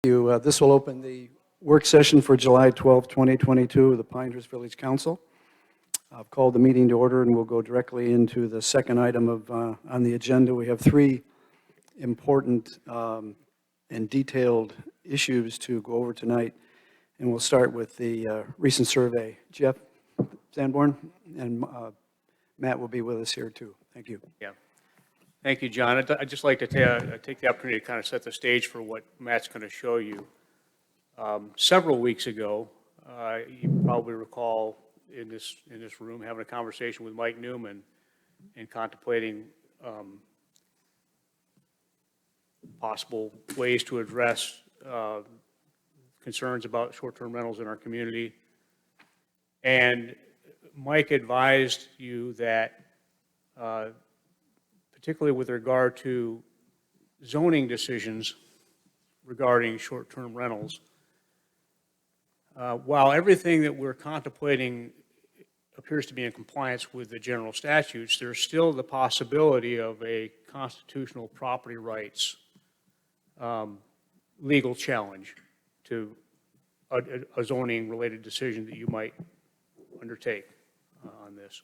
This will open the work session for July 12, 2022 of the Pinehurst Village Council. I've called the meeting to order and we'll go directly into the second item on the agenda. We have three important and detailed issues to go over tonight, and we'll start with the recent survey. Jeff Sanborn and Matt will be with us here too. Thank you. Yeah. Thank you, John. I'd just like to take the opportunity to kind of set the stage for what Matt's going to show you. Several weeks ago, you probably recall in this room having a conversation with Mike Newman and contemplating possible ways to address concerns about short-term rentals in our community. And Mike advised you that particularly with regard to zoning decisions regarding short-term rentals, while everything that we're contemplating appears to be in compliance with the general statutes, there's still the possibility of a constitutional property rights legal challenge to a zoning-related decision that you might undertake on this.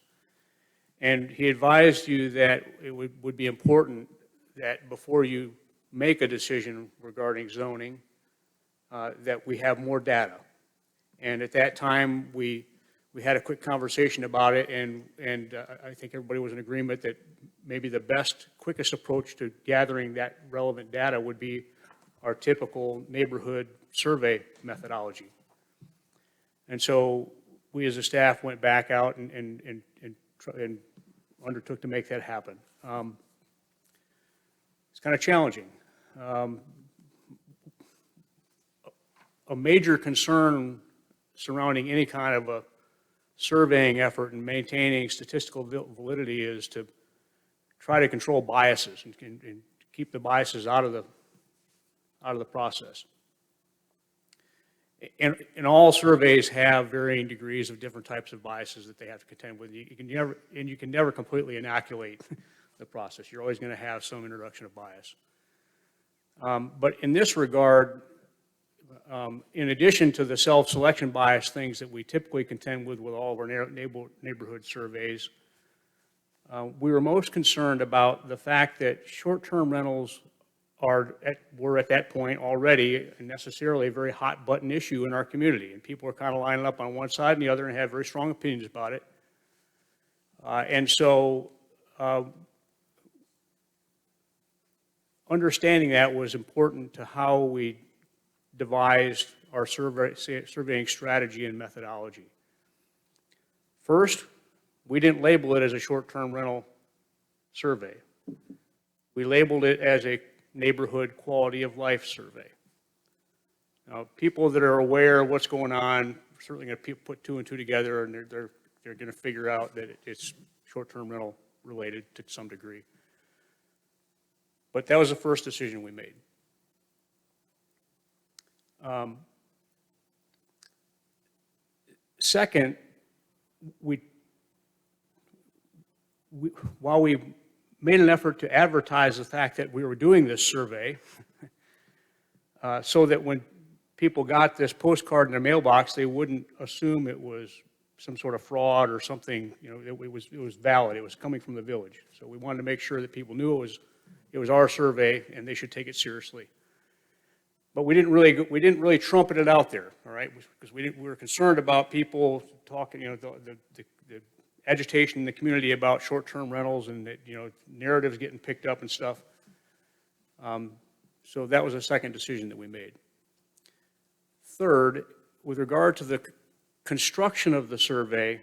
And he advised you that it would be important that before you make a decision regarding zoning, that we have more data. And at that time, we had a quick conversation about it, and I think everybody was in agreement that maybe the best, quickest approach to gathering that relevant data would be our typical neighborhood survey methodology. And so we as a staff went back out and undertook to make that happen. It's kind of challenging. A major concern surrounding any kind of a surveying effort and maintaining statistical validity is to try to control biases and keep the biases out of the process. And all surveys have varying degrees of different types of biases that they have to contend with. You can never completely inoculate the process. You're always going to have some introduction of bias. But in this regard, in addition to the self-selection bias things that we typically contend with all of our neighborhood surveys, we were most concerned about the fact that short-term rentals were at that point already necessarily a very hot button issue in our community, and people are kind of lining up on one side and the other and have very strong opinions about it. And so understanding that was important to how we devised our surveying strategy and methodology. First, we didn't label it as a short-term rental survey. We labeled it as a neighborhood quality of life survey. Now, people that are aware of what's going on are certainly going to put two and two together, and they're going to figure out that it's short-term rental related to some degree. But that was the first decision we made. Second, while we made an effort to advertise the fact that we were doing this survey so that when people got this postcard in their mailbox, they wouldn't assume it was some sort of fraud or something. You know, it was valid. It was coming from the village. So we wanted to make sure that people knew it was our survey and they should take it seriously. But we didn't really trumpet it out there, all right? Because we were concerned about people talking, you know, the agitation in the community about short-term rentals and that, you know, narratives getting picked up and stuff. So that was a second decision that we made. Third, with regard to the construction of the survey,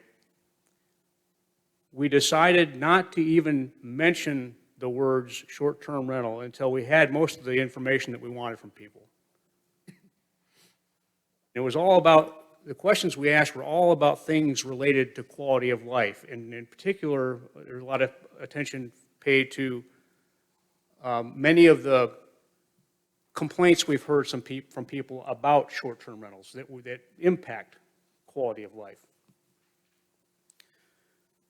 we decided not to even mention the words short-term rental until we had most of the information that we wanted from people. It was all about, the questions we asked were all about things related to quality of life. And in particular, there's a lot of attention paid to many of the complaints we've heard from people about short-term rentals that impact quality of life.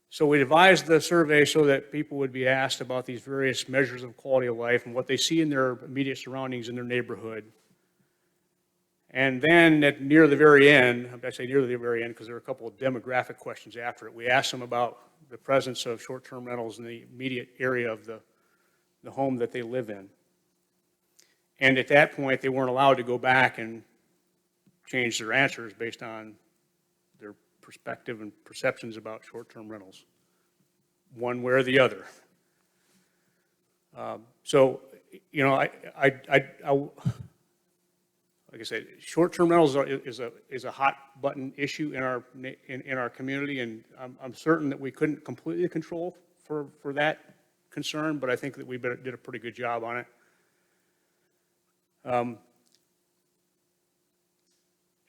So we devised the survey so that people would be asked about these various measures of quality of life and what they see in their immediate surroundings in their neighborhood. And then near the very end, I say near the very end because there were a couple of demographic questions after it. We asked them about the presence of short-term rentals in the immediate area of the home that they live in. And at that point, they weren't allowed to go back and change their answers based on their perspective and perceptions about short-term rentals, one way or the other. So, you know, like I said, short-term rentals is a hot button issue in our community, and I'm certain that we couldn't completely control for that concern, but I think that we did a pretty good job on it.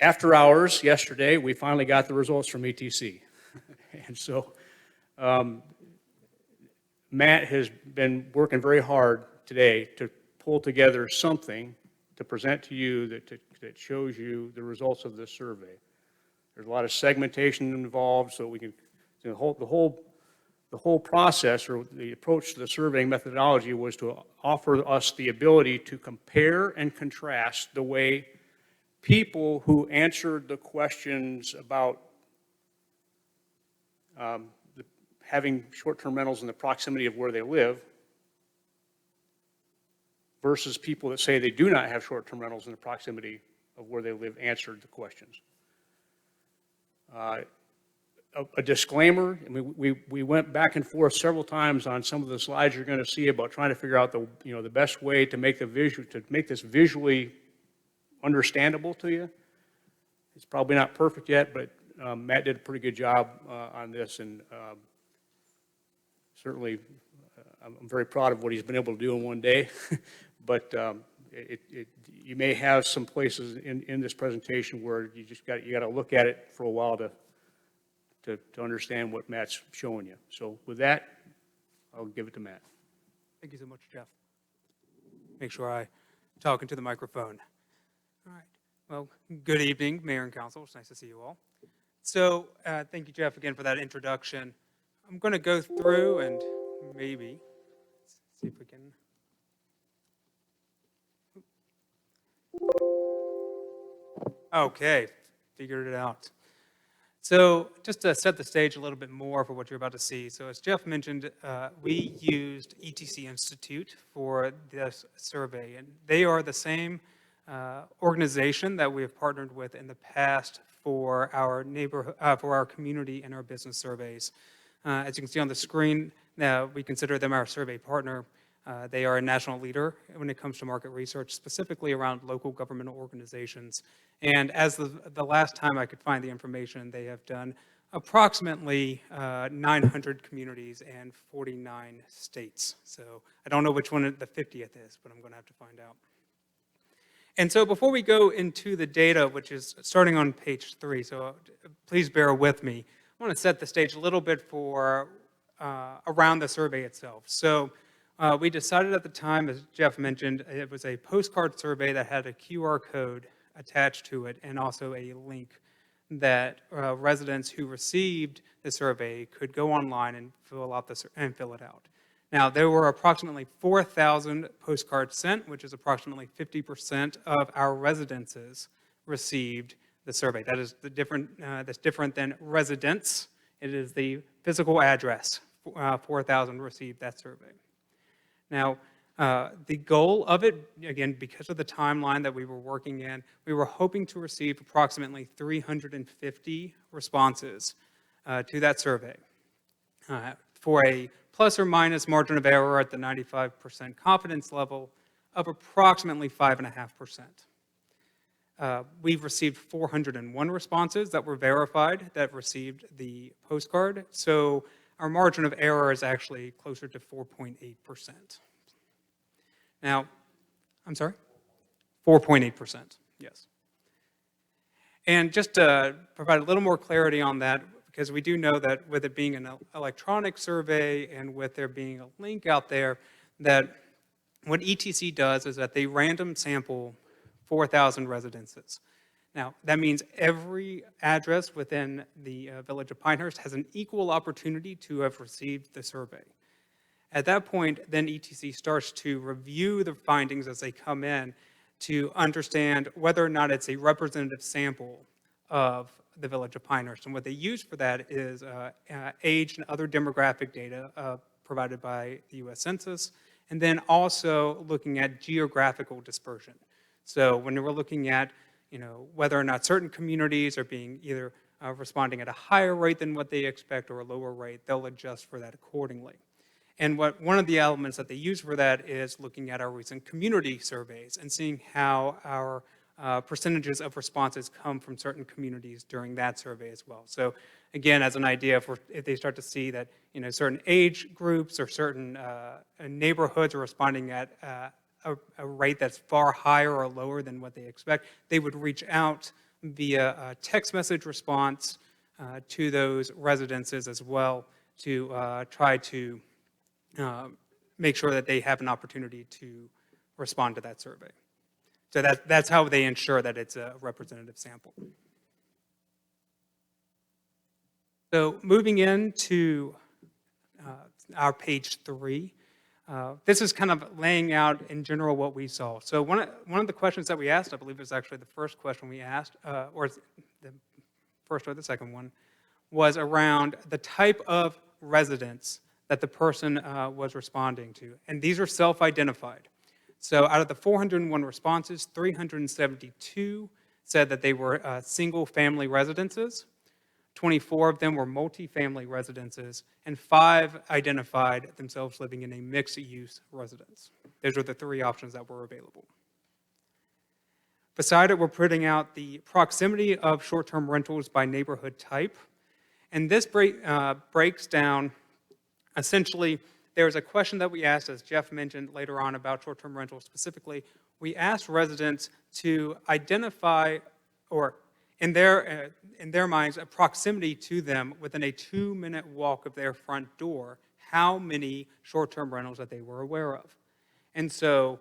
After hours yesterday, we finally got the results from ETC, and so Matt has been working very hard today to pull together something to present to you that shows you the results of this survey. There's a lot of segmentation involved, so we can, you know, the whole process or the approach to the surveying methodology was to offer us the ability to compare and contrast the way people who answered the questions about having short-term rentals in the proximity of where they live versus people that say they do not have short-term rentals in the proximity of where they live answered the questions. A disclaimer, I mean, we went back and forth several times on some of the slides you're going to see about trying to figure out the best way to make this visually understandable to you. It's probably not perfect yet, but Matt did a pretty good job on this, and certainly I'm very proud of what he's been able to do in one day. But you may have some places in this presentation where you got to look at it for a while to understand what Matt's showing you. So with that, I'll give it to Matt. Thank you so much, Jeff. Make sure I talk into the microphone. All right. Well, good evening, Mayor and Council. It's nice to see you all. So thank you, Jeff, again for that introduction. I'm going to go through and maybe see if we can. Okay, figured it out. So just to set the stage a little bit more for what you're about to see. So as Jeff mentioned, we used ETC Institute for this survey, and they are the same organization that we have partnered with in the past for our for our community and our business surveys. As you can see on the screen, now we consider them our survey partner. They are a national leader when it comes to market research, specifically around local governmental organizations. And as the last time I could find the information, they have done approximately 900 communities and 49 states. So I don't know which one the 50th is, but I'm going to have to find out. And so before we go into the data, which is starting on page 3, so please bear with me, I want to set the stage a little bit for around the survey itself. So we decided at the time, as Jeff mentioned, it was a postcard survey that had a QR code attached to it and also a link that residents who received the survey could go online and fill it out. Now, there were approximately 4,000 postcards sent, which is approximately 50% of our residences received the survey. That is that's different than residents. It is the physical address. 4,000 received that survey. Now, the goal of it, again, because of the timeline that we were working in, we were hoping to receive approximately 350 responses to that survey for a plus or minus margin of error at the 95% confidence level of approximately 5.5%. We've received 401 responses that were verified that received the postcard, so our margin of error is actually closer to 4.8%. Now, I'm sorry? 4.8%, yes. And just to provide a little more clarity on that, because we do know that with it being an electronic survey and with there being a link out there, that what ETC does is that they random sample 4,000 residences. Now, that means every address within the village of Pinehurst has an equal opportunity to have received the survey. At that point, then ETC starts to review the findings as they come in to understand whether or not it's a representative sample of the village of Pinehurst. And what they use for that is age and other demographic data provided by the U.S. Census, and then also looking at geographical dispersion. So when we're looking at whether or not certain communities are being either responding at a higher rate than what they expect or a lower rate, they'll adjust for that accordingly. And one of the elements that they use for that is looking at our recent community surveys and seeing how our percentages of responses come from certain communities during that survey as well. So again, as an idea, if they start to see that certain age groups or certain neighborhoods are responding at a rate that's far higher or lower than what they expect, they would reach out via a text message response to those residences as well to try to make sure that they have an opportunity to respond to that survey. So that's how they ensure that it's a representative sample. So moving into our page 3, this is kind of laying out in general what we saw. So one of the questions that we asked, I believe it was actually the first question we asked, or the first or the second one, was around the type of residence that the person was responding to. And these are self-identified. So out of the 401 responses, 372 said that they were single-family residences. 24 of them were multi-family residences, and 5 identified themselves living in a mixed-use residence. Those are the 3 options that were available. Beside it, we're putting out the proximity of short-term rentals by neighborhood type. And this breaks down, essentially, there's a question that we asked, as Jeff mentioned later on about short-term rentals specifically. We asked residents to identify, or in their minds, a proximity to them within a 2-minute walk of their front door, how many short-term rentals that they were aware of. And so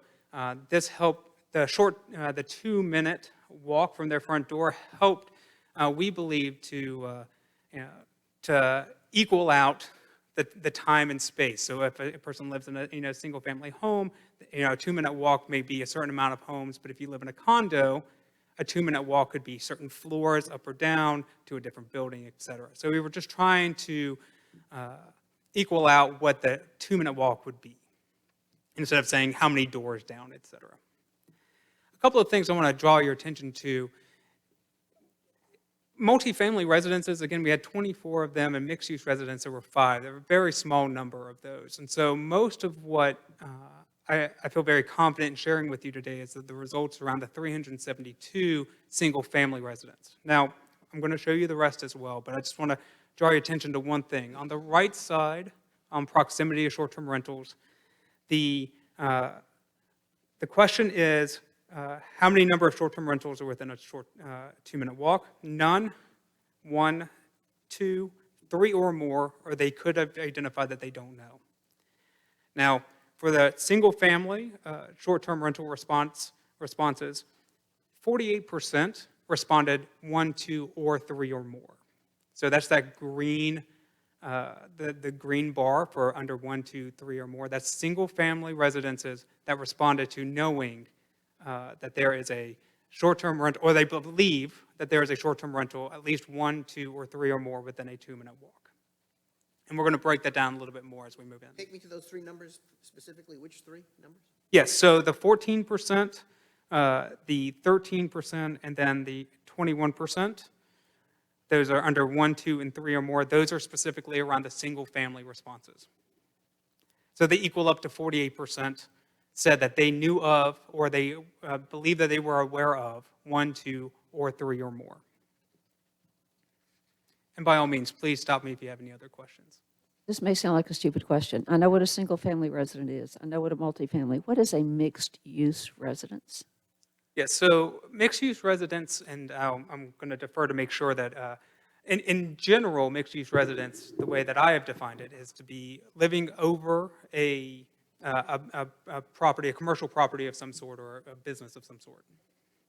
this helped, the 2-minute walk from their front door helped, we believe, to equal out the time and space. So if a person lives in a single-family home, a 2-minute walk may be a certain amount of homes, but if you live in a condo, a 2-minute walk could be certain floors up or down to a different building, et cetera. So we were just trying to equal out what the 2-minute walk would be, instead of saying how many doors down, et cetera. A couple of things I want to draw your attention to. Multifamily residences, again, we had 24 of them, and mixed-use residences, there were 5. There were a very small number of those. And so most of what I feel very confident in sharing with you today is that the results around the 372 single-family residents. Now, I'm going to show you the rest as well, but I just want to draw your attention to one thing. On the right side, on proximity of short-term rentals, the question is, how many number of short-term rentals are within a short 2-minute walk? None, 1, 2, 3 or more, or they could have identified that they don't know. Now, for the single-family short-term rental responses, 48% responded 1, 2, or 3 or more. So that's that green, the green bar for under 1, 2, 3 or more. That's single-family residences that responded to knowing that there is a short-term rental, or they believe that there is a short-term rental, at least 1, 2, or 3 or more within a 2-minute walk. And we're going to break that down a little bit more as we move in. Take me to those 3 numbers specifically. Which 3 numbers? Yes, so the 14%, the 13%, and then the 21%. Those are under 1, 2, and 3 or more. Those are specifically around the single-family responses. So they equal up to 48%. Said that they knew of, or they believe that they were aware of 1, 2, or 3 or more. And by all means, please stop me if you have any other questions. This may sound like a stupid question. I know what a single-family resident is. I know what a multifamily. What is a mixed-use residence? Yes, so mixed-use residence, and I'm going to defer to make sure that, in general, mixed-use residence, the way that I have defined it, is to be living over a property, a commercial property of some sort, or a business of some sort.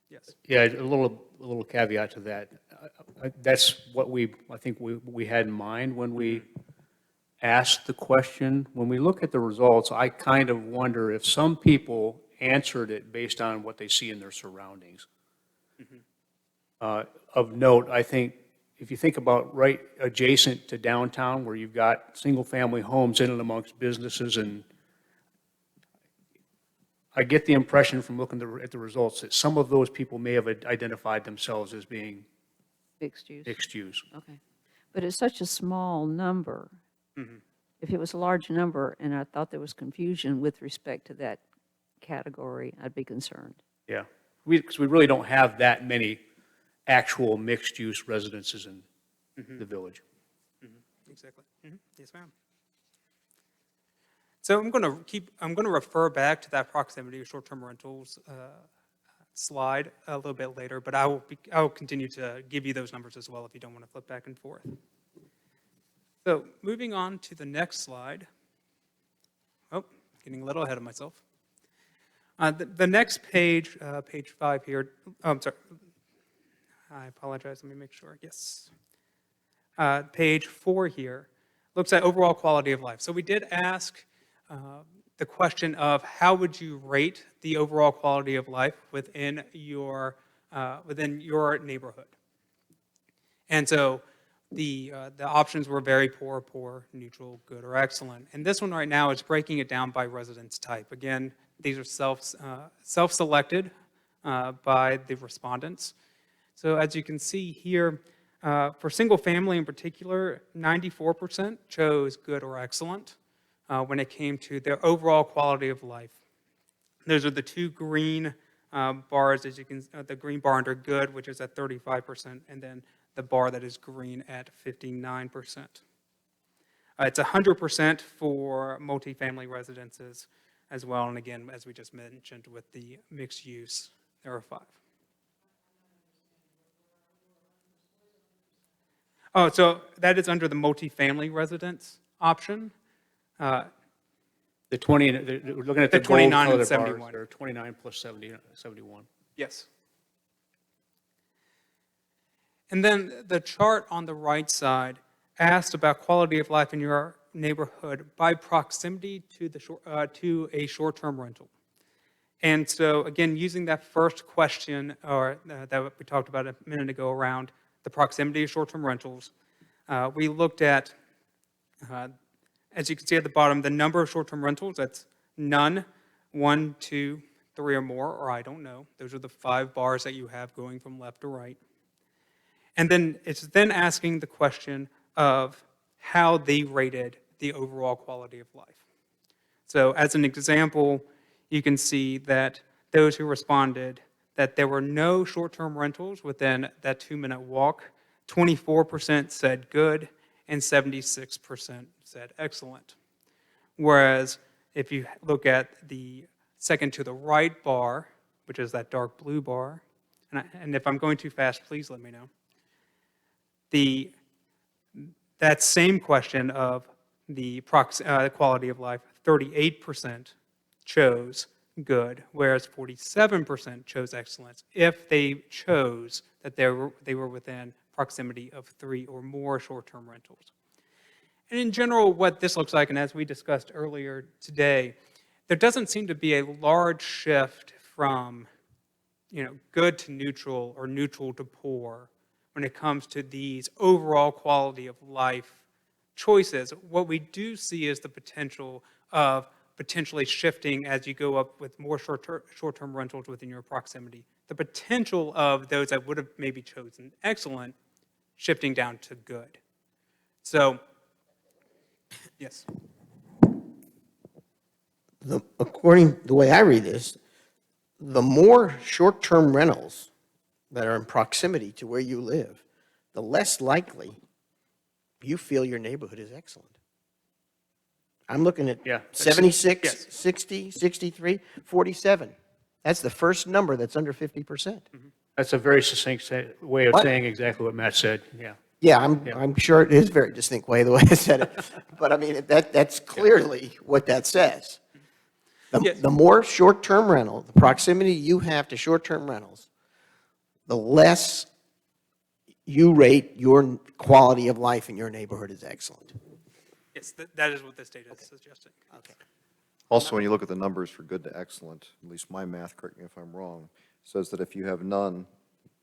Yes. Yeah, a little caveat to that. That's what I think we had in mind when we asked the question. When we look at the results, I kind of wonder if some people answered it based on what they see in their surroundings. Of note, I think, if you think about right adjacent to downtown, where you've got single-family homes in and amongst businesses, and I get the impression from looking at the results that some of those people may have identified themselves as being Mixed use? mixed use. Okay. But it's such a small number. If it was a large number and I thought there was confusion with respect to that category, I'd be concerned. Yeah, because we really don't have that many actual mixed-use residences in the village. Exactly. Yes, ma'am. So I'm going to refer back to that proximity of short-term rentals slide a little bit later, but I will continue to give you those numbers as well if you don't want to flip back and forth. So moving on to the next slide. Oh, getting a little ahead of myself. The next page, page 5 here, oh, I'm sorry. I apologize, let me make sure, yes. Page 4 here looks at overall quality of life. So we did ask the question of how would you rate the overall quality of life within your neighborhood? And so the options were very poor, poor, neutral, good, or excellent. And this one right now is breaking it down by residence type. Again, these are self-selected by the respondents. So as you can see here, for single family in particular, 94% chose good or excellent when it came to their overall quality of life. Those are the two green bars, as you can, the green bar under good, which is at 35%, and then the bar that is green at 59%. It's 100% for multifamily residences as well, and again, as we just mentioned with the mixed use, there are 5. Oh, so that is under the multifamily residence option. The 20, we're looking at The the 29 and gold colored 71. bars, they're 29 plus 70, 71. Yes. And then the chart on the right side asked about quality of life in your neighborhood by proximity to to a short-term rental. And so, again, using that first question that we talked about a minute ago around the proximity of short-term rentals, we looked at, as you can see at the bottom, the number of short-term rentals. That's none, 1, 2, 3 or more, or I don't know. Those are the 5 bars that you have going from left to right. And then it's then asking the question of how they rated the overall quality of life. So as an example, you can see that those who responded that there were no short-term rentals within that 2-minute walk, 24% said good, and 76% said excellent. Whereas if you look at the second to the right bar, which is that dark blue bar, and if I'm going too fast, please let me know. That same question of the quality of life, 38% chose good, whereas 47% chose excellence if they chose that they were within proximity of 3 or more short-term rentals. And in general, what this looks like, and as we discussed earlier today, there doesn't seem to be a large shift from good to neutral or neutral to poor when it comes to these overall quality of life choices. What we do see is the potential of potentially shifting as you go up with more short-term rentals within your proximity. The potential of those that would have maybe chosen excellent shifting down to good. So, yes. According the way I read this, the more short-term rentals that are in proximity to where you live, the less likely you feel your neighborhood is excellent. I'm looking at Yeah. 76, Yes. 60, 63, 47. That's the first number that's under 50%. That's a very succinct way of What? saying exactly what Matt said, yeah. Yeah, Yeah. I'm sure it is a very distinct way, the way I said it. But I mean, that's clearly what that says. Yes. The more short-term rental, the proximity you have to short-term rentals, the less you rate your quality of life in your neighborhood as excellent. Yes, that is what this data is suggesting. Okay. Also, when you look at the numbers for good to excellent, at least my math, correct me if I'm wrong, says that if you have none,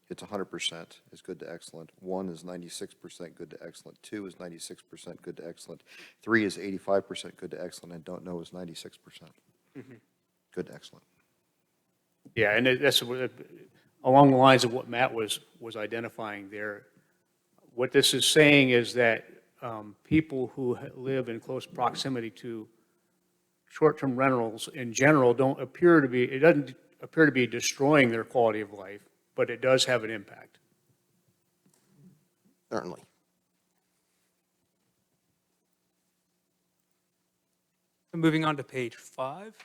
it's 100% is good to excellent. 1 is 96% good to excellent. 2 is 96% good to excellent. 3 is 85% good to excellent, and don't know is 96% good to excellent. Yeah, and that's along the lines of what Matt was identifying there. What this is saying is that people who live in close proximity to short-term rentals in general it doesn't appear to be destroying their quality of life, but it does have an impact. Certainly. Moving on to page 5.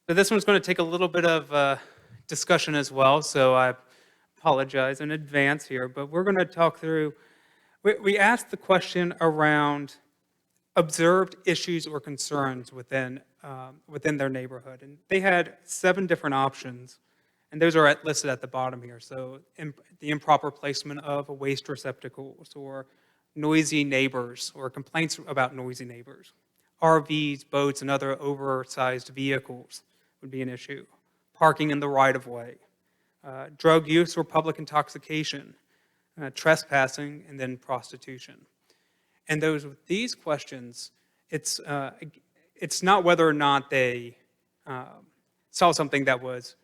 So this one's going to take a little bit of discussion as well, so I apologize in advance here, but we're going to talk through, we asked the question around observed issues or concerns within their neighborhood. And they had 7 different options, and those are listed at the bottom here. So the improper placement of waste receptacles, or noisy neighbors, or complaints about noisy neighbors. RVs, boats, and other oversized vehicles would be an issue. Parking in the right-of-way. Drug use or public intoxication. Trespassing, and then prostitution. And these questions, it's not whether or not they saw something that was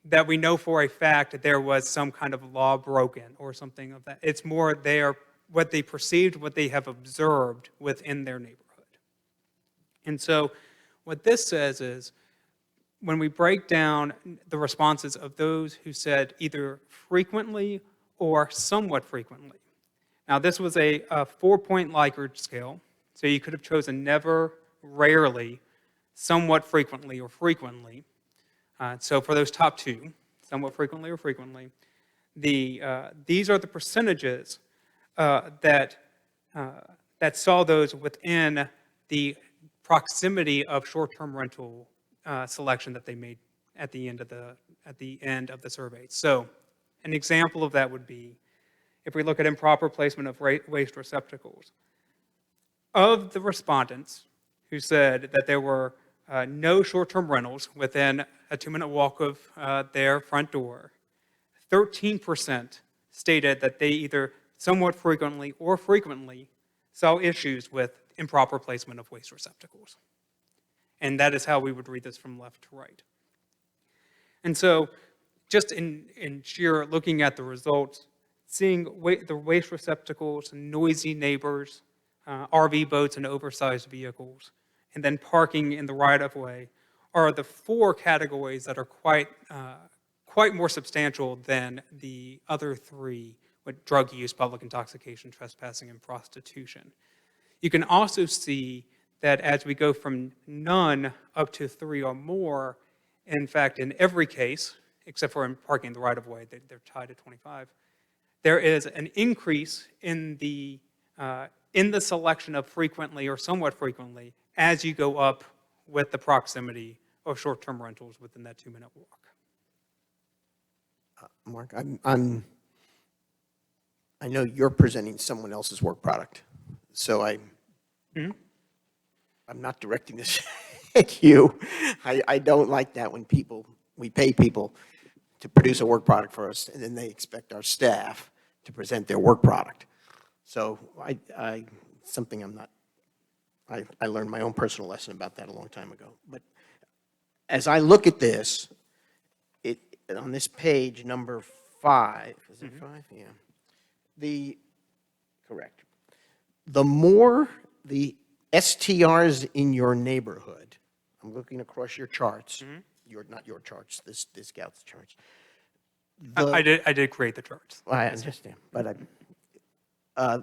that we know for a fact that there was some kind of law broken or something of that. It's more what they perceived, what they have observed within their neighborhood. And so what this says is, when we break down the responses of those who said either frequently or somewhat frequently. Now, this was a 4-point Likert scale, so you could have chosen never, rarely, somewhat frequently, or frequently. So for those top 2, somewhat frequently or frequently, these are the percentages that saw those within the proximity of short-term rental selection that they made at the end of the survey. So an example of that would be, if we look at improper placement of waste receptacles, of the respondents who said that there were no short-term rentals within a 2-minute walk of their front door, 13% stated that they either somewhat frequently or frequently saw issues with improper placement of waste receptacles. And that is how we would read this from left to right. And so, just in sheer looking at the results, seeing the waste receptacles, noisy neighbors, RV boats and oversized vehicles, and then parking in the right-of-way are the 4 categories that are quite more substantial than the other 3, with drug use, public intoxication, trespassing, and prostitution. You can also see that as we go from none up to 3 or more, in fact, in every case, except for in parking in the right-of-way, they're tied at 25, there is an increase in the selection of frequently or somewhat frequently as you go up with the proximity of short-term rentals within that 2-minute walk. Mark, I know you're presenting someone else's work product, so I'm not directing this at you. I don't like that when we pay people to produce a work product for us, and then they expect our staff to present their work product. So something I learned my own personal lesson about that a long time ago. But as I look at this, on this page number 5, is it 5? Yeah. Correct. The more the STRs in your neighborhood, I'm looking across your charts, not your charts, this Scout's charts. I did create the charts. I understand, but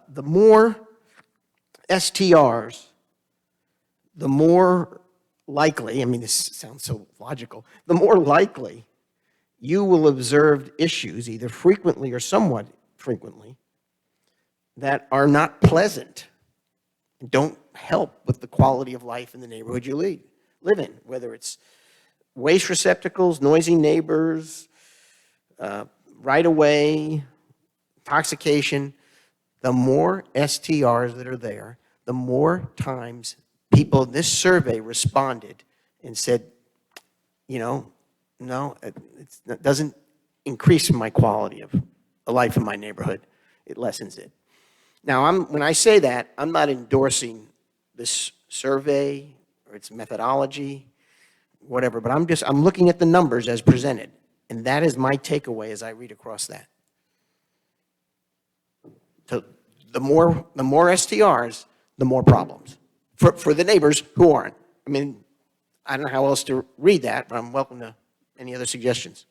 the more STRs, the more likely, I mean, this sounds so logical, the more likely you will observe issues, either frequently or somewhat frequently, that are not pleasant, don't help with the quality of life in the neighborhood you live in, whether it's waste receptacles, noisy neighbors, right-of-way, intoxication. The more STRs that are there, the more times people in this survey responded and said, no, it doesn't increase my quality of life in my neighborhood. It lessens it. Now, when I say that, I'm not endorsing this survey or its methodology, whatever, but I'm looking at the numbers as presented, and that is my takeaway as I read across that. So the more STRs, the more problems for the neighbors who aren't. I mean, I don't know how else to read that, but I'm welcome to any other suggestions.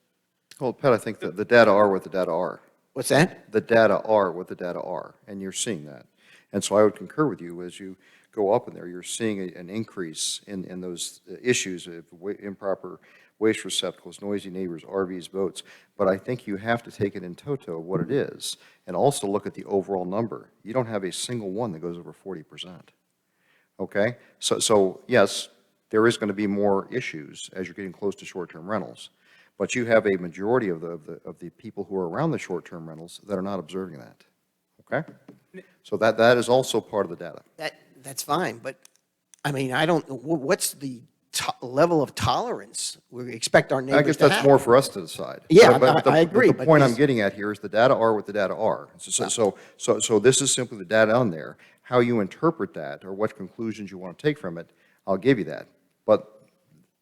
Well, Pat, I think that the data are what the data are. What's that? The data are what the data are, and you're seeing that. And so I would concur with you as you go up in there, you're seeing an increase in those issues of improper waste receptacles, noisy neighbors, RVs, boats. But I think you have to take it in toto of what it is and also look at the overall number. You don't have a single one that goes over 40%. Okay? So yes, there is going to be more issues as you're getting close to short-term rentals. But you have a majority of the people who are around the short-term rentals that are not observing that. Okay? So that is also part of the data. That's fine, but I mean, I don't, what's the level of tolerance we expect our I neighbors guess to have? that's more for us to decide. Yeah, But I agree, The but point I'm this- getting at here is the data are what the data are. So this is simply the data on there. How you interpret that or what conclusions you want to take from it, I'll give you that. But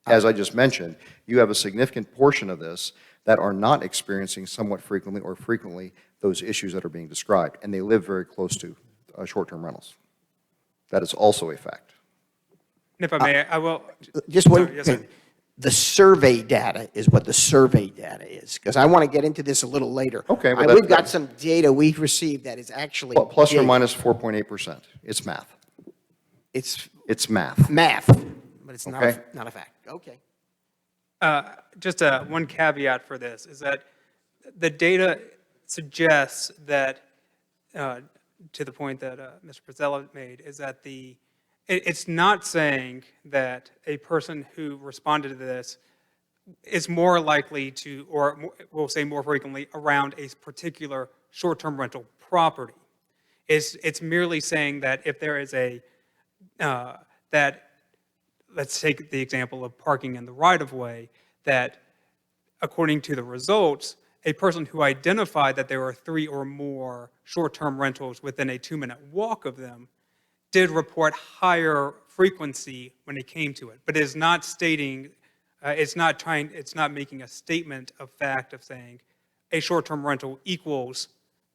as I just mentioned, you have a significant portion of this that are not experiencing somewhat frequently or frequently those issues that are being described, and they live very close to short-term rentals. That is also a fact. And if I may, I will. Just one Sorry, yes, sir. thing. The survey data is what the survey data is, because I want to get into this a little later. Okay, well, that's We've got good. some data we've received that is actually. Plus or data. minus 4.8%. It's math. It's math. math, but it's Okay. not a fact. Okay. Just one caveat for this is that the data suggests that, to the point that Mr. Pizzella made, is that it's not saying that a person who responded to this is more likely to, or we'll say more frequently, around a particular short-term rental property. It's merely saying that if there is let's take the example of parking in the right-of-way, that according to the results, a person who identified that there were 3 or more short-term rentals within a 2-minute walk of them did report higher frequency when it came to it. But it is not stating, it's not making a statement of fact of saying a short-term rental equals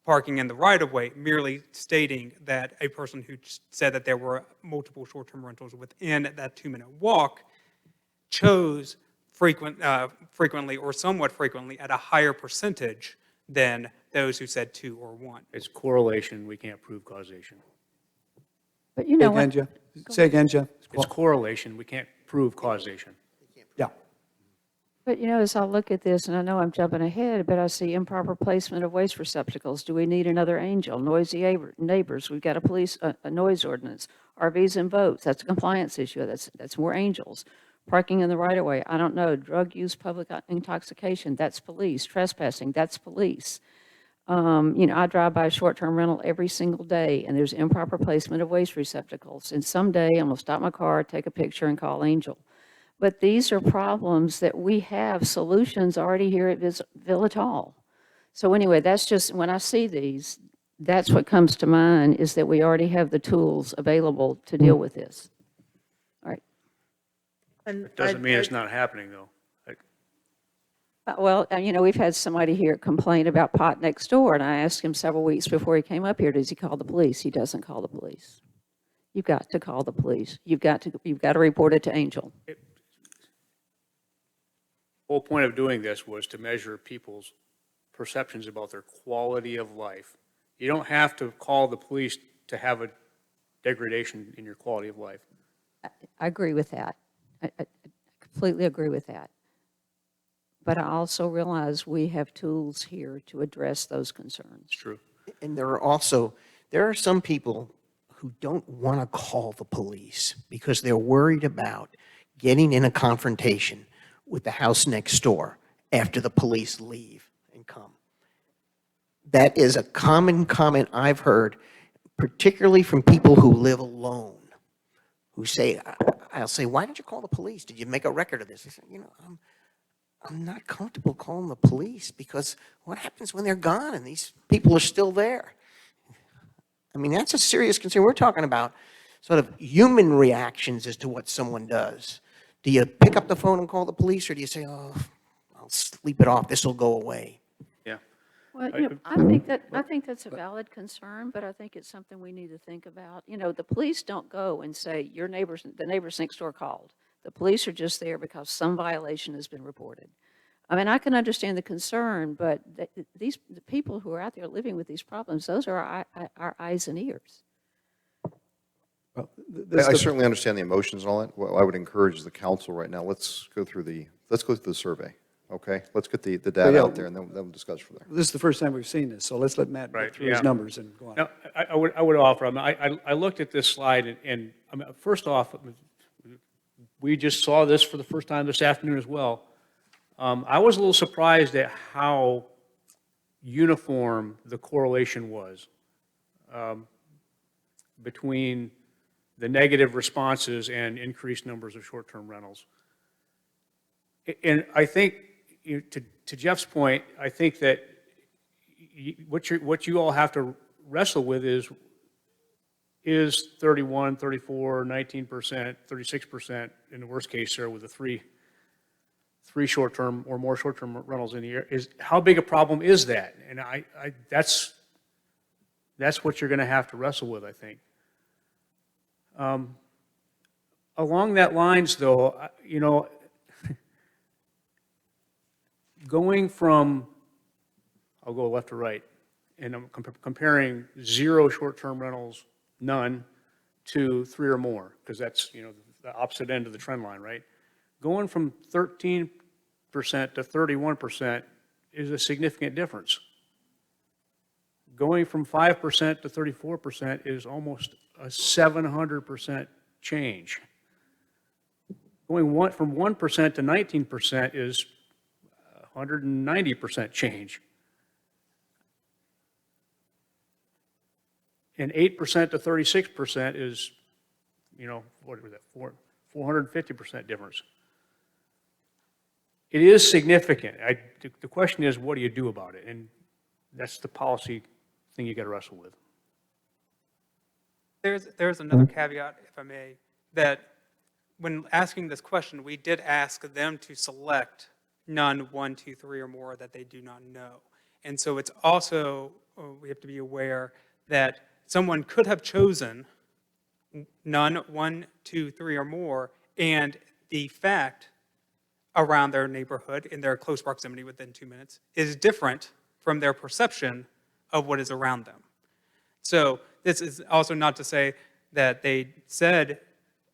parking in the right-of-way, merely stating that a person who said that there were multiple short-term rentals within that 2-minute walk chose frequently or somewhat frequently at a higher percentage than those who said 2 or 1. It's correlation, we can't prove causation. But you know Say again, what? Jeff. Say again, Jeff. It's correlation, we can't prove causation. Yeah. But you know, as I look at this, and I know I'm jumping ahead, but I see improper placement of waste receptacles. Do we need another angel? Noisy neighbors. We've got a noise ordinance. RVs and boats. That's a compliance issue. That's more angels. Parking in the right of way. I don't know. Drug use, public intoxication. That's police. Trespassing. That's police. I drive by a short-term rental every single day, and there's improper placement of waste receptacles. And someday I'm going to stop my car, take a picture, and call Angel. But these are problems that we have solutions already here at Village Hall. So anyway, that's just, when I see these, that's what comes to mind, is that we already have the tools available to deal with this. All right. It doesn't mean it's not happening, though. Well, we've had somebody here complain about pot next door, and I asked him several weeks before he came up here, does he call the police? He doesn't call the police. You've got to call the police. You've got to report it to Angel. The whole point of doing this was to measure people's perceptions about their quality of life. You don't have to call the police to have a degradation in your quality of life. I agree with that. I completely agree with that. But I also realize we have tools here to address those concerns. It's true. And there are some people who don't want to call the police because they're worried about getting in a confrontation with the house next door after the police leave and come. That is a common comment I've heard, particularly from people who live alone, who say, I'll say, why did you call the police? Did you make a record of this? They say, I'm not comfortable calling the police because what happens when they're gone and these people are still there? I mean, that's a serious concern. We're talking about sort of human reactions as to what someone does. Do you pick up the phone and call the police, or do you say, oh, I'll sleep it off, this will go away? Yeah. Well, I think that's a valid concern, but I think it's something we need to think about. The police don't go and say, the neighbors next door called. The police are just there because some violation has been reported. I mean, I can understand the concern, but the people who are out there living with these problems, those are our eyes and ears. Well, I certainly understand the emotions and all that. What I would encourage the council right now, let's go through the survey, okay? Let's get the data yeah. out there, and then we'll discuss from there. This is the first time we've seen this, so let's let Matt go Right, through his yeah. numbers and go on. Now, I would offer, I looked at this slide, and first off, we just saw this for the first time this afternoon as well. I was a little surprised at how uniform the correlation was between the negative responses and increased numbers of short-term rentals. And I think, to Jeff's point, I think that what you all have to wrestle with is 31, 34, 19%, 36% in the worst case there with the three short-term or more short-term rentals in the year, is how big a problem is that? And that's what you're going to have to wrestle with, I think. Along that lines, though, going from, I'll go left to right, and I'm comparing 0 short-term rentals, none, to 3 or more, because that's, the opposite end of the trend line, right? Going from 13% to 31% is a significant difference. Going from 5% to 34% is almost a 700% change. Going from 1% to 19% is 190% change. And 8% to 36% is, what was that, 450% difference. It is significant. The question is, what do you do about it? And that's the policy thing you got to wrestle with. There's another caveat, if I may, that when asking this question, we did ask them to select none, 1, 2, 3, or more that they do not know. And so it's also, we have to be aware that someone could have chosen none, 1, 2, 3, or more, and the fact around their neighborhood in their close proximity within 2 minutes is different from their perception of what is around them. So this is also not to say that they said,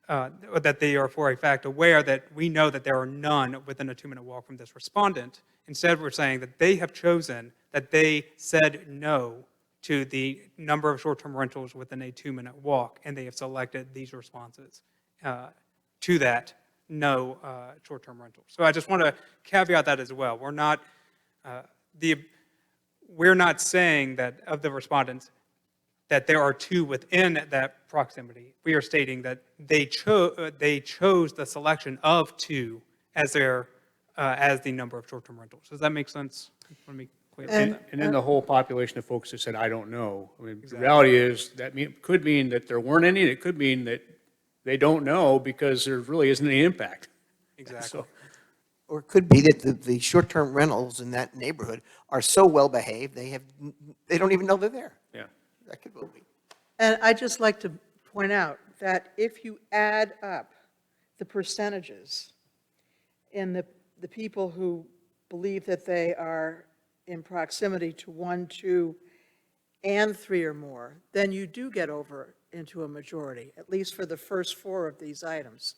or that they are for a fact aware that we know that there are none within a 2-minute walk from this respondent. Instead, we're saying that they have chosen, that they said no to the number of short-term rentals within a 2-minute walk, and they have selected these responses to that no short-term rentals. So I just want to caveat that as well. We're not saying that of the respondents that there are 2 within that proximity. We are stating that they chose the selection of 2 as their as the number of short-term rentals. Does that make sense? Let me clear that. And then the whole population of folks that said, I don't know. I mean, the reality is that could mean that there weren't any. It could mean that they don't know because there really isn't any impact. Exactly. So, Or it could be that the short-term rentals in that neighborhood are so well-behaved, they don't even know they're there. yeah. That could well be. And I'd just like to point out that if you add up the percentages in the people who believe that they are in proximity to 1, 2, and 3 or more, then you do get over into a majority, at least for the first 4 of these items.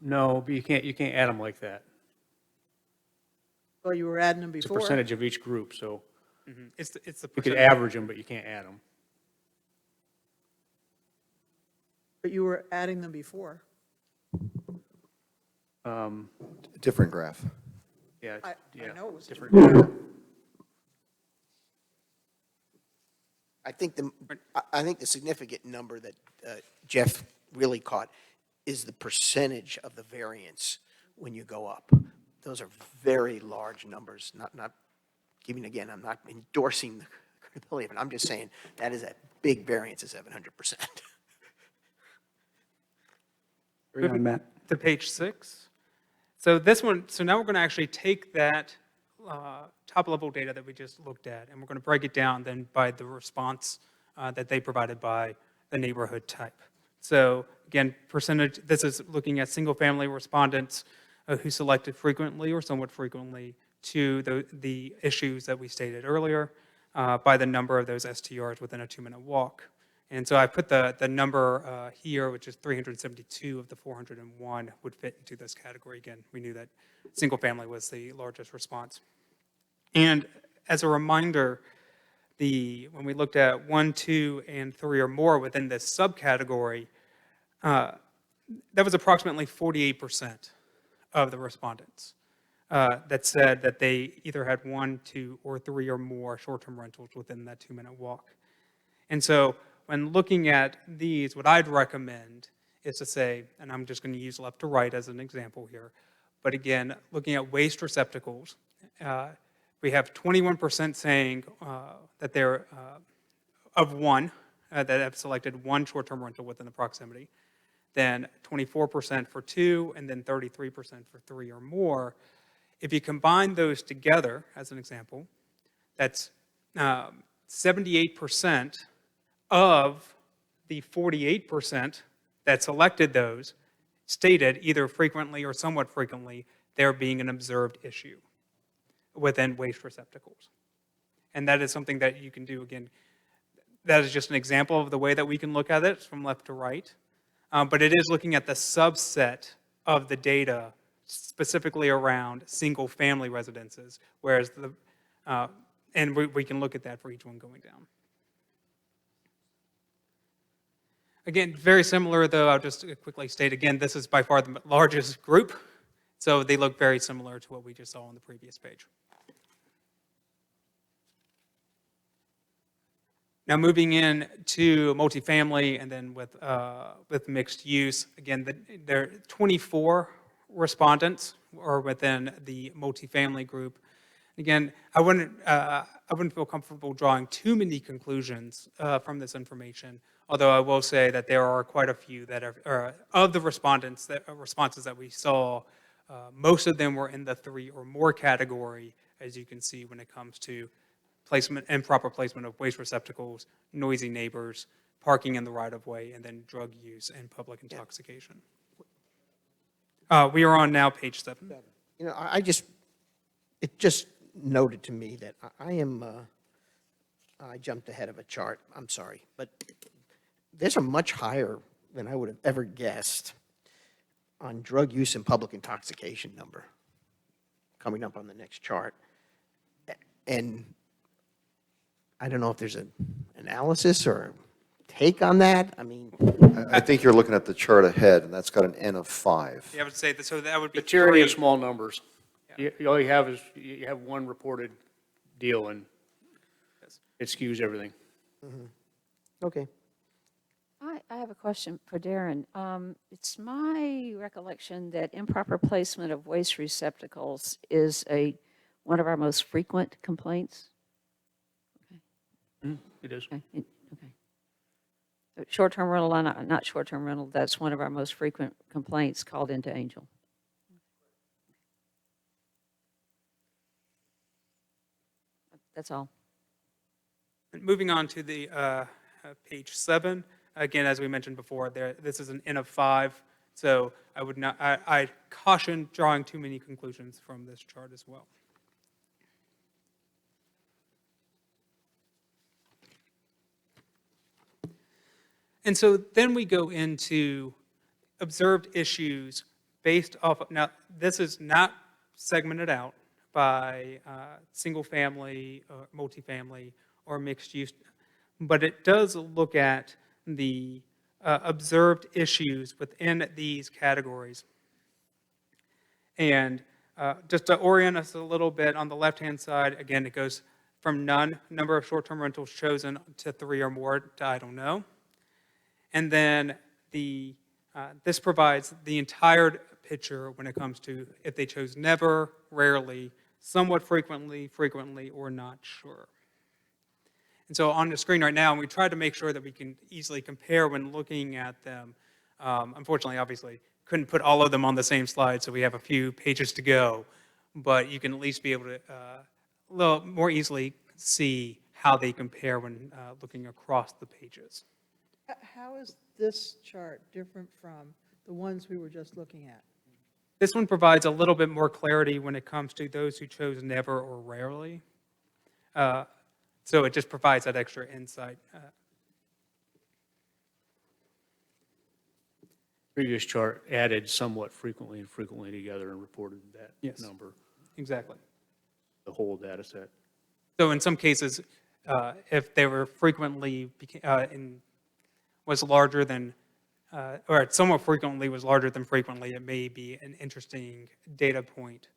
No, but you can't add them like that. Well, you were adding them It's a before. percentage of each group, so It's the you could percentage. average them, but you can't add them. But you were adding them before. Different graph. Yeah, I yeah. know it was different. I think the significant number that Jeff really caught is the percentage of the variance when you go up. Those are very large numbers, not giving, again, I'm not endorsing the credibility of it, I'm just saying that is a big variance of 700%. Carry on, Matt. To page 6. So this one, so now we're going to actually take that top-level data that we just looked at, and we're going to break it down then by the response that they provided by the neighborhood type. So again, percentage, this is looking at single-family respondents who selected frequently or somewhat frequently to the issues that we stated earlier by the number of those STRs within a 2-minute walk. And so I put the number here, which is 372 of the 401 would fit into this category. Again, we knew that single family was the largest response. And as a reminder, when we looked at 1, 2, and 3 or more within this subcategory, that was approximately 48% of the respondents that said that they either had 1, 2, or 3 or more short-term rentals within that 2-minute walk. And so when looking at these, what I'd recommend is to say, and I'm just going to use left to right as an example here, but again, looking at waste receptacles, we have 21% saying that they're of one, that have selected one short-term rental within the proximity, then 24% for 2, and then 33% for 3 or more. If you combine those together, as an example, that's 78% of the 48% that selected those stated either frequently or somewhat frequently there being an observed issue within waste receptacles. And that is something that you can do. Again, that is just an example of the way that we can look at it from left to right. But it is looking at the subset of the data specifically around single-family residences, whereas and we can look at that for each one going down. Again, very similar, though, I'll just quickly state again, this is by far the largest group, so they look very similar to what we just saw on the previous page. Now, moving in to multifamily and then with mixed use, again, there are 24 respondents are within the multifamily group. Again, I wouldn't feel comfortable drawing too many conclusions from this information, although I will say that there are quite a few that are of the responses that we saw, most of them were in the 3 or more category, as you can see when it comes to improper placement of waste receptacles, noisy neighbors, parking in the right-of-way, and then drug use and public intoxication. We are on now page 7. You know, it just noted to me that I jumped ahead of a chart, I'm sorry, but there's a much higher than I would have ever guessed on drug use and public intoxication number coming up on the next chart. And I don't know if there's an analysis or take on that. I mean, I think you're looking at the chart ahead, and that's got an N of 5. Yeah, I would say that, so that would be The tyranny of 3. small numbers. All you have is, you have one reported deal, and it skews everything. okay. I have a question for Darren. It's my recollection that improper placement of waste receptacles is one of our most frequent complaints. It is. Okay. Short-term rental, not short-term rental, that's one of our most frequent complaints called into Angel. That's all. Moving on to the page 7, again, as we mentioned before, this is an N of 5, so I caution drawing too many conclusions from this chart as well. And so then we go into observed issues based off of, now this is not segmented out by single family, or multifamily, or mixed use, but it does look at the observed issues within these categories. And just to orient us a little bit, on the left-hand side, again, it goes from none, number of short-term rentals chosen, to 3 or more, to I don't know. And then this provides the entire picture when it comes to if they chose never, rarely, somewhat frequently, frequently, or not sure. And so on the screen right now, we tried to make sure that we can easily compare when looking at them. Unfortunately, obviously, couldn't put all of them on the same slide, so we have a few pages to go. But you can at least be able to a little more easily see how they compare when looking across the pages. How is this chart different from the ones we were just looking at? This one provides a little bit more clarity when it comes to those who chose never or rarely. So it just provides that extra insight. Previous chart added somewhat frequently and frequently together and reported that Yes. number, Exactly. the whole data set. So in some cases, if they were frequently was larger than, or somewhat frequently was larger than frequently, it may be an interesting data point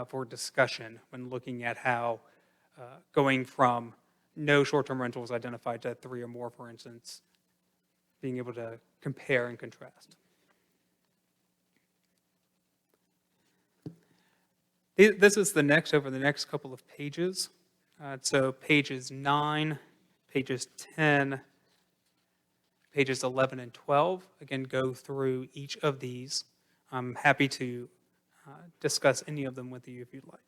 for discussion when looking at how going from no short-term rentals identified to 3 or more, for instance, being able to compare and contrast. This is the next, over the next couple of pages. So pages 9, pages 10, pages 11 and 12, again, go through each of these. I'm happy to discuss any of them with you if you'd like.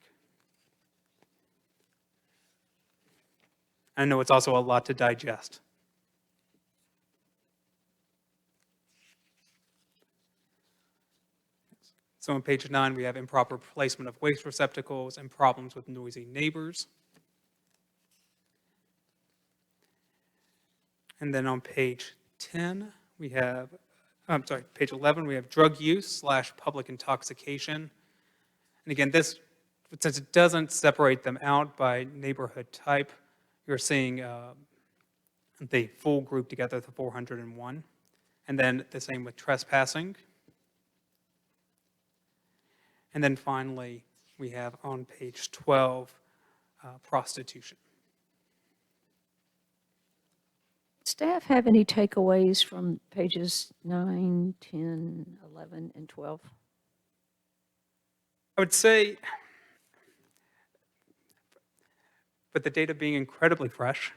I know it's also a lot to digest. So on page 9, we have improper placement of waste receptacles and problems with noisy neighbors. And then on page 10, we have, page 11, we have drug use / public intoxication. And again, this, since it doesn't separate them out by neighborhood type, you're seeing the full group together, the 401. And then the same with trespassing. And then finally, we have on page 12, prostitution. Staff have any takeaways from pages 9, 10, 11, and 12? I would say, with the data being incredibly fresh,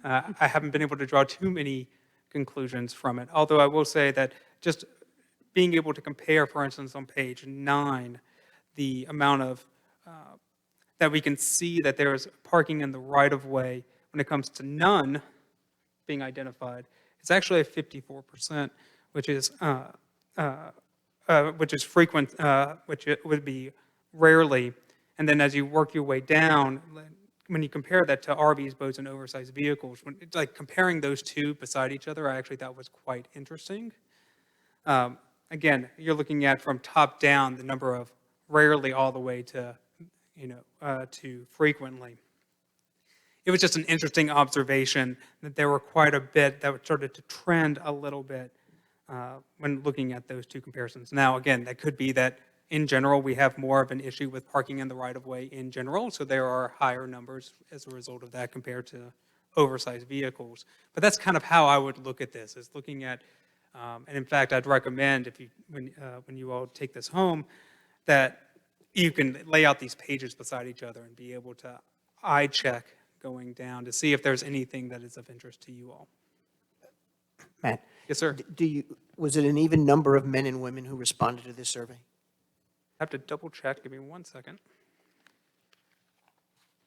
I haven't been able to draw too many conclusions from it. Although I will say that just being able to compare, for instance, on page 9, the amount of, that we can see that there is parking in the right-of-way when it comes to none being identified, it's actually a 54%, which is frequent, which it would be rarely. And then as you work your way down, when you compare that to RVs, boats, and oversized vehicles, when it's like comparing those two beside each other, I actually thought was quite interesting. Again, you're looking at from top down the number of rarely all the way to, to frequently. It was just an interesting observation that there were quite a bit that started to trend a little bit when looking at those two comparisons. Now, again, that could be that in general we have more of an issue with parking in the right-of-way in general, so there are higher numbers as a result of that compared to oversized vehicles. But that's kind of how I would look at this, is looking at, and in fact, I'd recommend if you, when you all take this home, that you can lay out these pages beside each other and be able to eye check going down to see if there's anything that is of interest to you all. Matt, Yes, sir. was it an even number of men and women who responded to this survey? I have to double check. Give me 1 second.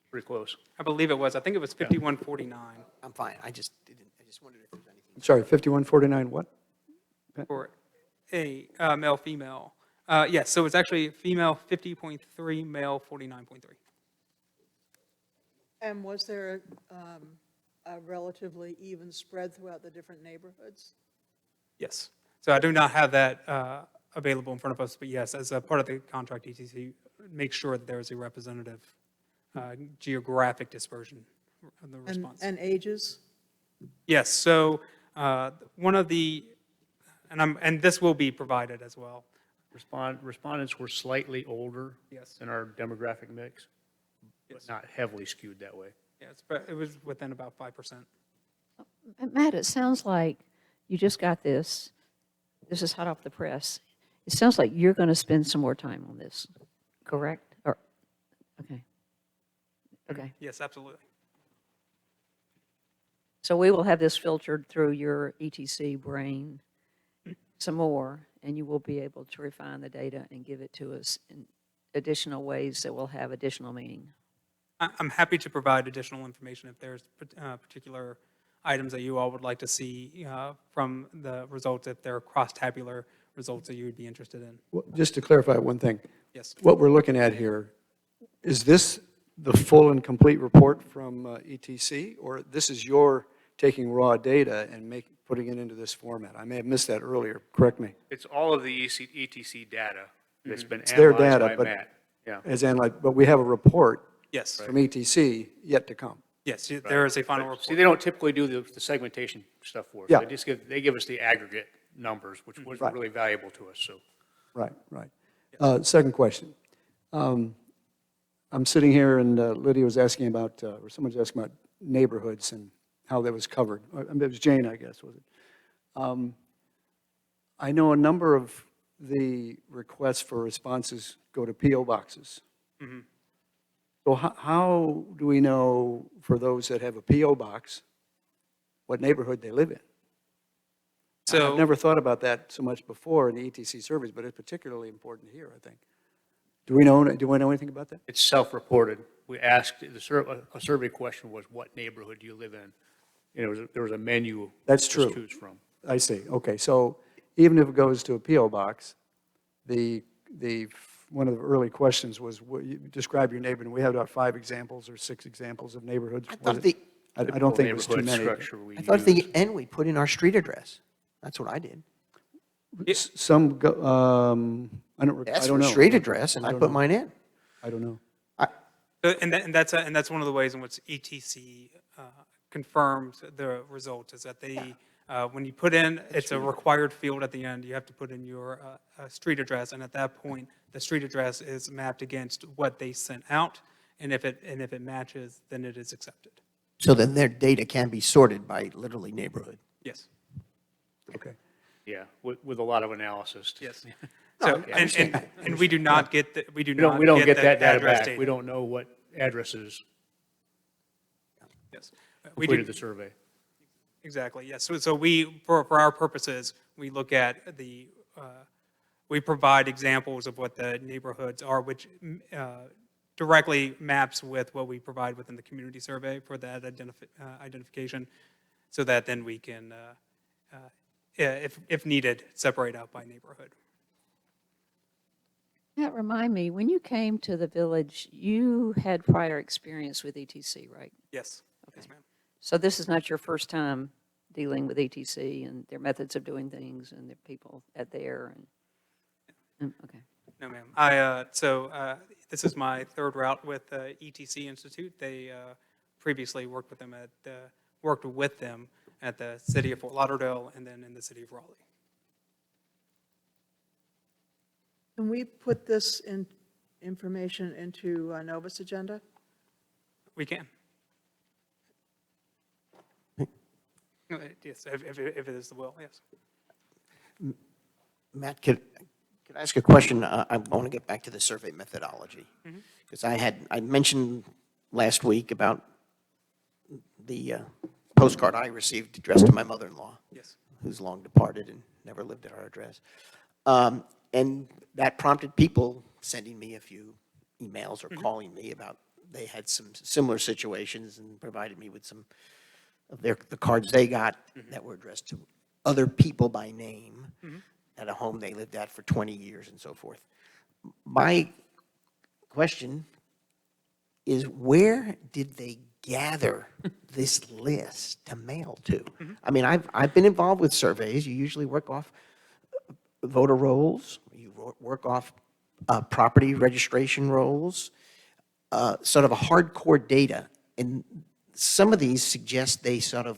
Pretty close. I believe it was. I think it was 5149 I'm fine. I just wondered if there was anything. Sorry, 5149 what? for a male, female. Yes, so it's actually female 50.3, male 49.3. And was there a relatively even spread throughout the different neighborhoods? Yes. So I do not have that available in front of us, but yes, as a part of the contract, ETC makes sure that there is a representative geographic dispersion of the response. And ages? Yes, so one of the, and this will be provided as well. Respondents were slightly older Yes. than our demographic mix, but Yes. not heavily skewed that way. Yeah, it was within about 5%. Matt, it sounds like you just got this. This is hot off the press. It sounds like you're going to spend some more time on this, correct? Or, okay. Okay. Yes, absolutely. So we will have this filtered through your ETC brain some more, and you will be able to refine the data and give it to us in additional ways that will have additional meaning. I'm happy to provide additional information if there's particular items that you all would like to see from the results, if there are cross-tabular results that you would be interested in. Well, just to clarify one thing, Yes. what we're looking at here, is this the full and complete report from ETC, or this is your taking raw data and putting it into this format? I may have missed that earlier, correct me. It's all of the ETC data that's been It's their analyzed data, by but- Matt. Yeah. As in, like, but we have a report Yes. from ETC yet to come. Yes, there is a final But, report. See, they don't typically do the segmentation stuff for us. Yeah. They give us the aggregate numbers, which was Right. really valuable to us, so. Right, right. Second question. I'm sitting here and Lydia was asking about, or someone was asking about neighborhoods and how that was covered. It was Jane, I guess, was it? I know a number of the requests for responses go to PO boxes. So how do we know, for those that have a PO box, what neighborhood they live in? So I've never thought about that so much before in the ETC surveys, but it's particularly important here, I think. Do we know anything about that? It's self-reported. We asked, a survey question was, what neighborhood do you live in? There was a menu. That's to true. choose from. I see, okay, so even if it goes to a PO box, one of the early questions was, describe your neighborhood, and we have about 5 examples or 6 examples of neighborhoods. I Was thought it? the, I don't think it was too Neighborhood many. structure we I thought at the used. end we put in our street address. That's what I did. Some, I don't Asked know. for a street address, and I I don't put know. mine in. I don't know. And that's one of the ways in which ETC confirms the results, is that they, when you put in, it's a required field at the end, you have to put in your street address, and at that point, the street address is mapped against what they sent out, and if it matches, then it is accepted. So then their data can be sorted by literally neighborhood. Yes. Okay. Yeah, with a lot of analysis. Yes. No, So, I understand. and we do not get, We don't get that data address back. We don't know what addresses Yes. We do, completed the survey. exactly, yes. So we, for our purposes, we look at we provide examples of what the neighborhoods are, which directly maps with what we provide within the community survey for that identification, so that then we can, if needed, separate out by neighborhood. Matt, remind me, when you came to the village, you had prior experience with ETC, right? Yes. Yes, ma'am. So this is not your first time dealing with ETC and their methods of doing things and their people at there okay. No, ma'am. This is my third route with ETC Institute. They previously worked with them at the city of Fort Lauderdale and then in the city of Raleigh. Can we put this information into Novus agenda? We can. Yes, if it is the will, yes. Matt, could I ask a question? I want to get back to the survey methodology. Because I mentioned last week about the postcard I received addressed to my mother-in-law, Yes. who's long departed and never lived at our address. And that prompted people sending me a few emails or calling me about, they had some similar situations and provided me with some of the cards they got that were addressed to other people by name at a home they lived at for 20 years and so forth. My question is, where did they gather this list to mail to? I mean, I've been involved with surveys. You usually work off voter rolls, you work off property registration rolls, sort of a hardcore data. And some of these suggest they sort of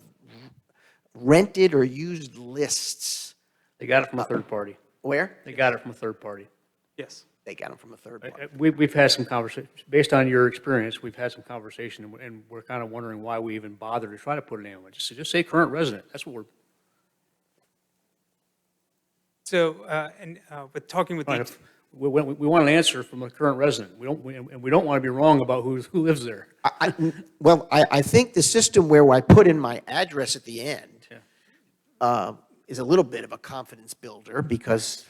rented or used lists. They got it from a third party. Where? They got it from a third party. Yes. They got them from a third party. We've had some conversations, based on your experience, we've had some conversation, and we're kind of wondering why we even bother to try to put a name on it. Just say current resident, that's what we're So, with talking with trying the, to, we want an answer from a current resident. And we don't want to be wrong about who lives there. Well, I think the system where I put in my address at the end is a little bit of a confidence builder because,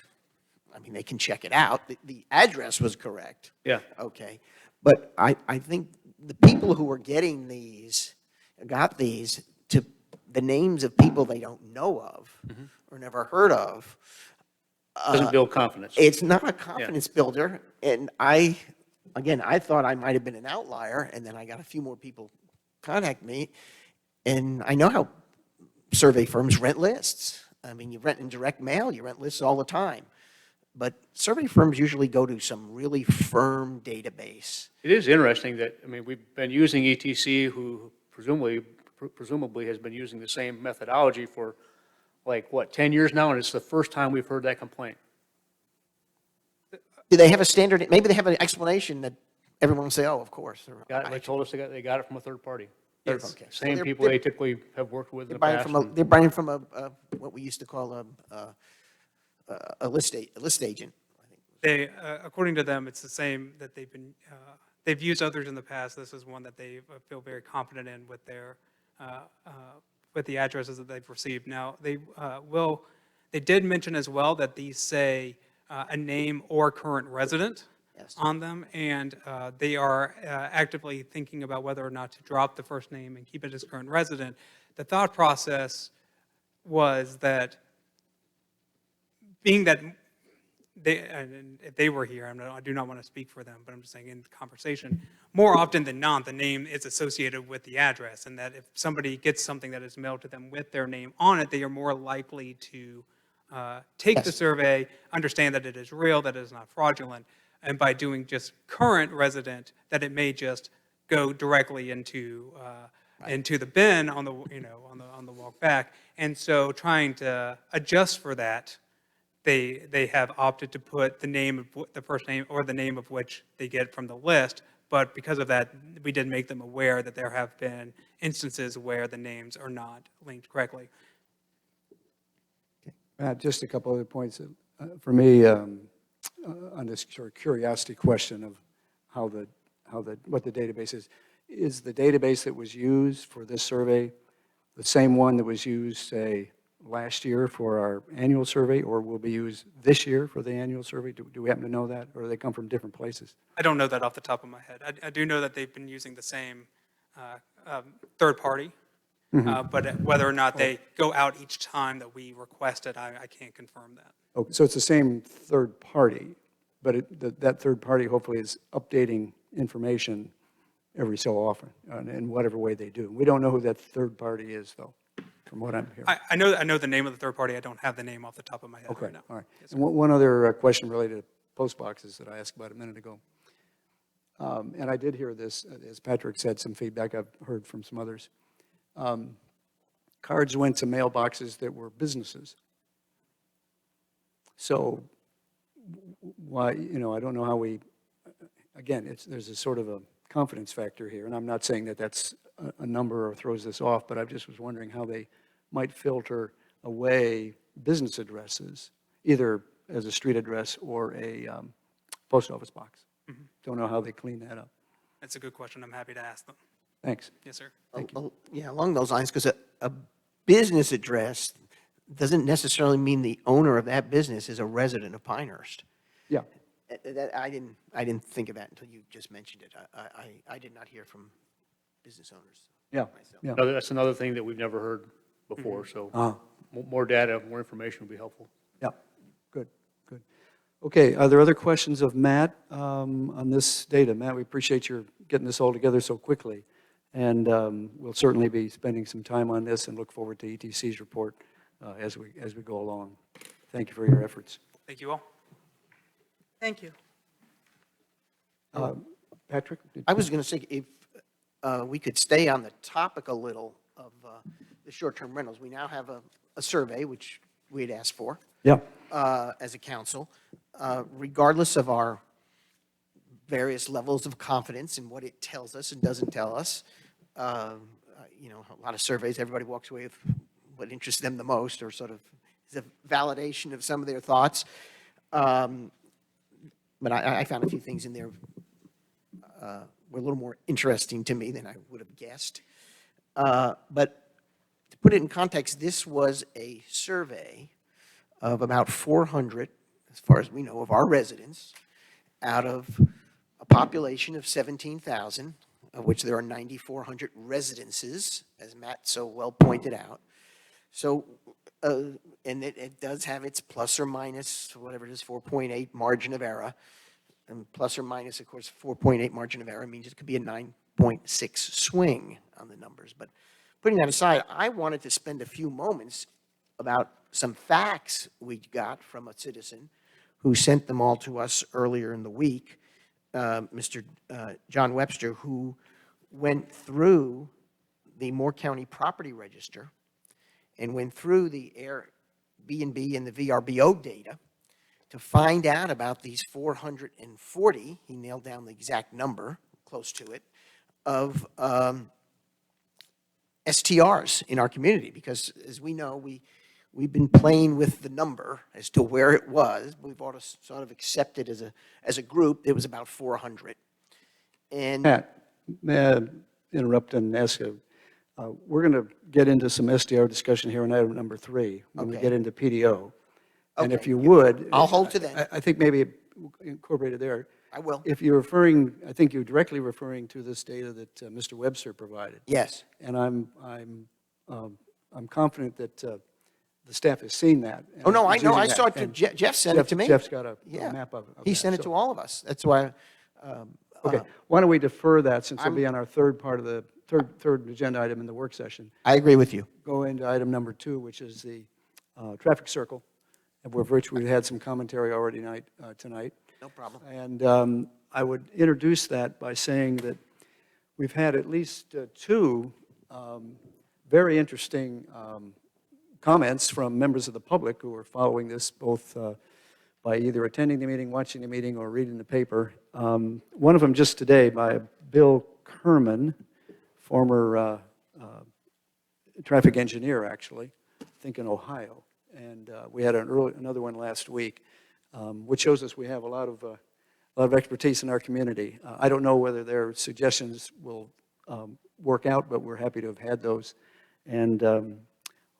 I mean, they can check it out. The address was correct. Yeah. Okay. But I think the people who are getting these, got these to the names of people they don't know of or never heard of. Doesn't build confidence. It's not a confidence builder. And again, I thought I might have been an outlier, and then I got a few more people contact me. And I know how survey firms rent lists. I mean, you rent in direct mail, you rent lists all the time. But survey firms usually go to some really firm database. It is interesting that, I mean, we've been using ETC, who presumably has been using the same methodology for, like, what, 10 years now, and it's the first time we've heard that complaint. Do they have a standard, maybe they have an explanation that everyone will say, oh, of course. They told us they got it from a third party. Yes. Okay. So Same they're- people they typically have worked with in They're the buying past. from they're buying from what we used to call a list agent. they, according to them, it's the same that they've used others in the past. This is one that they feel very confident in with their, with the addresses that they've received. Now, they did mention as well that these say a name or current resident Yes. on them, and they are actively thinking about whether or not to drop the first name and keep it as current resident. The thought process was that, being that they, and if they were here, I do not want to speak for them, but I'm just saying in the conversation, more often than not, the name is associated with the address, and that if somebody gets something that is mailed to them with their name on it, they are more likely to take the survey, understand that it is real, that it is not fraudulent, and by doing just current resident, that it may just go directly into the bin on the, on the walk back. And so trying to adjust for that, they have opted to put the name of the first name or the name of which they get from the list. But because of that, we did make them aware that there have been instances where the names are not linked correctly. Matt, just a couple other points. For me, on this sort of curiosity question of what the database is the database that was used for this survey the same one that was used, say, last year for our annual survey, or will be used this year for the annual survey? Do we happen to know that, or do they come from different places? I don't know that off the top of my head. I do know that they've been using the same third party, but whether or not they go out each time that we request it, I can't confirm that. Okay, so it's the same third party, but that third party hopefully is updating information every so often, in whatever way they do. We don't know who that third party is, though, from what I'm hearing. I know the name of the third party. I don't have the name off the top of my head Okay, right now. all right. And one other question related to post boxes that I asked about a minute ago. And I did hear this, as Patrick said, some feedback I've heard from some others. Cards went to mailboxes that were businesses. So why, I don't know how we, again, there's a sort of a confidence factor here, and I'm not saying that that's a number or throws this off, but I just was wondering how they might filter away business addresses, either as a street address or a post office box. Don't know how they clean that up. That's a good question. I'm happy to ask them. Thanks. Yes, sir. Yeah, along those lines, because a business address doesn't necessarily mean the owner of that business is a resident of Pinehurst. Yeah. I didn't think of that until you just mentioned it. I did not hear from business owners. Yeah. myself. Yeah. That's another thing that we've never heard before, so Uh-huh. more data, more information would be helpful. Yeah, good, good. Okay, are there other questions of Matt on this data? Matt, we appreciate your getting this all together so quickly, and we'll certainly be spending some time on this and look forward to ETC's report as we go along. Thank you for your efforts. Thank you all. Thank you. Patrick? I was going to say, if we could stay on the topic a little of the short-term rentals. We now have a survey, which we had asked for Yeah, as a council. regardless of our various levels of confidence in what it tells us and doesn't tell us, you know, a lot of surveys, everybody walks away with what interests them the most, or sort of is a validation of some of their thoughts. But I found a few things in there were a little more interesting to me than I would have guessed. But to put it in context, this was a survey of about 400, as far as we know, of our residents out of a population of 17,000, of which there are 9,400 residences, as Matt so well pointed out. So, and it does have its plus or minus, whatever it is, 4.8 margin of error. And plus or minus, of course, 4.8 margin of error means it could be a 9.6 swing on the numbers. But putting that aside, I wanted to spend a few moments about some facts we got from a citizen who sent them all to us earlier in the week, Mr. John Webster, who went through the Moore County Property Register and went through the Airbnb and the VRBO data to find out about these 440, he nailed down the exact number, close to it, of STRs in our community. Because as we know, we've been playing with the number as to where it was. We've all sort of accepted as a group, it was about 400. And Pat, may I interrupt and ask you, we're going to get into some SDR discussion here in item number 3, when we Okay. get into PDO. And if Okay. you would. I'll hold to that. I think maybe incorporated there. I will. If you're referring, I think you're directly referring to this data that Mr. Webster provided. Yes. And I'm confident that the staff has seen that. and Oh, no, I is know. using I that. saw it. And Jeff sent it to me. Jeff's got a Yeah. map of He that, sent it so- to all of us. That's why. Okay, why don't we defer that, since it'll I'm- be on our third part of the, third agenda item in the work session. I agree with you. Go into item number 2, which is the traffic circle, of which we had some commentary already tonight. No problem. And I would introduce that by saying that we've had at least 2 very interesting comments from members of the public who are following this, both by either attending the meeting, watching the meeting, or reading the paper. One of them just today by Bill Kerman, former traffic engineer, actually, I think in Ohio. And we had another one last week, which shows us we have a lot of expertise in our community. I don't know whether their suggestions will work out, but we're happy to have had those. And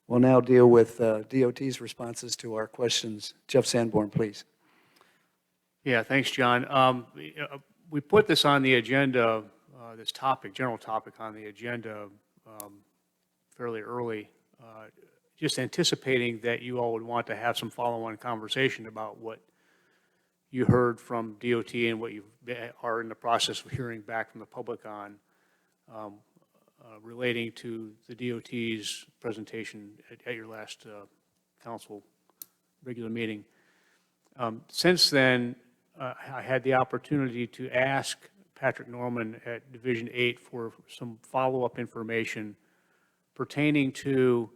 we'll now deal with DOT's responses to our questions. Jeff Sanborn, please. Yeah, thanks, John. We put this on the agenda, this topic, general topic on the agenda fairly early, just anticipating that you all would want to have some follow-on conversation about what you heard from DOT and what you are in the process of hearing back from the public on relating to the DOT's presentation at your last council regular meeting. Since then, I had the opportunity to ask Patrick Norman at Division 8 for some follow-up information pertaining to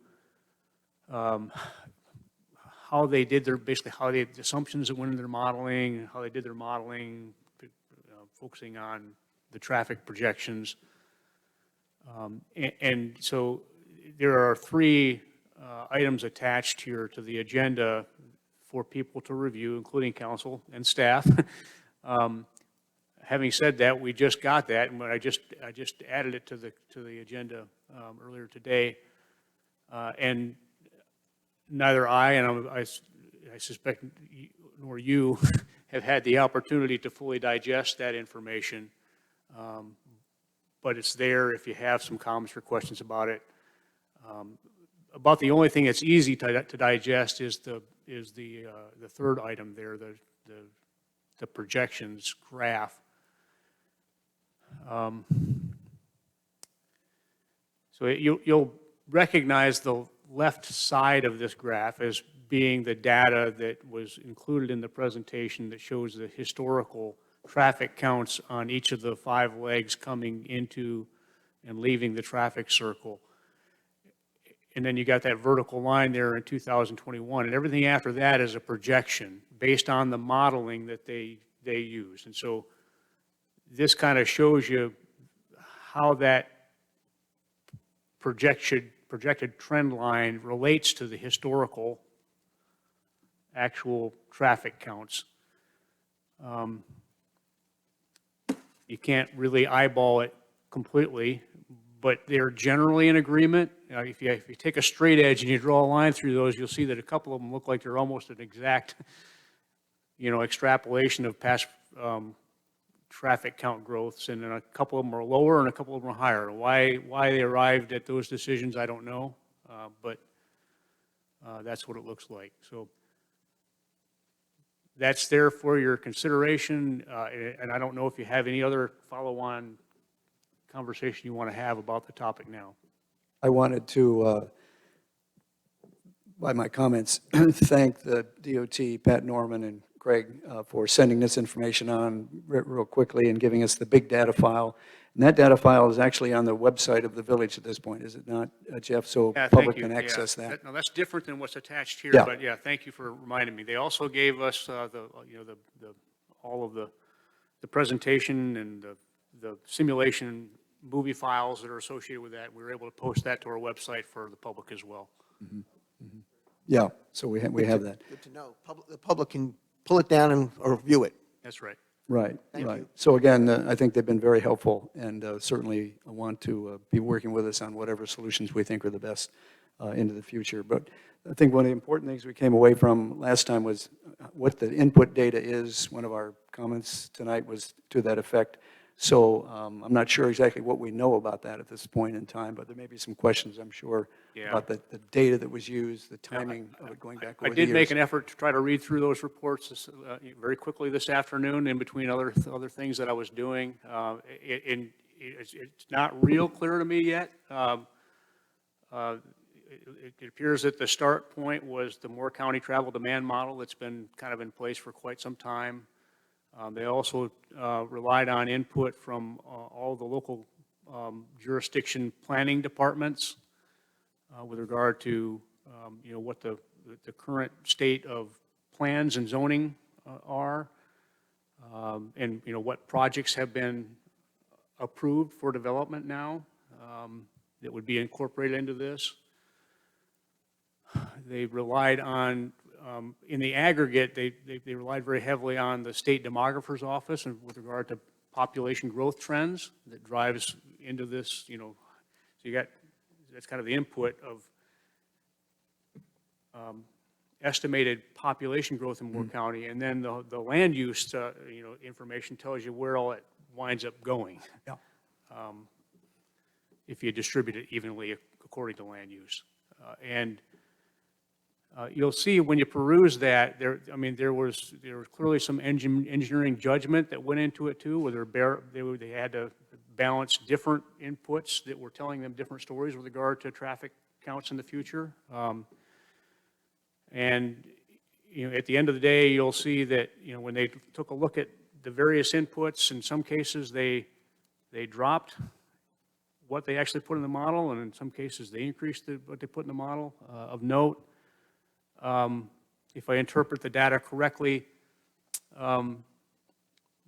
how they did their, basically how they, the assumptions that went into their modeling, how they did their modeling, focusing on the traffic projections. And so there are 3 items attached here to the agenda for people to review, including council and staff. Having said that, we just got that, and I just added it to the agenda earlier today, and neither I and I suspect nor you have had the opportunity to fully digest that information, but it's there if you have some comments or questions about it. About the only thing that's easy to digest is the third item there, the projections graph. So you'll recognize the left side of this graph as being the data that was included in the presentation that shows the historical traffic counts on each of the 5 legs coming into and leaving the traffic circle. And then you got that vertical line there in 2021, and everything after that is a projection based on the modeling that they use. And so this kind of shows you how that projected trend line relates to the historical actual traffic counts. You can't really eyeball it completely, but they're generally in agreement. If you take a straight edge and you draw a line through those, you'll see that a couple of them look like they're almost an exact, extrapolation of past traffic count growths, and then a couple of them are lower and a couple of them are higher. Why they arrived at those decisions, I don't know, but that's what it looks like. So that's there for your consideration, and I don't know if you have any other follow-on conversation you want to have about the topic now. I wanted to, by my comments, thank the DOT, Pat Norman and Craig, for sending this information on real quickly and giving us the big data file. And that data file is actually on the website of the village at this point, is it not, Jeff? So Yeah, public thank you. can access Yeah. that. No, that's different than what's attached here, Yeah. but yeah, thank you for reminding me. They also gave us all of the presentation and the simulation movie files that are associated with that. We were able to post that to our website for the public as well. Yeah, so we have that. Good to know. The public can pull it down and, or view it. That's right. Right, Thank right. you. So again, I think they've been very helpful and certainly want to be working with us on whatever solutions we think are the best into the future. But I think one of the important things we came away from last time was what the input data is. One of our comments tonight was to that effect. So I'm not sure exactly what we know about that at this point in time, but there may be some questions, I'm sure, Yeah. about the data that was used, the timing of it going back I over the years. did make an effort to try to read through those reports very quickly this afternoon, in between other things that I was doing. It's not real clear to me yet. It appears that the start point was the Moore County Travel Demand Model that's been kind of in place for quite some time. They also relied on input from all the local jurisdiction planning departments with regard to, what the current state of plans and zoning are, and, what projects have been approved for development now that would be incorporated into this. They relied on, in the aggregate, they relied very heavily on the state demographer's office and with regard to population growth trends that drives into this, so you got, that's kind of the input of estimated population growth in Moore County, and then the land use, information tells you where all it winds up going. Yeah. If you distribute it evenly according to land use. And you'll see when you peruse that, there was clearly some engineering judgment that went into it too, where they had to balance different inputs that were telling them different stories with regard to traffic counts in the future. And at the end of the day, you'll see that when they took a look at the various inputs, in some cases they dropped what they actually put in the model, and in some cases they increased what they put in the model. Of note, if I interpret the data correctly,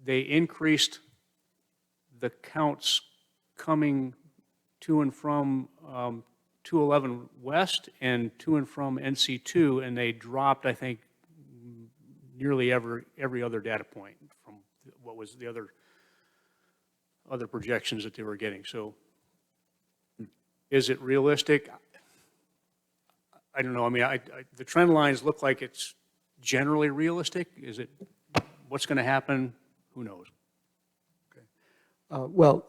they increased the counts coming to and from 211 West and to and from NC2, and they dropped, I think, nearly every other data point from what was the other projections that they were getting. So is it realistic? I don't know. I mean, the trend lines look like it's generally realistic. Is it, what's going to happen? Who knows? Well,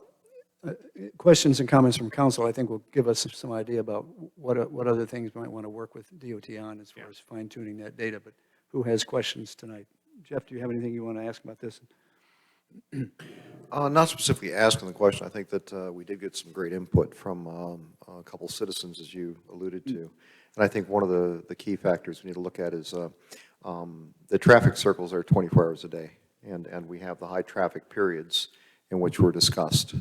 questions and comments from council, I think, will give us some idea about what other things we might want to work with DOT on as far as fine tuning that data. But who has questions tonight? Jeff, do you have anything you want to ask about this? Not specifically asking the question. I think that we did get some great input from a couple citizens, as you alluded to. And I think one of the key factors we need to look at is the traffic circles are 24 hours a day, and we have the high traffic periods in which were discussed.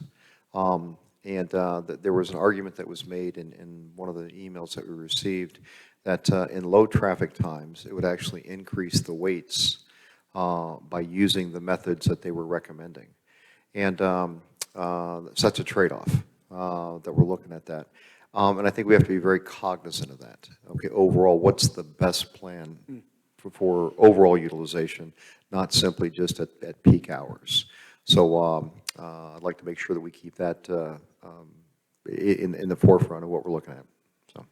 And there was an argument that was made in one of the emails that we received that in low traffic times, it would actually increase the weights by using the methods that they were recommending. And so that's a trade-off that we're looking at that. And I think we have to be very cognizant of that. Okay, overall, what's the best plan for overall utilization, not simply just at peak hours? So I'd like to make sure that we keep that in the forefront of what we're looking at. So,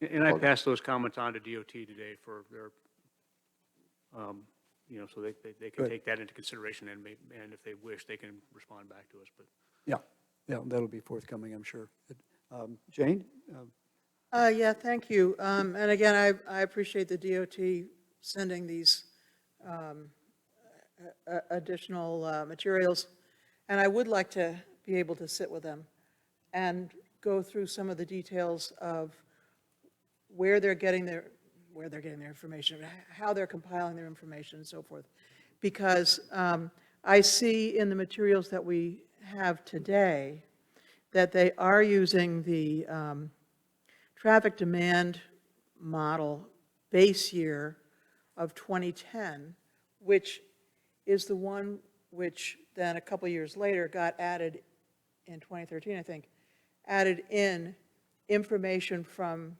And I passed those comments on to DOT today for their, so they can Good. take that into consideration, and if they wish, they can respond back to us, but. Yeah, that'll be forthcoming, I'm sure. Jane? Yeah, thank you. And again, I appreciate the DOT sending these additional materials. And I would like to be able to sit with them and go through some of the details of where they're getting their information, how they're compiling their information and so forth. Because I see in the materials that we have today that they are using the traffic demand model base year of 2010, which is the one which then a couple years later got added in 2013, I think, added in information from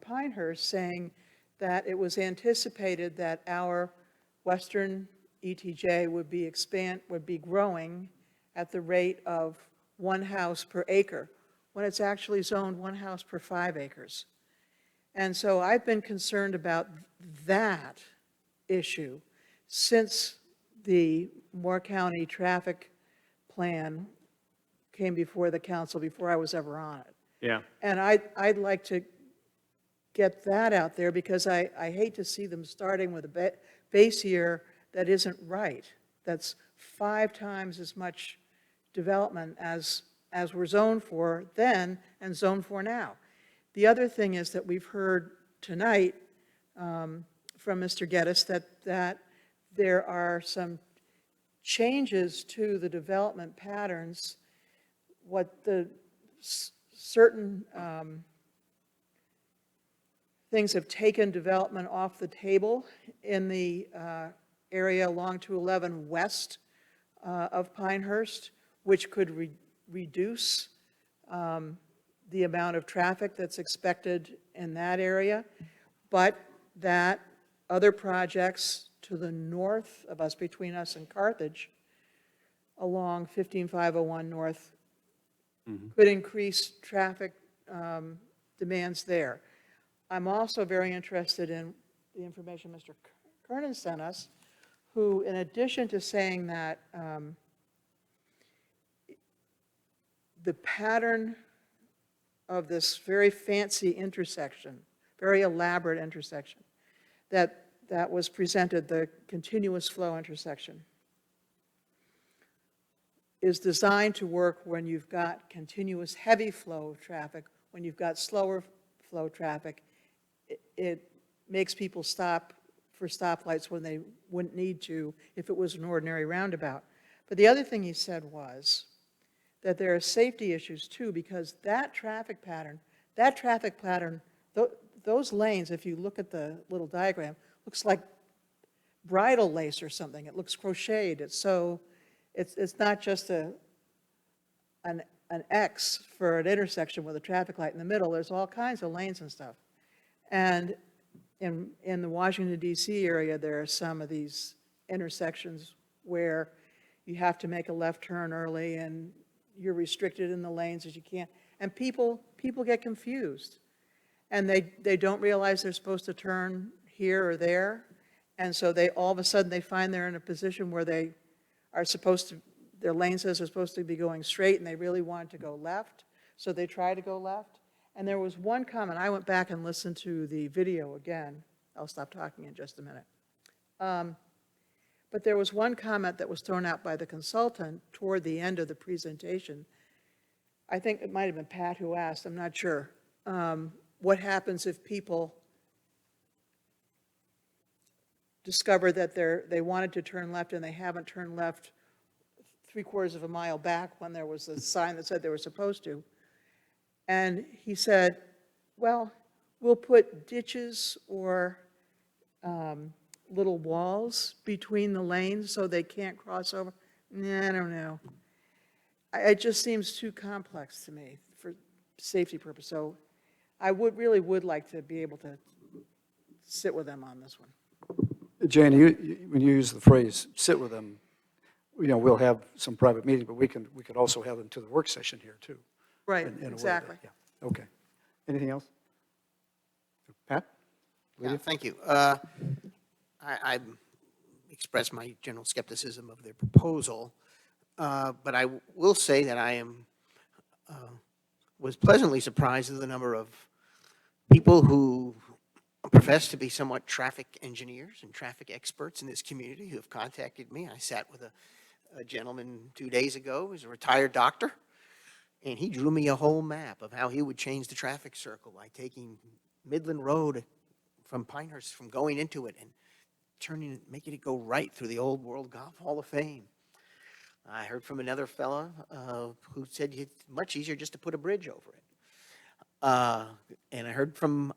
Pinehurst saying that it was anticipated that our western ETJ would be growing at the rate of 1 house per acre, when it's actually zoned 1 house per 5 acres. And so I've been concerned about that issue since the Moore County traffic plan came before the council, before I was ever on it. Yeah. And I'd like to get that out there, because I hate to see them starting with a base year that isn't right. That's 5 times as much development as we're zoned for then and zoned for now. The other thing is that we've heard tonight from Mr. Geddes that there are some changes to the development patterns, what the certain things have taken development off the table in the area along 211 west of Pinehurst, which could reduce the amount of traffic that's expected in that area, but that other projects to the north of us, between us and Carthage, along 15501 north, could increase traffic demands there. I'm also very interested in the information Mr. Kernan sent us, who, in addition to saying that the pattern of this very fancy intersection, very elaborate intersection, that was presented, the continuous flow intersection, is designed to work when you've got continuous heavy flow of traffic. When you've got slower flow traffic, it makes people stop for stoplights when they wouldn't need to if it was an ordinary roundabout. But the other thing he said was that there are safety issues too, because that traffic pattern, those lanes, if you look at the little diagram, looks like bridle lace or something. It looks crocheted. It's not just an X for an intersection with a traffic light in the middle. There's all kinds of lanes and stuff. And in the Washington, D.C. area, there are some of these intersections where you have to make a left turn early and you're restricted in the lanes as you can. And people get confused. And they don't realize they're supposed to turn here or there. And so all of a sudden they find they're in a position where they are supposed to, their lane says they're supposed to be going straight and they really want to go left. So they try to go left. And there was one comment, I went back and listened to the video again. I'll stop talking in just a minute. But there was one comment that was thrown out by the consultant toward the end of the presentation. I think it might have been Pat who asked, I'm not sure. What happens if people discover that they wanted to turn left and they haven't turned left three-quarters of a mile back when there was a sign that said they were supposed to. And he said, well, we'll put ditches or little walls between the lanes so they can't cross over. Nah, I don't know. It just seems too complex to me for safety purpose. So I really would like to be able to sit with them on this one. Jane, when you use the phrase "sit with them," we'll have some private meetings, but we could also have them to the work session here too. Right, in a way that- exactly. yeah. Okay. Anything else? Pat? Yeah, thank you. I express my general skepticism of their proposal, but I will say that I was pleasantly surprised at the number of people who profess to be somewhat traffic engineers and traffic experts in this community who have contacted me. I sat with a gentleman 2 days ago who's a retired doctor, and he drew me a whole map of how he would change the traffic circle by taking Midland Road from Pinehurst, from going into it and making it go right through the Old World Golf Hall of Fame. I heard from another fella who said it's much easier just to put a bridge over it. And I heard from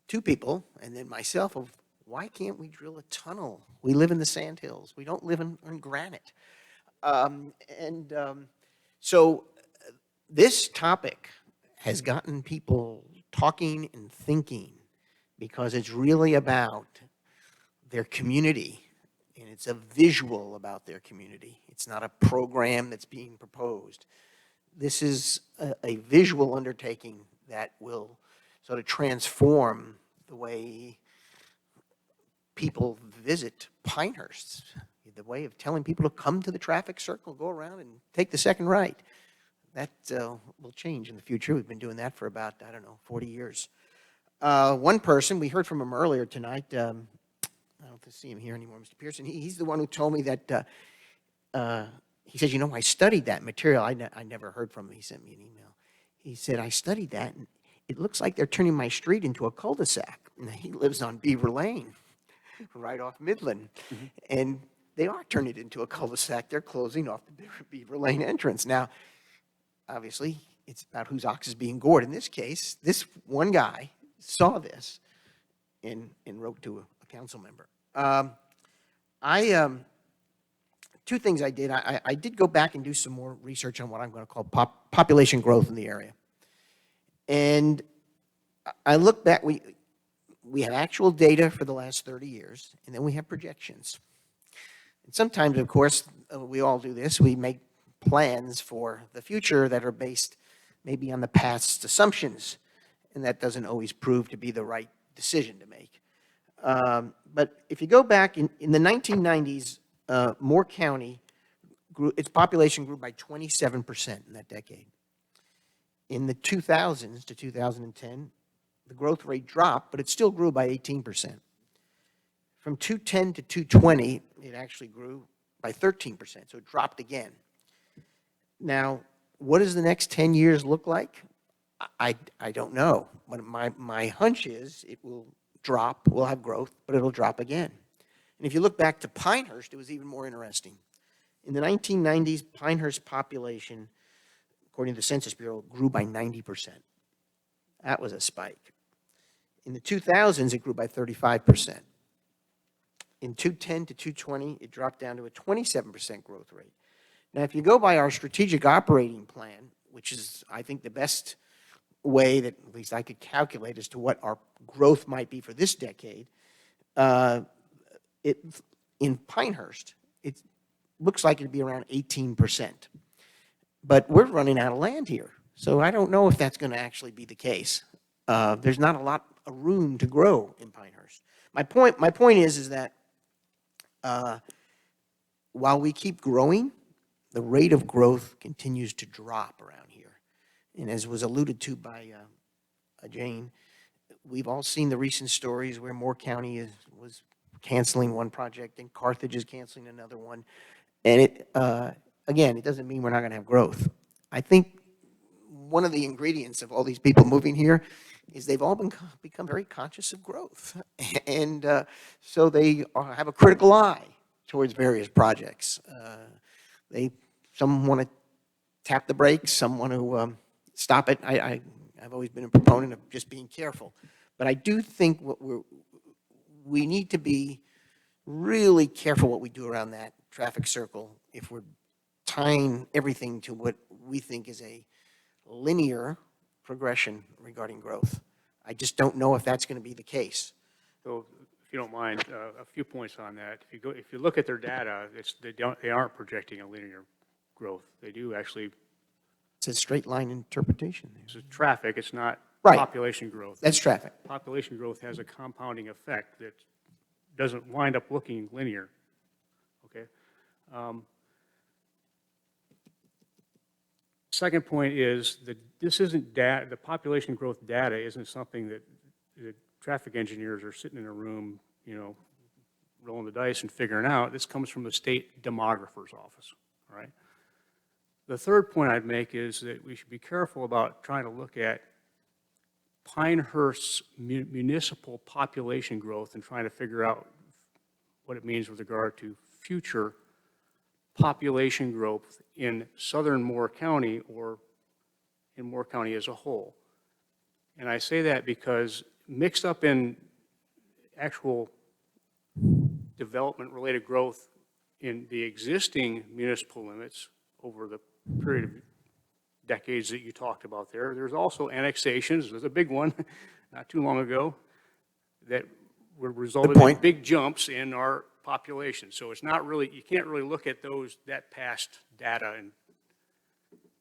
2 people, and then myself, of why can't we drill a tunnel? We live in the Sandhills. We don't live on granite. So this topic has gotten people talking and thinking because it's really about their community, and it's a visual about their community. It's not a program that's being proposed. This is a visual undertaking that will sort of transform the way people visit Pinehurst, the way of telling people to come to the traffic circle, go around and take the second right. That will change in the future. We've been doing that for about, 40 years. One person, we heard from him earlier tonight, I don't see him here anymore, Mr. Pearson. He's the one who told me that, he says, I studied that material. I never heard from him. He sent me an email. He said, I studied that, and it looks like they're turning my street into a cul-de-sac. And he lives on Beaver Lane, right off Midland. Mm-hmm. And they are turning it into a cul-de-sac. They're closing off the Beaver Lane entrance. Now, obviously, it's about whose ox is being gored. In this case, this one guy saw this and wrote to a council member. Two things I did. I did go back and do some more research on what I'm going to call population growth in the area. And I looked back. We have actual data for the last 30 years, and then we have projections. And sometimes, of course, we all do this. We make plans for the future that are based maybe on the past's assumptions, and that doesn't always prove to be the right decision to make. But if you go back in the 1990s, Moore County its population grew by 27% in that decade. In the 2000s to 2010, the growth rate dropped, but it still grew by 18%. From 2010 to 2020, it actually grew by 13%, so it dropped again. Now, what does the next 10 years look like? I don't know, but my hunch is it will drop, we'll have growth, but it'll drop again. And if you look back to Pinehurst, it was even more interesting. In the 1990s, Pinehurst population, according to the Census Bureau, grew by 90%. That was a spike. In the 2000s, it grew by 35%. In 2010 to 2020, it dropped down to a 27% growth rate. Now, if you go by our strategic operating plan, which is, I think, the best way that at least I could calculate as to what our growth might be for this decade, in Pinehurst, it looks like it'd be around 18%. But we're running out of land here, so I don't know if that's going to actually be the case. There's not a lot of room to grow in Pinehurst. My point is that while we keep growing, the rate of growth continues to drop around here. And as was alluded to by Jane, we've all seen the recent stories where Moore County was canceling one project and Carthage is canceling another one. And again, it doesn't mean we're not going to have growth. I think one of the ingredients of all these people moving here is they've all become very conscious of growth. And so they have a critical eye towards various projects. Some want to tap the brakes, some want to stop it. I've always been a proponent of just being careful. But I do think we need to be really careful what we do around that traffic circle if we're tying everything to what we think is a linear progression regarding growth. I just don't know if that's going to be the case. So if you don't mind, a few points on that. If you look at their data, they aren't projecting a linear growth. They do actually, It's a straight line interpretation there. this is traffic, it's not Right. population growth. That's traffic. Population growth has a compounding effect that doesn't wind up looking linear, okay? Second point is that this isn't data, the population growth data isn't something that traffic engineers are sitting in a room, rolling the dice and figuring out. This comes from the state demographer's office, all right? The third point I'd make is that we should be careful about trying to look at Pinehurst's municipal population growth and trying to figure out what it means with regard to future population growth in southern Moore County or in Moore County as a whole. And I say that because mixed up in actual development-related growth in the existing municipal limits over the period of decades that you talked about there, there's also annexations. There's a big one not too long ago that would result in point. big jumps in our population. So it's not really, you can't really look at that past data and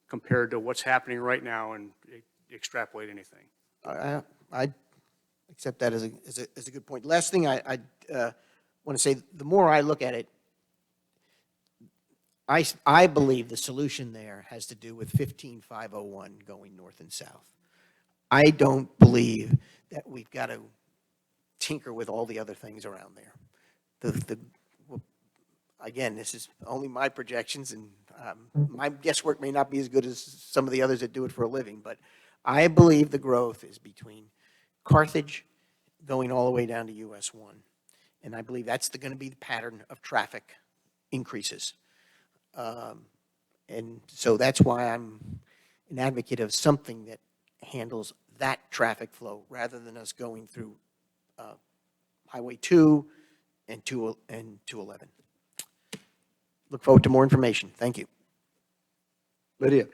compared to what's happening right now and extrapolate anything. I accept that as a good point. Last thing I want to say, the more I look at it, I believe the solution there has to do with 15501 going north and south. I don't believe that we've got to tinker with all the other things around there. Again, this is only my projections, and my guesswork may not be as good as some of the others that do it for a living, but I believe the growth is between Carthage going all the way down to US 1. And I believe that's going to be the pattern of traffic increases. And so that's why I'm an advocate of something that handles that traffic flow rather than us going through Highway 2 and 211. Look forward to more information. Thank you. Lydia?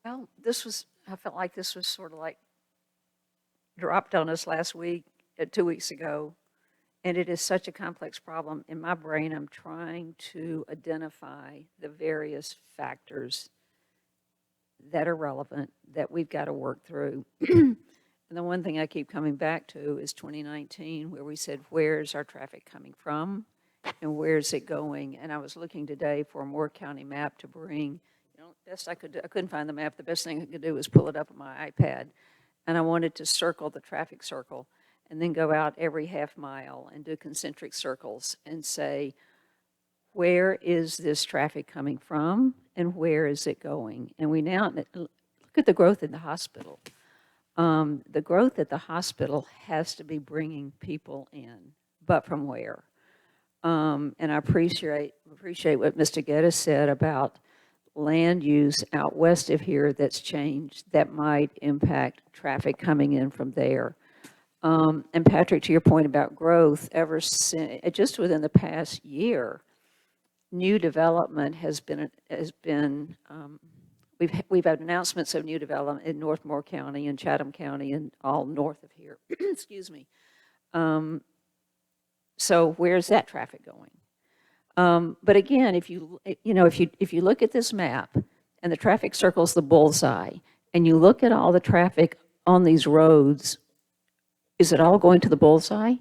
Well, I felt like this was sort of like dropped on us last week, 2 weeks ago, and it is such a complex problem. In my brain, I'm trying to identify the various factors that are relevant that we've got to work through. And the one thing I keep coming back to is 2019, where we said, where's our traffic coming from and where's it going? And I was looking today for a Moore County map to bring. Best I could do, I couldn't find the map. The best thing I could do was pull it up on my iPad. And I wanted to circle the traffic circle and then go out every half mile and do concentric circles and say, where is this traffic coming from and where is it going? And we now look at the growth in the hospital. The growth at the hospital has to be bringing people in, but from where? And I appreciate what Mr. Geddes said about land use out west of here that's changed that might impact traffic coming in from there. And Patrick, to your point about growth, ever since, just within the past year, new development has been we've had announcements of new development in North Moore County and Chatham County and all north of here. Excuse me. So where's that traffic going? But again, if you look at this map and the traffic circles the bullseye, and you look at all the traffic on these roads, is it all going to the bullseye?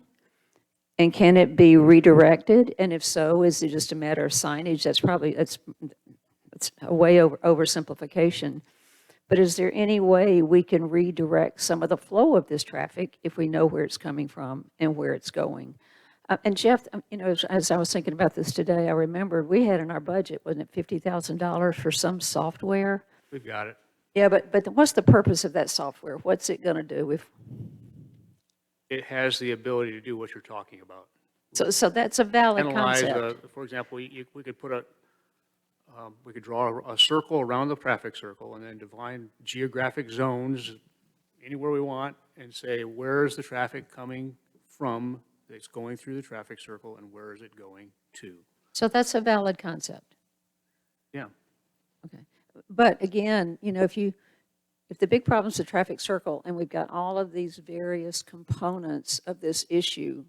And can it be redirected? And if so, is it just a matter of signage? That's a way oversimplification. But is there any way we can redirect some of the flow of this traffic if we know where it's coming from and where it's going? And Jeff, as I was thinking about this today, I remembered we had in our budget, wasn't it $50,000 for some software? We've got it. Yeah, but what's the purpose of that software? What's it going to do? It has the ability to do what you're talking about. So that's a valid analyze, concept. for example, we could put we could draw a circle around the traffic circle and then define geographic zones anywhere we want and say, where is the traffic coming from that's going through the traffic circle and where is it going to? So that's a valid concept. Yeah. Okay. But again, if the big problem's the traffic circle and we've got all of these various components of this issue,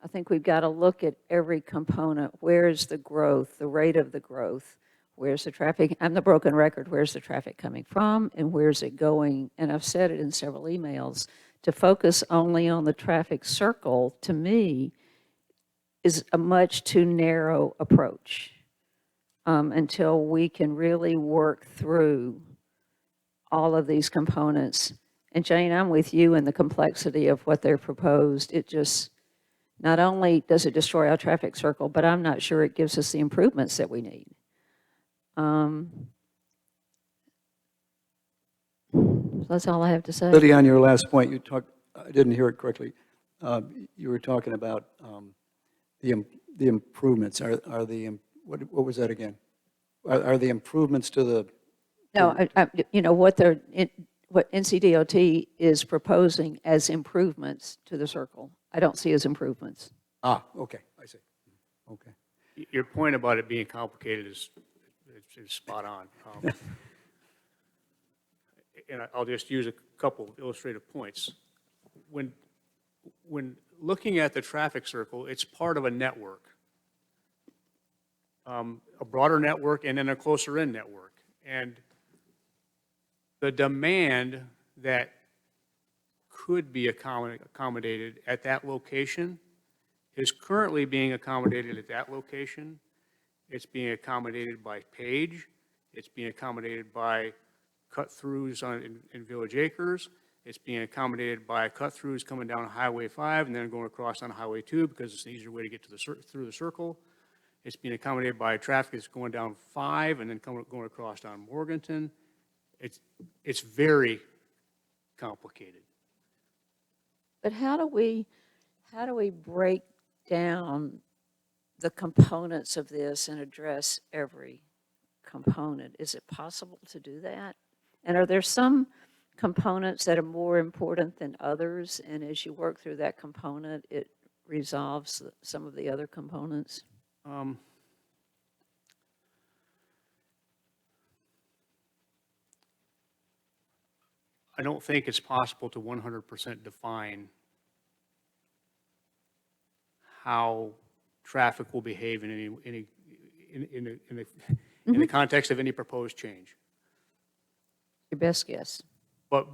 I think we've got to look at every component. Where is the growth, the rate of the growth? Where's the traffic? I'm the broken record. Where's the traffic coming from and where's it going? And I've said it in several emails. To focus only on the traffic circle, to me, is a much too narrow approach until we can really work through all of these components. And Jane, I'm with you in the complexity of what they're proposed. It just, not only does it destroy our traffic circle, but I'm not sure it gives us the improvements that we need. That's all I have to say. Lydia, on your last point, you talked, I didn't hear it correctly. You were talking about the improvements. What was that again? Are the improvements to the? No, what NCDOT is proposing as improvements to the circle, I don't see as improvements. Okay, I see. Okay. Your point about it being complicated is spot on. And I'll just use a couple of illustrative points. When looking at the traffic circle, it's part of a network, a broader network and then a closer in network. And the demand that could be accommodated at that location is currently being accommodated at that location. It's being accommodated by Page. It's being accommodated by cut-throughs in Village Acres. It's being accommodated by cut-throughs coming down Highway 5 and then going across on Highway 2 because it's an easier way to get to through the circle. It's being accommodated by traffic that's going down 5 and then going across down Morganton. It's very complicated. But how do we break down the components of this and address every component? Is it possible to do that? And are there some components that are more important than others? And as you work through that component, it resolves some of the other components? I don't think it's possible to 100% define how traffic will behave in the context of any proposed change. Your best guess. But,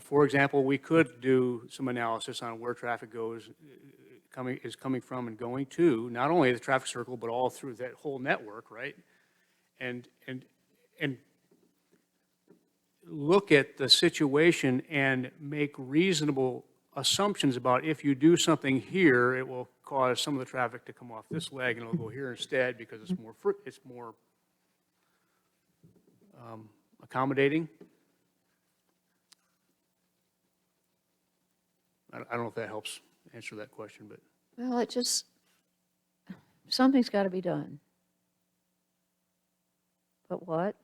for example, we could do some analysis on where traffic is coming from and going to, not only the traffic circle, but all through that whole network, right? And look at the situation and make reasonable assumptions about if you do something here, it will cause some of the traffic to come off this leg and it'll go here instead because it's more accommodating. I don't know if that helps answer that question, but. Well, something's got to be done. But what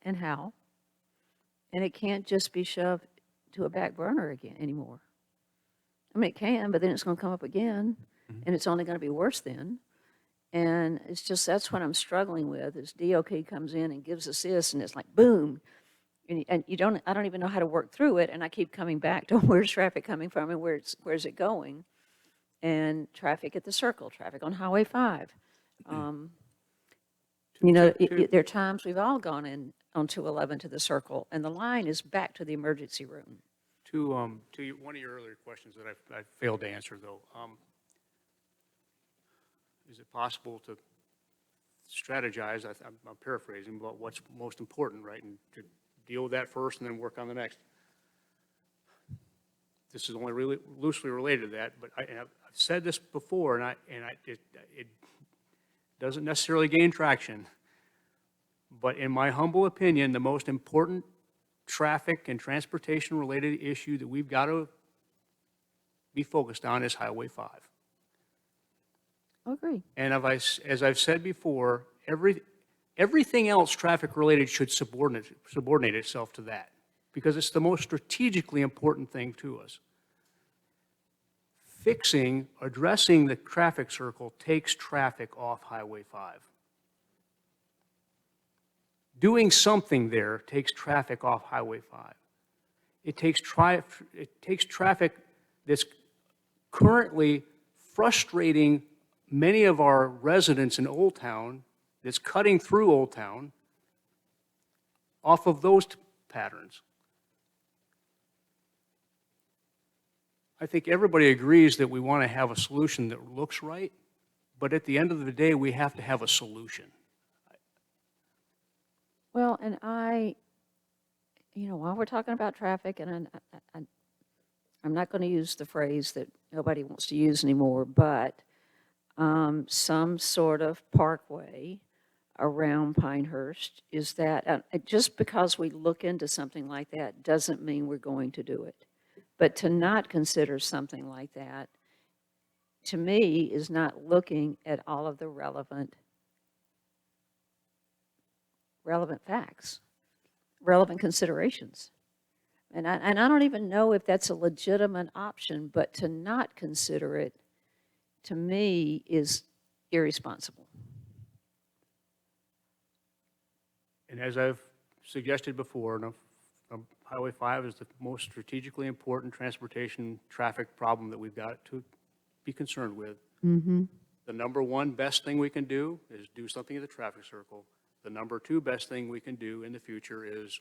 and how? And it can't just be shoved to a back burner again anymore. I mean, it can, but then it's going to come up again, and it's only going to be worse then. And it's just, that's what I'm struggling with, is DOT comes in and gives us this, and it's like, boom. And I don't even know how to work through it, and I keep coming back to where's traffic coming from and where's it going. And traffic at the circle, traffic on Highway 5. There are times we've all gone in on 211 to the circle, and the line is back to the emergency room. To one of your earlier questions that I failed to answer, though, is it possible to strategize, I'm paraphrasing, about what's most important, right, and to deal with that first and then work on the next? This is only really loosely related to that, but I've said this before, and it doesn't necessarily gain traction. But in my humble opinion, the most important traffic and transportation-related issue that we've got to be focused on is Highway 5. Agree. And as I've said before, everything else traffic-related should subordinate itself to that, because it's the most strategically important thing to us. Addressing the traffic circle takes traffic off Highway 5. Doing something there takes traffic off Highway 5. It takes traffic that's currently frustrating many of our residents in Old Town, that's cutting through Old Town, off of those patterns. I think everybody agrees that we want to have a solution that looks right, but at the end of the day, we have to have a solution. Well, and while we're talking about traffic, and I'm not going to use the phrase that nobody wants to use anymore, but some sort of parkway around Pinehurst, is that, just because we look into something like that doesn't mean we're going to do it. But to not consider something like that, to me, is not looking at all of the relevant facts, relevant considerations. And I don't even know if that's a legitimate option, but to not consider it, to me, is irresponsible. And as I've suggested before, Highway 5 is the most strategically important transportation traffic problem that we've got to be concerned with. The number one best thing we can do is do something at the traffic circle. The number two best thing we can do in the future is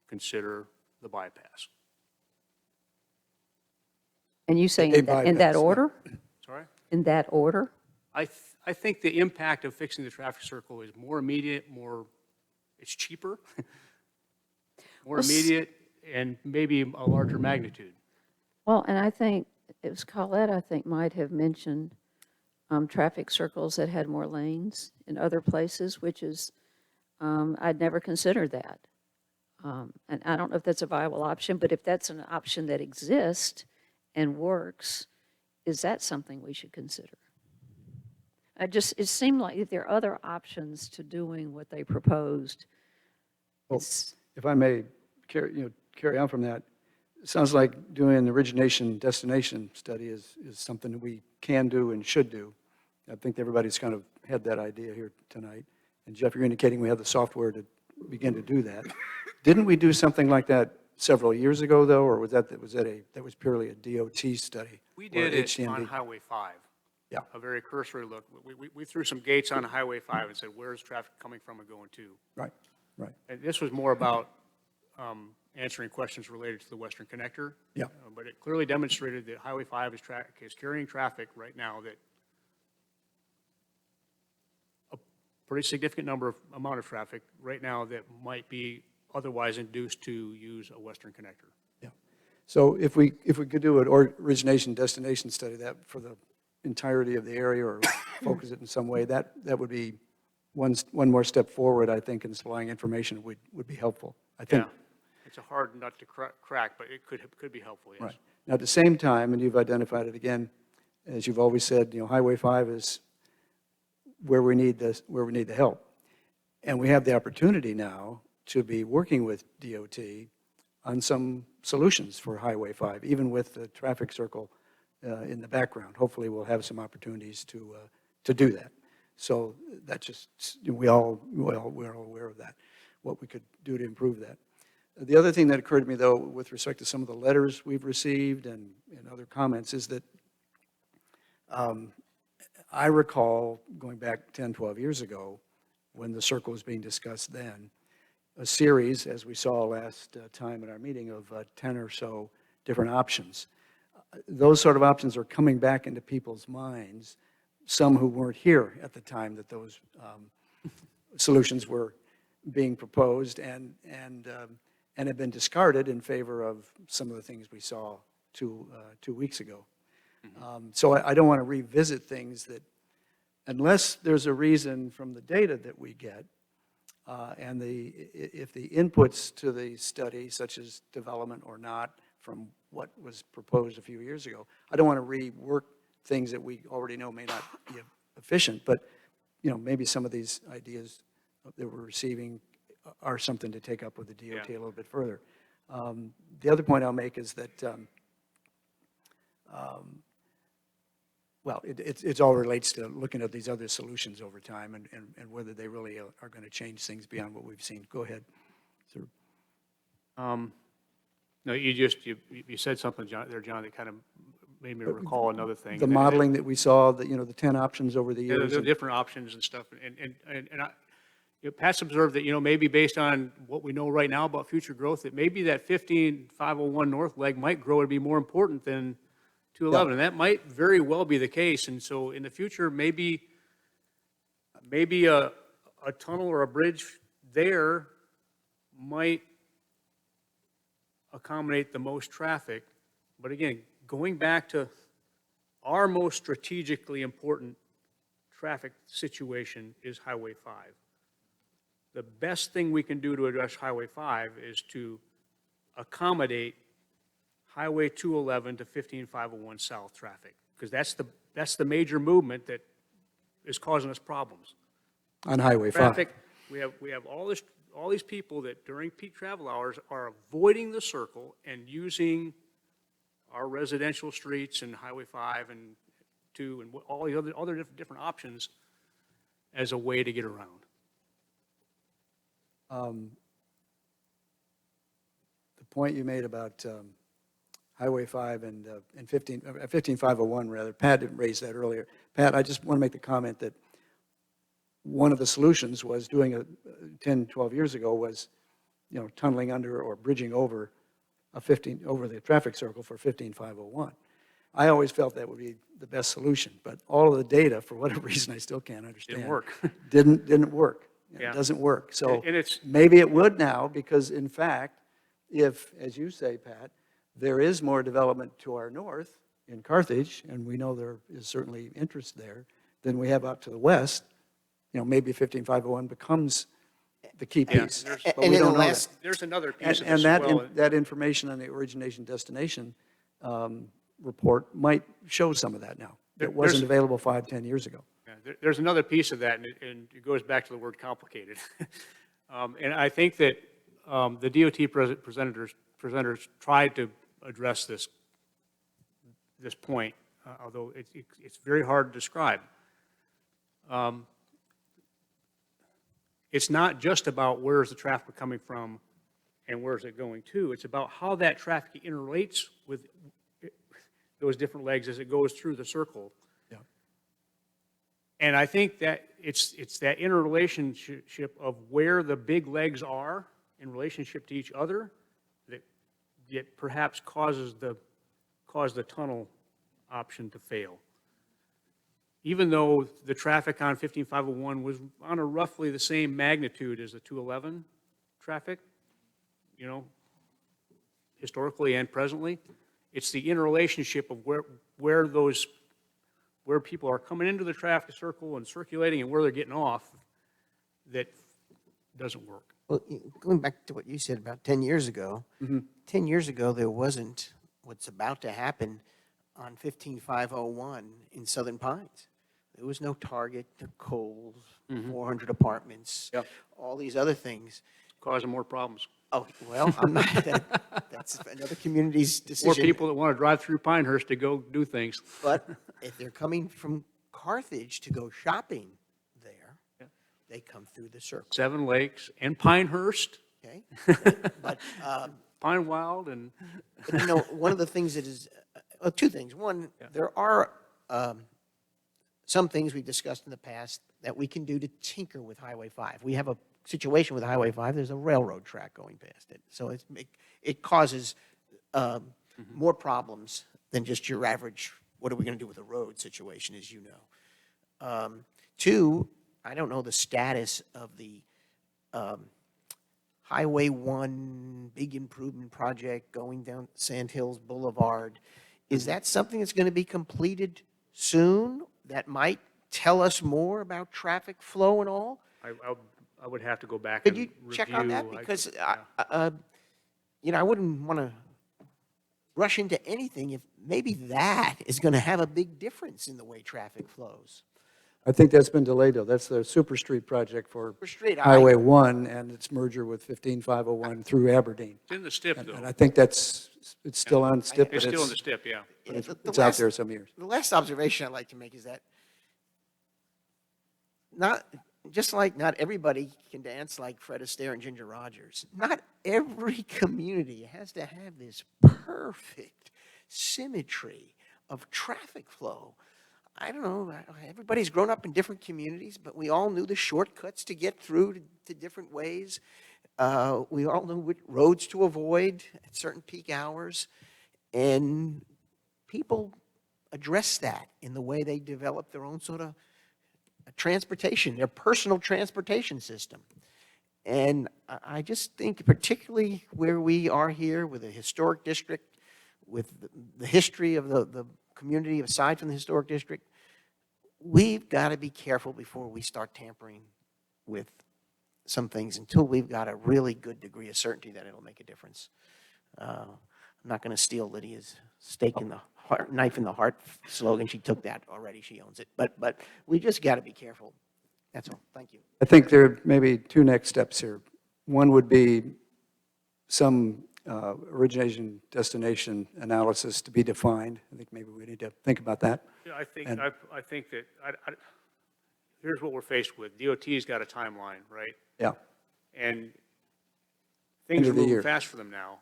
consider the bypass. And you say A in that bypass, yeah. order? Sorry? In that order? I think the impact of fixing the traffic circle is more immediate, it's cheaper, more immediate, and maybe a larger magnitude. Well, and I think, it was Colette, I think, might have mentioned traffic circles that had more lanes in other places, which is, I'd never considered that. And I don't know if that's a viable option, but if that's an option that exists and works, is that something we should consider? It seemed like there are other options to doing what they proposed. Well, if I may carry on from that, it sounds like doing an origination destination study is something that we can do and should do. I think everybody's kind of had that idea here tonight. And Jeff, you're indicating we have the software to begin to do that. Didn't we do something like that several years ago, though, or was that purely a DOT study? We did it HCMD? on Highway 5. Yeah. A very cursory look. We threw some gates on Highway 5 and said, where's traffic coming from and going to? Right. And this was more about answering questions related to the Western Connector. Yeah. But it clearly demonstrated that Highway 5 is carrying traffic right now that a pretty significant amount of traffic right now that might be otherwise induced to use a Western Connector. Yeah. So if we could do an origination destination study that for the entirety of the area or focus it in some way, that would be one more step forward, I think, in supplying information would be helpful. I think. Yeah. It's a hard nut to crack, but it could be helpful, yes. Right. Now, at the same time, and you've identified it again, as you've always said, Highway 5 is where we need the help. And we have the opportunity now to be working with DOT on some solutions for Highway 5, even with the traffic circle in the background. Hopefully, we'll have some opportunities to do that. So that's just, we're all aware of that, what we could do to improve that. The other thing that occurred to me, though, with respect to some of the letters we've received and other comments, is that I recall going back 10, 12 years ago, when the circle was being discussed then, a series, as we saw last time at our meeting, of 10 or so different options. Those sort of options are coming back into people's minds, some who weren't here at the time that those solutions were being proposed and have been discarded in favor of some of the things we saw 2 weeks ago. So I don't want to revisit things that, unless there's a reason from the data that we get, and if the inputs to the study, such as development or not, from what was proposed a few years ago, I don't want to rework things that we already know may not be efficient, but, maybe some of these ideas that we're receiving are something to take up with the DOT a little bit further. The other point I'll make is that, well, it all relates to looking at these other solutions over time and whether they really are going to change things beyond what we've seen. Go ahead. Sir. No, you said something, John, that kind of made me recall another thing. The modeling that we saw, the 10 options over the There years. are different options and stuff, and Pat's observed that, maybe based on what we know right now about future growth, that maybe that 15501 north leg might grow to be more important than 211, and that might very well be the case, and so in the future, maybe a tunnel or a bridge there might accommodate the most traffic, but again, going back to our most strategically important traffic situation is Highway 5. The best thing we can do to address Highway 5 is to accommodate Highway 211 to 15501 south traffic, because that's the major movement that is causing us problems. On Highway 5. Traffic, we have all these people that during peak travel hours are avoiding the circle and using our residential streets and Highway 5 and 2 and all the other different options as a way to get around. The point you made about Highway 5 and 15501, rather, Pat didn't raise that earlier. Pat, I just want to make the comment that one of the solutions was doing 10, 12 years ago was, tunneling under or bridging over over the traffic circle for 15501. I always felt that would be the best solution, but all of the data, for whatever reason, I still can't understand. Didn't work. Didn't work. Yeah. It doesn't work. So And it's- maybe it would now, because in fact, if, as you say, Pat, there is more development to our north in Carthage, and we know there is certainly interest there, than we have out to the west, maybe 15501 becomes the key piece. there's- But And we then don't the know last- that. There's another piece And of and this as well. that information on the origination destination report might show some of that now. It wasn't available 5, 10 years ago. Yeah, there's another piece of that, and it goes back to the word complicated. And I think that the DOT presenters tried to address this point, although it's very hard to describe. It's not just about where's the traffic coming from and where's it going to. It's about how that traffic interrelates with those different legs as it goes through the circle. Yeah. And I think that it's that interrelationship of where the big legs are in relationship to each other that perhaps caused the tunnel option to fail. Even though the traffic on 15501 was on a roughly the same magnitude as the 211 traffic, historically and presently, it's the interrelationship of where people are coming into the traffic circle and circulating and where they're getting off that doesn't work. Well, going back to what you said about 10 years ago, 10 years ago, there wasn't what's about to happen on 15501 in Southern Pines. There was no Target, no Kohl's, 400 apartments, Yep. all these other things. Causing more problems. Oh, well, I'm not, that's another community's Or decision. people that want to drive through Pinehurst to go do things. But if they're coming from Carthage to go shopping there, they come through the circle, Seven Lakes and Pinehurst, okay? But, Pine Wild, and but, one of the things that is, two things. One, there are some things we've discussed in the past that we can do to tinker with Highway 5. We have a situation with Highway 5, there's a railroad track going past it. So it causes more problems than just your average, what are we going to do with a road situation, as you know. Two, I don't know the status of the Highway 1 big improvement project going down Sand Hills Boulevard. Is that something that's going to be completed soon that might tell us more about traffic flow and all? I would have to go back Could and you review. check on that? Because, yeah. I wouldn't want to rush into anything if maybe that is going to have a big difference in the way traffic flows. I think that's been delayed, though. That's the Super Street project for For street, Highway 1 and its merger with 15501 through Aberdeen. It's in the STIP, And though. I think it's still on STIP, but It's still in the STIP, yeah. it's out there some years. The last observation I'd like to make is that just like not everybody can dance like Fred Astaire and Ginger Rogers, not every community has to have this perfect symmetry of traffic flow. I don't know, everybody's grown up in different communities, but we all knew the shortcuts to get through to different ways. We all knew which roads to avoid at certain peak hours. And people address that in the way they develop their own sort of transportation, their personal transportation system. And I just think particularly where we are here with a historic district, with the history of the community aside from the historic district, we've got to be careful before we start tampering with some things until we've got a really good degree of certainty that it'll make a difference. I'm not going to steal Lydia's stake in the heart, knife in the heart slogan. She took that already. She owns it. But we just got to be careful. That's all. Thank you. I think there may be two next steps here. One would be some origination destination analysis to be defined. I think maybe we need to think about that. Yeah, I think, And- I think that, here's what we're faced with. DOT's got a timeline, right? Yeah. And End things are of the moving year. fast for them now.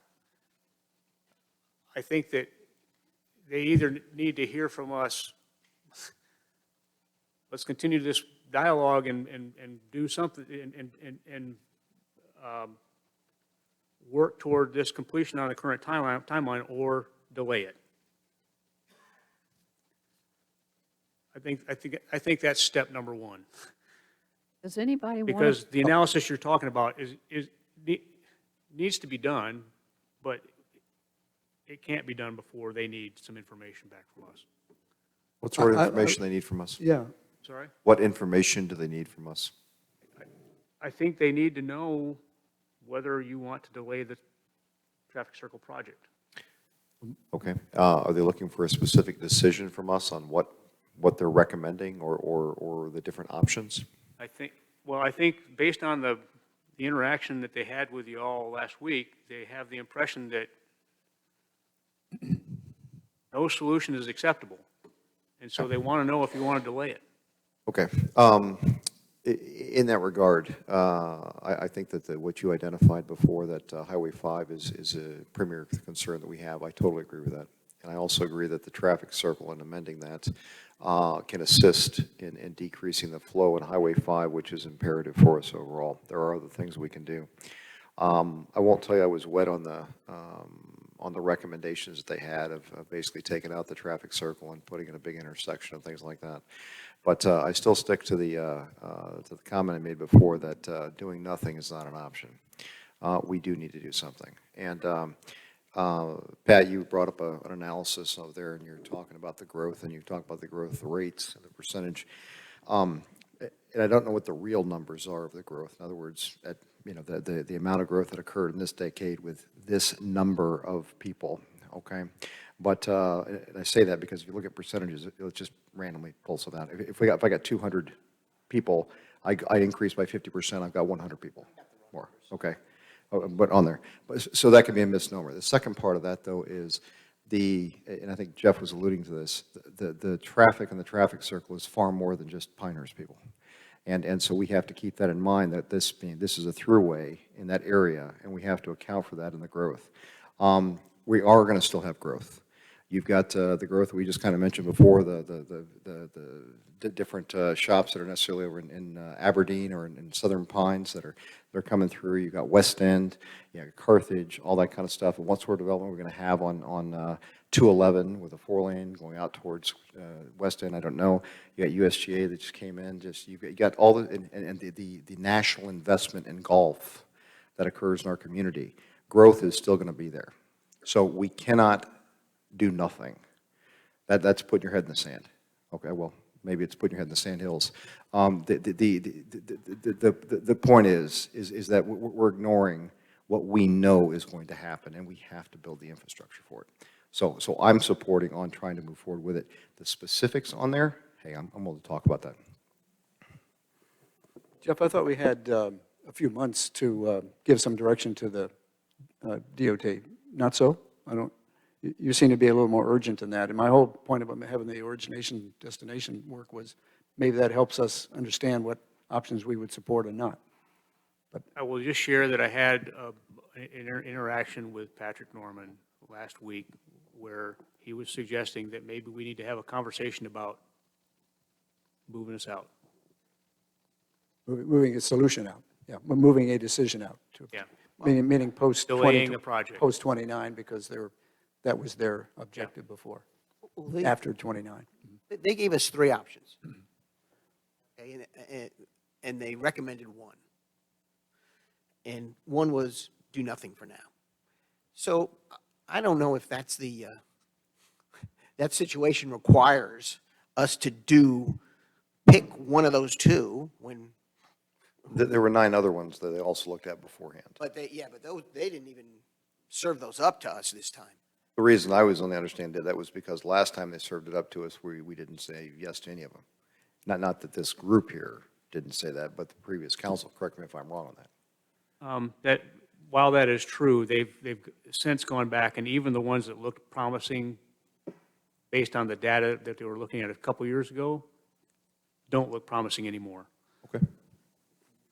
I think that they either need to hear from us, let's continue this dialogue and do something and work toward this completion on the current timeline or delay it. I think that's step number one. Does anybody want Because to? the analysis you're talking about needs to be done, but it can't be done before they need some information back from us. What sort of I- information they need from us? Yeah. Sorry? What information do they need from us? I think they need to know whether you want to delay the traffic circle project. Okay. Are they looking for a specific decision from us on what they're recommending or the different options? I think based on the interaction that they had with you all last week, they have the impression that no solution is acceptable. And so they want to know if you want to delay it. Okay. In that regard, I think that what you identified before, that Highway 5 is a premier concern that we have. I totally agree with that. And I also agree that the traffic circle and amending that can assist in decreasing the flow in Highway 5, which is imperative for us overall. There are other things we can do. I won't tell you I was wet on the recommendations that they had of basically taking out the traffic circle and putting in a big intersection and things like that. But I still stick to the comment I made before that doing nothing is not an option. We do need to do something. And Pat, you brought up an analysis over there, and you're talking about the growth, and you talked about the growth rates and the percentage. And I don't know what the real numbers are of the growth. In other words, the amount of growth that occurred in this decade with this number of people, okay? But and I say that because if you look at percentages, it'll just randomly pull something out. If I got 200 people, I increase by 50%, I've got 100 people more, okay? But on there. So that can be a misnomer. The second part of that, though, is and I think Jeff was alluding to this, the traffic and the traffic circle is far more than just Pinehurst people. And so we have to keep that in mind, that this is a throughway in that area, and we have to account for that in the growth. We are going to still have growth. You've got the growth we just kind of mentioned before, the different shops that are necessarily over in Aberdeen or in Southern Pines they're coming through. You've got West End, Carthage, all that kind of stuff. And what sort of development we're going to have on 211 with a 4-lane going out towards West End, I don't know. You got USGA that just came in. You got all the national investment in golf that occurs in our community. Growth is still going to be there. So we cannot do nothing. That's putting your head in the sand. Okay, well, maybe it's putting your head in the sand hills. The point is that we're ignoring what we know is going to happen, and we have to build the infrastructure for it. So I'm supporting on trying to move forward with it. The specifics on there, hey, I'm willing to talk about that. Jeff, I thought we had a few months to give some direction to the DOT. Not so? You seem to be a little more urgent than that. And my whole point about having the origination destination work was maybe that helps us understand what options we would support or not. I will just share that I had an interaction with Patrick Norman last week where he was suggesting that maybe we need to have a conversation about moving us out. Moving a solution out, yeah, we're moving a decision out. Yeah. Meaning post Delaying a project. Post 29, because that was their objective before, after 29. They gave us three options. Okay, and they recommended one. And one was do nothing for now. So I don't know if that's that situation requires us to pick one of those two when. There were 9 other ones that they also looked at beforehand. But they didn't even serve those up to us this time. The reason I was on the understanding that was because last time they served it up to us, we didn't say yes to any of them. Not that this group here didn't say that, but the previous council, correct me if I'm wrong on that. While that is true, they've since gone back, and even the ones that looked promising based on the data that they were looking at a couple years ago, don't look promising anymore. Okay.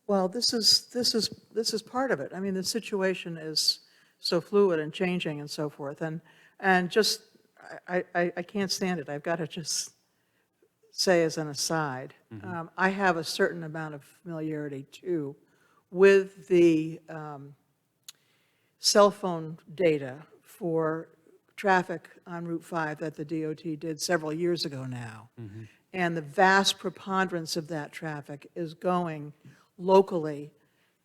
Well, this is part of it. I mean, the situation is so fluid and changing and so forth, and just, I can't stand it. I've got to just say as an aside, I have a certain amount of familiarity too with the cell phone data for traffic on Route 5 that the DOT did several years ago now. And the vast preponderance of that traffic is going locally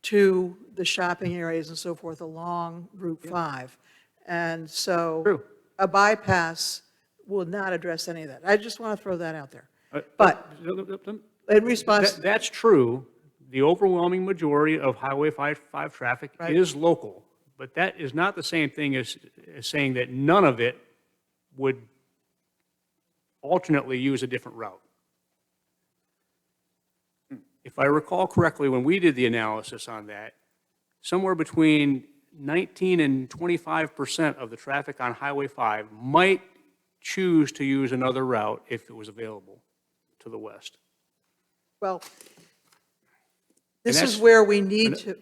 to the shopping areas and so forth along Route 5. And so True. a bypass will not address any of that. I just want to throw that out there. But in response, That's true. The overwhelming majority of Highway 5 traffic Right. is local, but that is not the same thing as saying that none of it would alternately use a different route. If I recall correctly, when we did the analysis on that, somewhere between 19 and 25% of the traffic on Highway 5 might choose to use another route if it was available to the west. well, this that's- is where we need to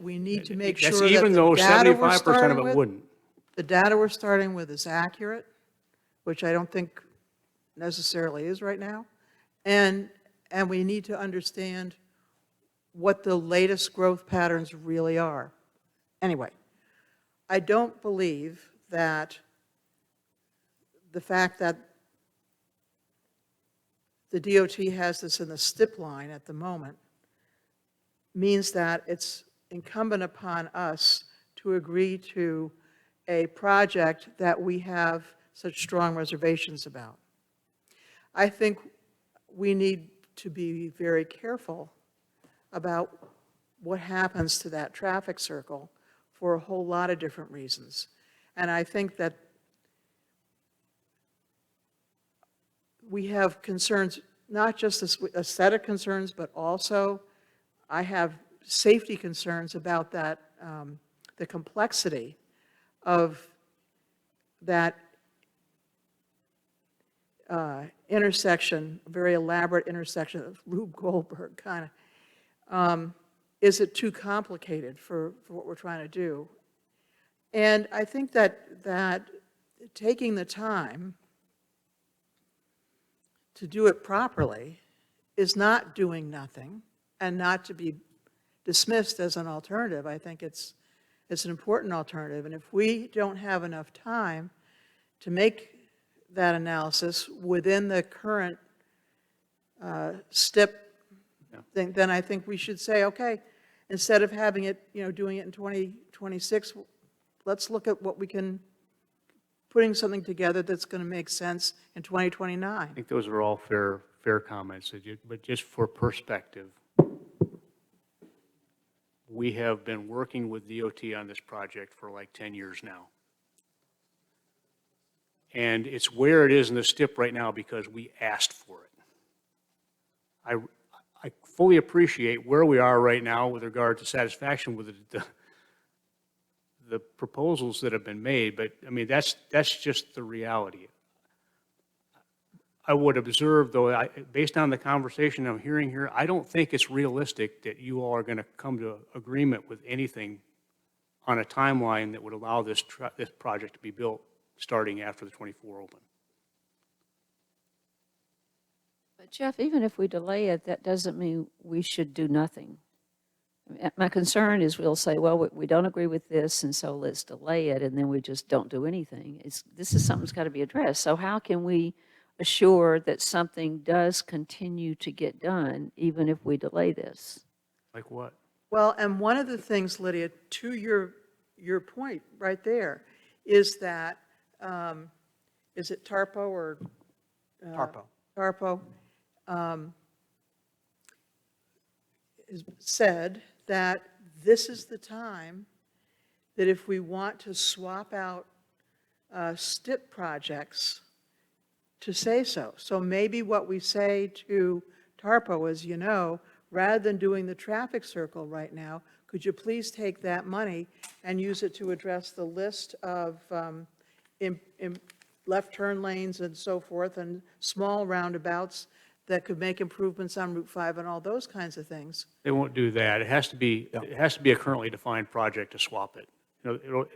make sure That's that even though the data we're 75% of starting it with, wouldn't. the data we're starting with is accurate, which I don't think necessarily is right now. And we need to understand what the latest growth patterns really are. Anyway, I don't believe that the fact that the DOT has this in the STIP line at the moment means that it's incumbent upon us to agree to a project that we have such strong reservations about. I think we need to be very careful about what happens to that traffic circle for a whole lot of different reasons. And I think that we have concerns, not just a set of concerns, but also I have safety concerns about that, the complexity of that intersection, very elaborate intersection of Rube Goldberg kind of. Is it too complicated for what we're trying to do? And I think that taking the time to do it properly is not doing nothing and not to be dismissed as an alternative. I think it's an important alternative. And if we don't have enough time to make that analysis within the current STIP, then I think we should say, okay, instead of having it, doing it in 2026, let's look at what we can, putting something together that's going to make sense in 2029. I think those are all fair comments, but just for perspective, we have been working with DOT on this project for like 10 years now. And it's where it is in the STIP right now because we asked for it. I fully appreciate where we are right now with regard to satisfaction with the proposals that have been made, but I mean, that's just the reality. I would observe, though, based on the conversation I'm hearing here, I don't think it's realistic that you all are going to come to agreement with anything on a timeline that would allow this project to be built starting after the 24 open. But Jeff, even if we delay it, that doesn't mean we should do nothing. My concern is we'll say, well, we don't agree with this, and so let's delay it, and then we just don't do anything. This is something that's got to be addressed. So how can we assure that something does continue to get done, even if we delay this? Like what? Well, and one of the things, Lydia, to your point right there, is that, is it TARPO or? Tarpo. TARPO has said that this is the time that if we want to swap out STIP projects, to say so. So maybe what we say to TARPO is, rather than doing the traffic circle right now, could you please take that money and use it to address the list of left turn lanes and so forth, and small roundabouts that could make improvements on Route 5 and all those kinds of things? They won't do that. It has to be a currently defined project to swap it.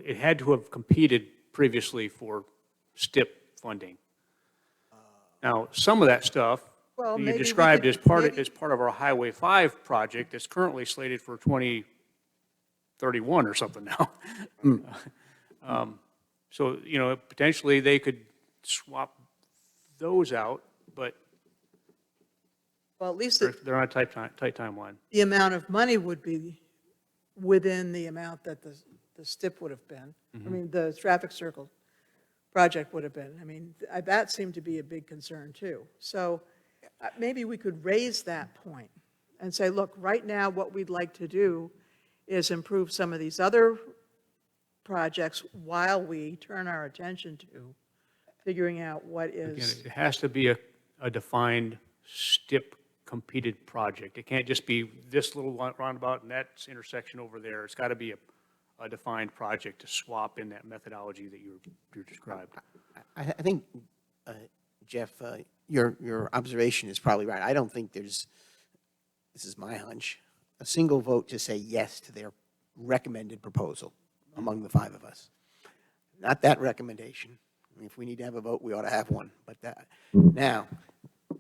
It had to have competed previously for STIP funding. Now, some of that stuff Well, you maybe we described could- as part maybe- of our Highway 5 project that's currently slated for 2031 or something now. So, potentially they could swap those out, but Well, at least they're on a tight timeline. the amount of money would be within the amount that the STIP would have been. I mean, the traffic circle project would have been. I mean, that seemed to be a big concern too. So maybe we could raise that point and say, look, right now, what we'd like to do is improve some of these other projects while we turn our attention to figuring out what Again, is. it has to be a defined STIP competed project. It can't just be this little roundabout and that intersection over there. It's got to be a defined project to swap in that methodology that you described. I think, Jeff, your observation is probably right. I don't think there's, this is my hunch, a single vote to say yes to their recommended proposal among the five of us. Not that recommendation. I mean, if we need to have a vote, we ought to have one, but that. Now,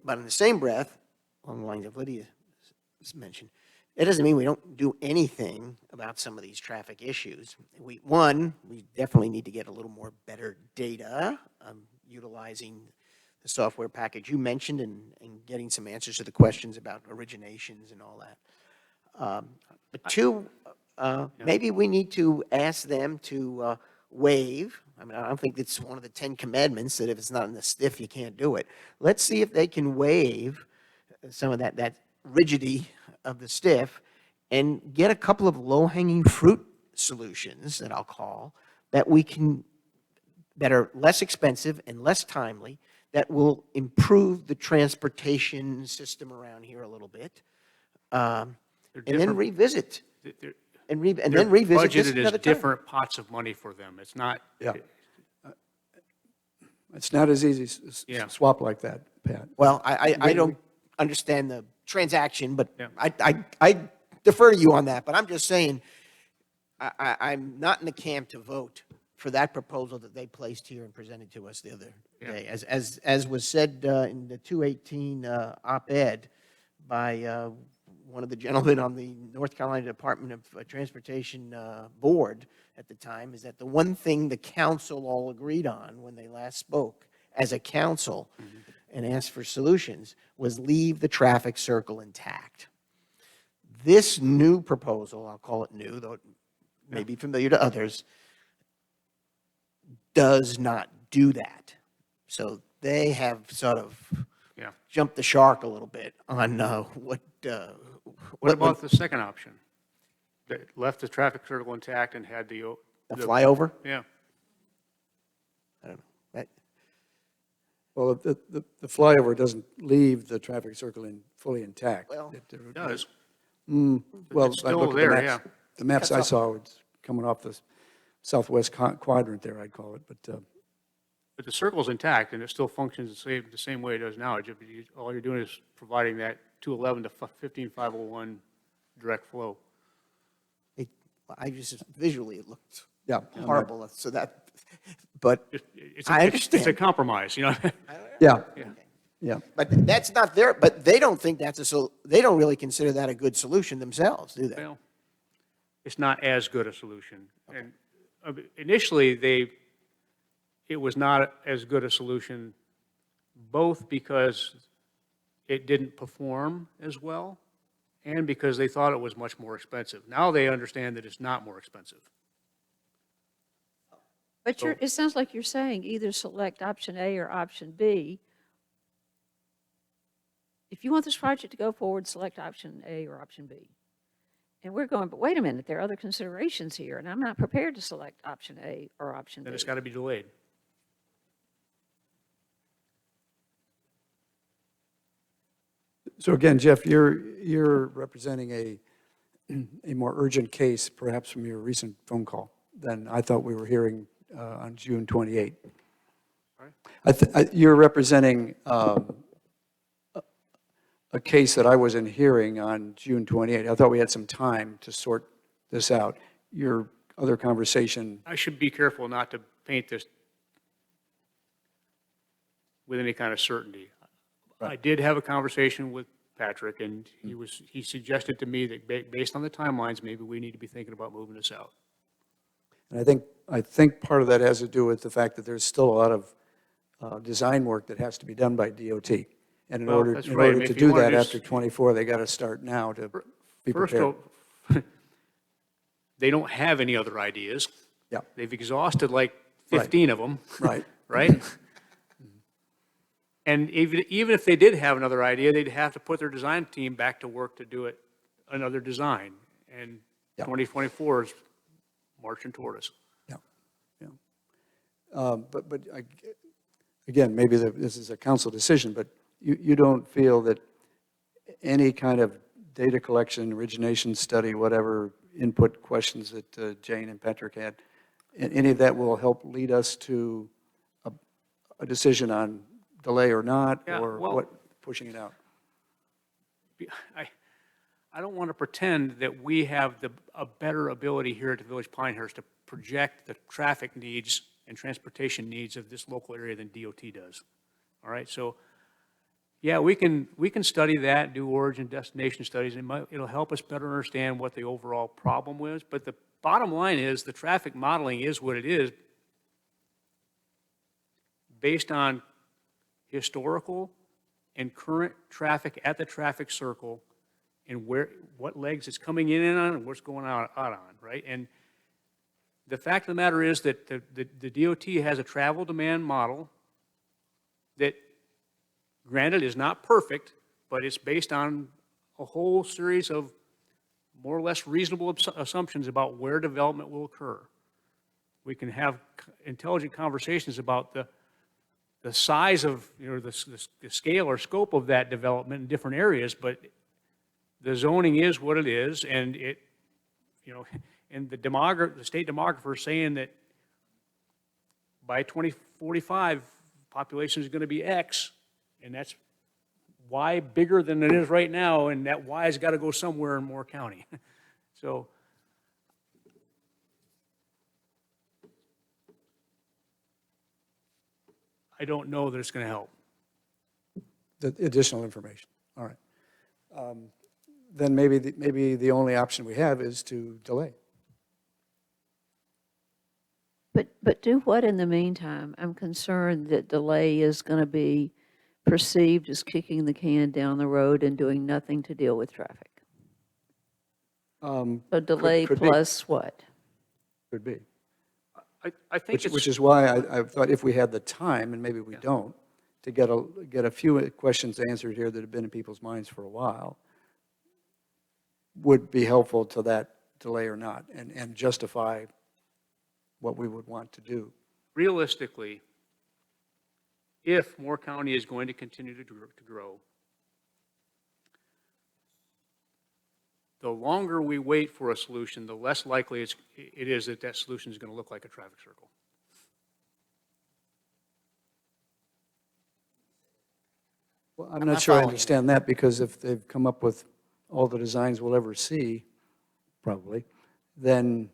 but in the same breath, along the lines of Lydia's mentioned, it doesn't mean we don't do anything about some of these traffic issues. We definitely need to get a little more better data, utilizing the software package you mentioned and getting some answers to the questions about originations and all that. But two, maybe we need to ask them to waive. I mean, I don't think it's one of the 10 commandments that if it's not in the STIF, you can't do it. Let's see if they can waive some of that rigidity of the STIF and get a couple of low-hanging fruit solutions that I'll call that are less expensive and less timely, that will improve the transportation system around here a little bit, and then revisit. And then revisit this Budgeted another as time. different pots of money for them. It's not. Yeah. It's not as easy Yeah. swap like that, Pat. Well, I don't understand the transaction, but Yeah. I defer to you on that. But I'm just saying, I'm not in the camp to vote for that proposal that they placed here and presented to us the other day. As was said in the 218 op-ed by one of the gentlemen on the North Carolina Department of Transportation board at the time, is that the one thing the council all agreed on when they last spoke as a council and asked for solutions was leave the traffic circle intact. This new proposal, I'll call it new, though it may be familiar to others, does not do that. So they have sort of jumped the shark a little bit on What about the second option? That left the traffic circle intact and had the flyover. Yeah. I don't know. Well, the flyover doesn't leave the traffic circle fully intact. Well, It does. Well, It's I still looked at the there, maps. yeah. The maps I saw, it's coming off the southwest quadrant there, I'd call it, but, But the circle's intact, and it still functions the same way it does now. All you're doing is providing that 211 to 15501 direct flow. I just, visually, it looked yeah. horrible, so that, but It's I It's a understand. compromise, you know? Yeah, yeah. But that's not their, but they don't think that's they don't really consider that a good solution themselves, do they? Well, it's not as good a solution. And initially, it was not as good a solution, both because it didn't perform as well and because they thought it was much more expensive. Now they understand that it's not more expensive. But it sounds like you're saying either select option A or option B. If you want this project to go forward, select option A or option B. And we're going, but wait a minute, there are other considerations here, and I'm not prepared to select option A or option B. Then it's got to be delayed. So again, Jeff, you're representing a more urgent case, perhaps from your recent phone call, than I thought we were hearing on June 28. You're representing a case that I wasn't hearing on June 28. I thought we had some time to sort this out. Your other conversation, I should be careful not to paint this with any kind of certainty. I did have a conversation with Patrick, and he suggested to me that based on the timelines, maybe we need to be thinking about moving this out. and I think part of that has to do with the fact that there's still a lot of design work that has to be done by DOT. And in Well, order that's in right. I order mean, to if you do wanna that just- after 24, they got to start now to be First, prepared. they don't have any other ideas. Yeah, They've exhausted like 15 of them, right. right? And even if they did have another idea, they'd have to put their design team back to work to do it, another design. And Yeah. 2024 is marching toward us. Yeah, yeah. Again, maybe this is a council decision, but you don't feel that any kind of data collection, origination study, whatever input questions that Jane and Patrick had, any of that will help lead us to a decision on delay or not, Yeah, or well- what, pushing it out? I don't want to pretend that we have a better ability here at the Village Pinehurst to project the traffic needs and transportation needs of this local area than DOT does. All right, so, yeah, we can study that, do origin destination studies, and it'll help us better understand what the overall problem was, but the bottom line is the traffic modeling is what it is based on historical and current traffic at the traffic circle and what legs it's coming in on and what's going out on, right? And the fact of the matter is that the DOT has a travel demand model that, granted, is not perfect, but it's based on a whole series of more or less reasonable assumptions about where development will occur. We can have intelligent conversations about the size of, the scale or scope of that development in different areas, but the zoning is what it is, and and the state demographer is saying that by 2045, population is going to be X, and that's Y bigger than it is right now, and that Y has got to go somewhere in Moore County. So, I don't know that it's going to help. The additional information, all right. Then maybe the only option we have is to delay. But do what in the meantime? I'm concerned that delay is going to be perceived as kicking the can down the road and doing nothing to deal with traffic. So delay could be. plus what? Could be. I think Which is why I thought if we had the time, and maybe we don't, to get a few questions answered here that have been in people's minds for a while, would be helpful to that delay or not, and justify what we would want to do. realistically, if Moore County is going to continue to grow, the longer we wait for a solution, the less likely it is that that solution is going to look like a traffic circle. Well, I'm not not sure I following you. understand that, because if they've come up with all the designs we'll ever see, probably, then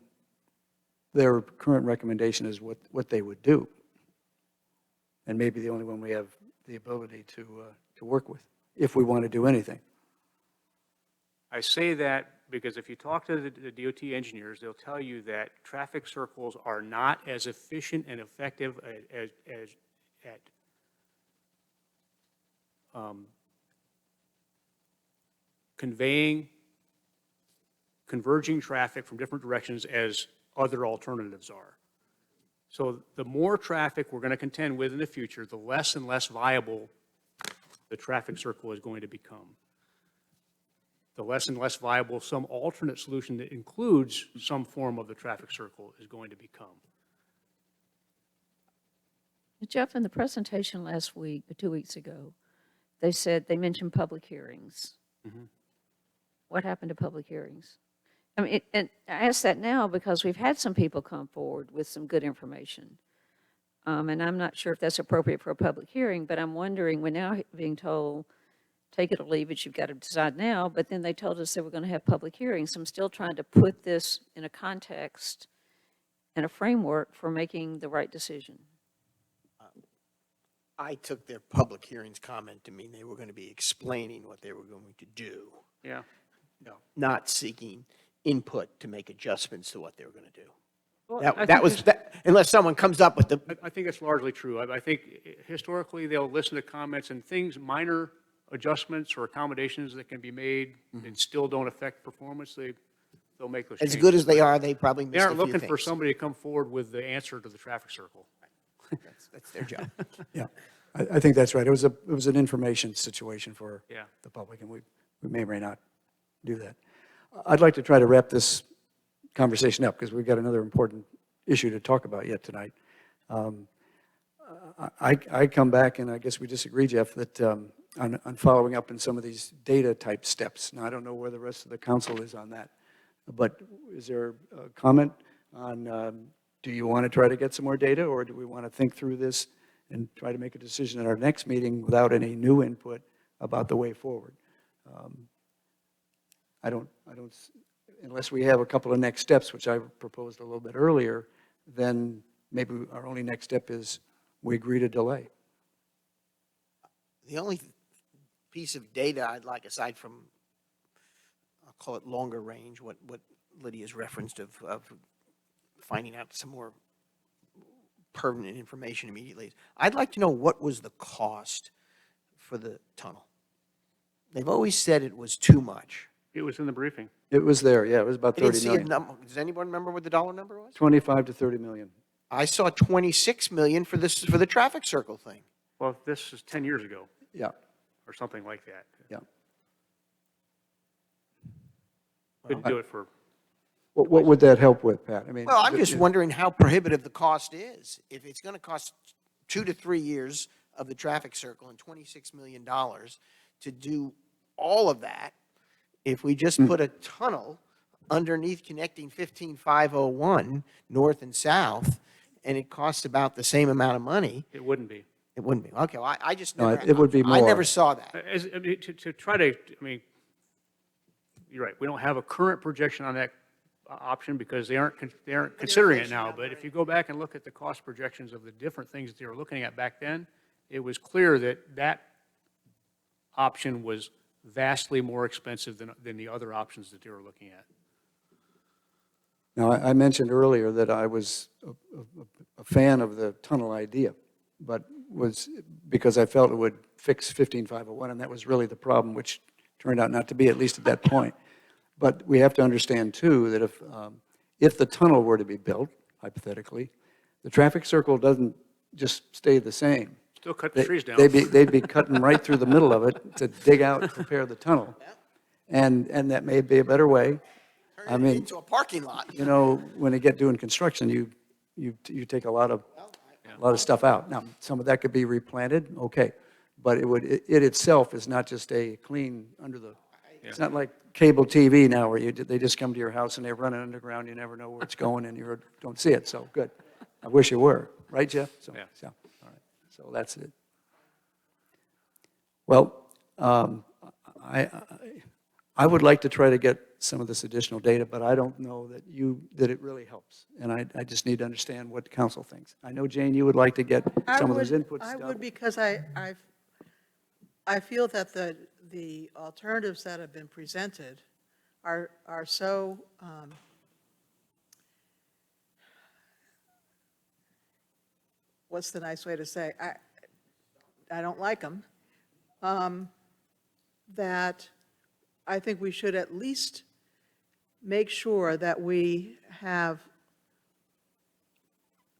their current recommendation is what they would do. And maybe the only one we have the ability to work with, if we want to do anything. I say that because if you talk to the DOT engineers, they'll tell you that traffic circles are not as efficient and effective at conveying converging traffic from different directions as other alternatives are. So the more traffic we're going to contend with in the future, the less and less viable the traffic circle is going to become. The less and less viable some alternate solution that includes some form of the traffic circle is going to become. Jeff, in the presentation last week, or 2 weeks ago, they mentioned public hearings. What happened to public hearings? I mean, and I ask that now because we've had some people come forward with some good information. And I'm not sure if that's appropriate for a public hearing, but I'm wondering, we're now being told, take it or leave it, you've got to decide now, but then they told us they were going to have public hearings. I'm still trying to put this in a context and a framework for making the right decision. I took their public hearings comment to mean they were going to be explaining what they were going to do, Yeah. not seeking input to make adjustments to what they were going to do. Well, I That think was, unless someone comes up with the, I think that's largely true. I think historically, they'll listen to comments and things, minor adjustments or accommodations that can be made and still don't affect performance, they'll make those as changes. good as they are, they probably They missed a aren't few looking for things. somebody to come forward with the answer to the traffic circle. That's their job. Yeah, I think that's right. It was an information situation for Yeah. the public, and we may or may not do that. I'd like to try to wrap this conversation up, because we've got another important issue to talk about yet tonight. I come back, and I guess we disagree, Jeff, that on following up on some of these data-type steps. Now, I don't know where the rest of the council is on that, but is there a comment on, do you want to try to get some more data, or do we want to think through this and try to make a decision at our next meeting without any new input about the way forward? Unless we have a couple of next steps, which I proposed a little bit earlier, then maybe our only next step is we agree to delay. The only piece of data I'd like, aside from, I'll call it longer range, what Lydia's referenced of finding out some more pertinent information immediately, I'd like to know what was the cost for the tunnel. They've always said it was too much. It was in the briefing. It was there, yeah, it was about I didn't 30 see a million. number. Does anyone remember what the dollar number was? 25 to 30 million. I saw 26 million for this, for the traffic circle thing. Well, this is 10 years ago Yeah, or something like that. yeah. Couldn't do it for, What would that help with, Pat? I mean, Well, I'm just wondering how prohibitive the cost is. If it's going to cost 2 to 3 years of the traffic circle and $26 million to do all of that, if we just put a tunnel underneath connecting 15501 north and south, and it costs about the same amount of money, it wouldn't be. it wouldn't be. Okay, well, I just No, never. it would be I more. never saw that. I mean, to try to, I mean, you're right, we don't have a current projection on that option because they aren't considering it now. But if you go back and look at the cost projections of the different things that they were looking at back then, it was clear that that option was vastly more expensive than the other options that they were looking at. Now, I mentioned earlier that I was a fan of the tunnel idea, but was because I felt it would fix 15501, and that was really the problem, which turned out not to be, at least at that point. But we have to understand, too, that if the tunnel were to be built, hypothetically, the traffic circle doesn't just stay the same. Still cut the trees down. They'd be cutting right through the middle of it to dig out and prepare the tunnel. And that may be a better way. I Turn it mean, into a parking lot. you know, when they get doing construction, you take a lot of a lot of stuff out. Now, some of that could be replanted, okay, but it itself is not just a clean under the, it's not like cable TV now where they just come to your house and they run it underground, you never know where it's going and you don't see it, so good. I wish you were, right, Jeff? So, Yeah. all right, so that's it. Well, I would like to try to get some of this additional data, but I don't know that it really helps. And I just need to understand what the council thinks. I know, Jane, you would like to get some of those input I stuff. would, because I feel that the alternatives that have been presented are so, what's the nice way to say? I don't like them. That I think we should at least make sure that we have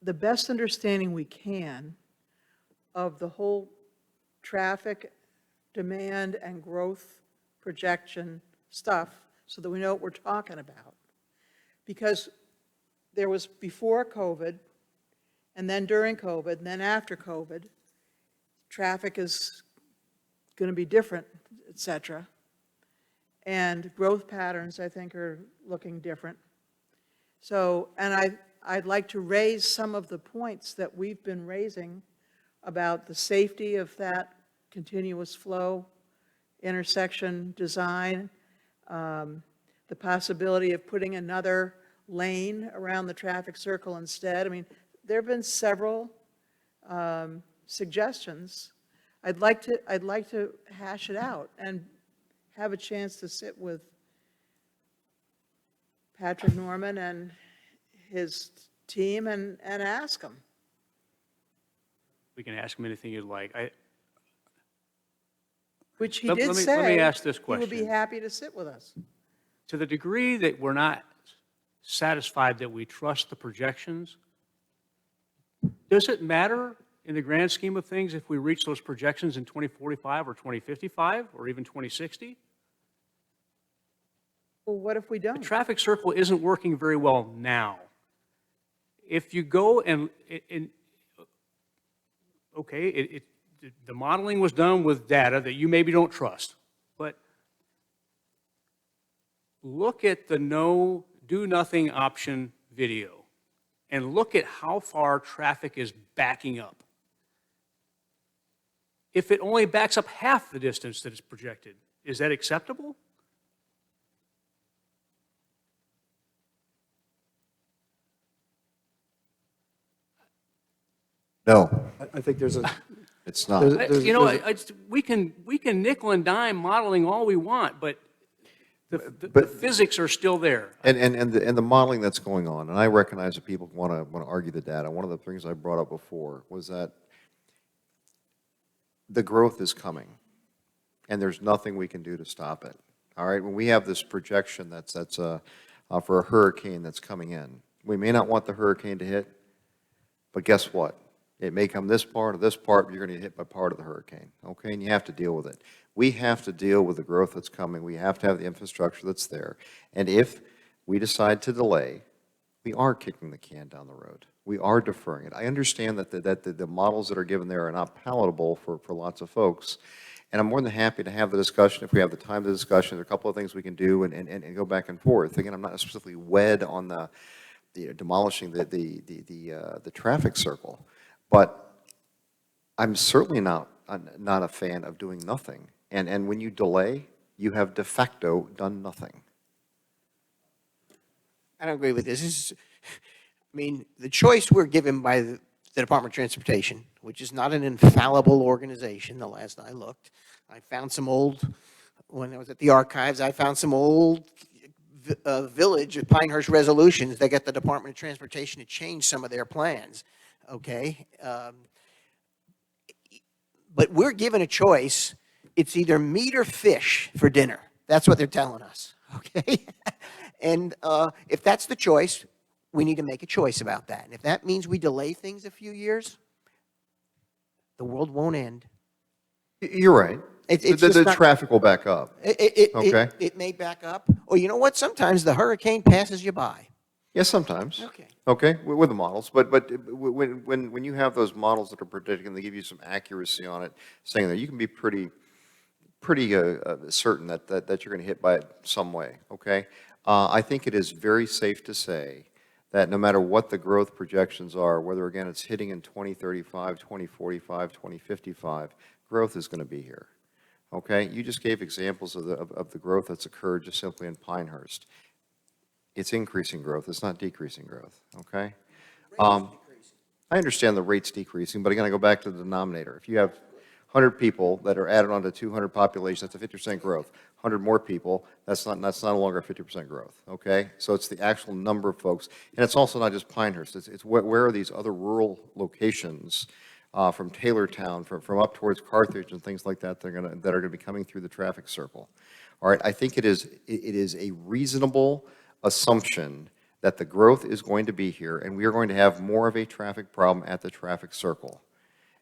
the best understanding we can of the whole traffic demand and growth projection stuff so that we know what we're talking about. Because there was before COVID, and then during COVID, and then after COVID, traffic is going to be different, et cetera. And growth patterns, I think, are looking different. So, and I'd like to raise some of the points that we've been raising about the safety of that continuous flow intersection design, the possibility of putting another lane around the traffic circle instead. I mean, there have been several suggestions. I'd like to hash it out and have a chance to sit with Patrick Norman and his team and ask them. We can ask him anything you'd like. Which he Let- did let me- say. let me ask this He would be question. happy to sit with us. To the degree that we're not satisfied that we trust the projections, does it matter in the grand scheme of things if we reach those projections in 2045 or 2055 or even 2060? Well, what if we The don't? traffic circle isn't working very well now. If you go and okay, the modeling was done with data that you maybe don't trust, but look at the do nothing option video and look at how far traffic is backing up. If it only backs up half the distance that is projected, is that acceptable? No, I think there's a, it's not. There's- You know, there's we can nickel and dime modeling all we want, but the But- physics are still there. And the modeling that's going on, and I recognize that people want to argue the data. One of the things I brought up before was that the growth is coming, and there's nothing we can do to stop it. All right, when we have this projection that's for a hurricane that's coming in, we may not want the hurricane to hit, but guess what? It may come this part or this part, but you're going to get hit by part of the hurricane, okay? And you have to deal with it. We have to deal with the growth that's coming. We have to have the infrastructure that's there. And if we decide to delay, we are kicking the can down the road. We are deferring it. I understand that the models that are given there are not palatable for lots of folks. And I'm more than happy to have the discussion if we have the time to discussion. There are a couple of things we can do and go back and forth. Again, I'm not specifically wed on the demolishing the traffic circle. But I'm certainly not a fan of doing nothing. And when you delay, you have de facto done nothing. I don't agree with this. I mean, the choice we're given by the Department of Transportation, which is not an infallible organization, the last I looked. I found some when I was at the archives, I found some old village of Pinehurst resolutions that get the Department of Transportation to change some of their plans, okay? But we're given a choice. It's either meat or fish for dinner. That's what they're telling us, okay? And if that's the choice, we need to make a choice about that. And if that means we delay things a few years, the world won't end. You're right. It's The just not- traffic will back up. Okay. It may back up. Or you know what? Sometimes the hurricane passes you by. Yes, sometimes. Okay. Okay, with the models, but when you have those models that are predicting, they give you some accuracy on it, saying that you can be pretty certain that you're going to hit by it some way, okay? I think it is very safe to say that no matter what the growth projections are, whether again it's hitting in 2035, 2045, 2055, growth is going to be here, okay? You just gave examples of the growth that's occurred just simply in Pinehurst. It's increasing growth, it's not decreasing growth, okay? I understand the rate's decreasing, but again, I go back to the denominator. If you have 100 people that are added onto 200 population, that's a 50% growth. 100 more people, that's no longer a 50% growth, okay? So it's the actual number of folks, and it's also not just Pinehurst, it's where are these other rural locations from Taylortown, from up towards Carthage and things like that that are gonna be coming through the traffic circle. All right, I think it is a reasonable assumption that the growth is going to be here, and we are going to have more of a traffic problem at the traffic circle.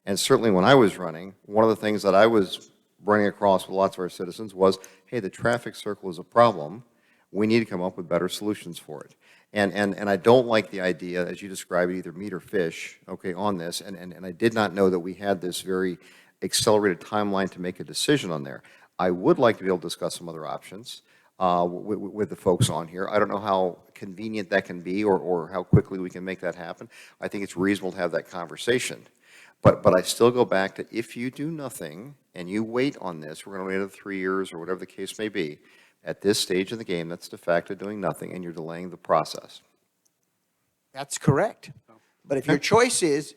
And certainly when I was running, one of the things that I was running across with lots of our citizens was, hey, the traffic circle is a problem. We need to come up with better solutions for it. And I don't like the idea, as you described, either meat or fish, okay, on this. And I did not know that we had this very accelerated timeline to make a decision on there. I would like to be able to discuss some other options with the folks on here. I don't know how convenient that can be or how quickly we can make that happen. I think it's reasonable to have that conversation. But I still go back to if you do nothing and you wait on this, we're going to wait another 3 years or whatever the case may be, at this stage of the game, that's de facto doing nothing and you're delaying the process. That's correct. But if your choice is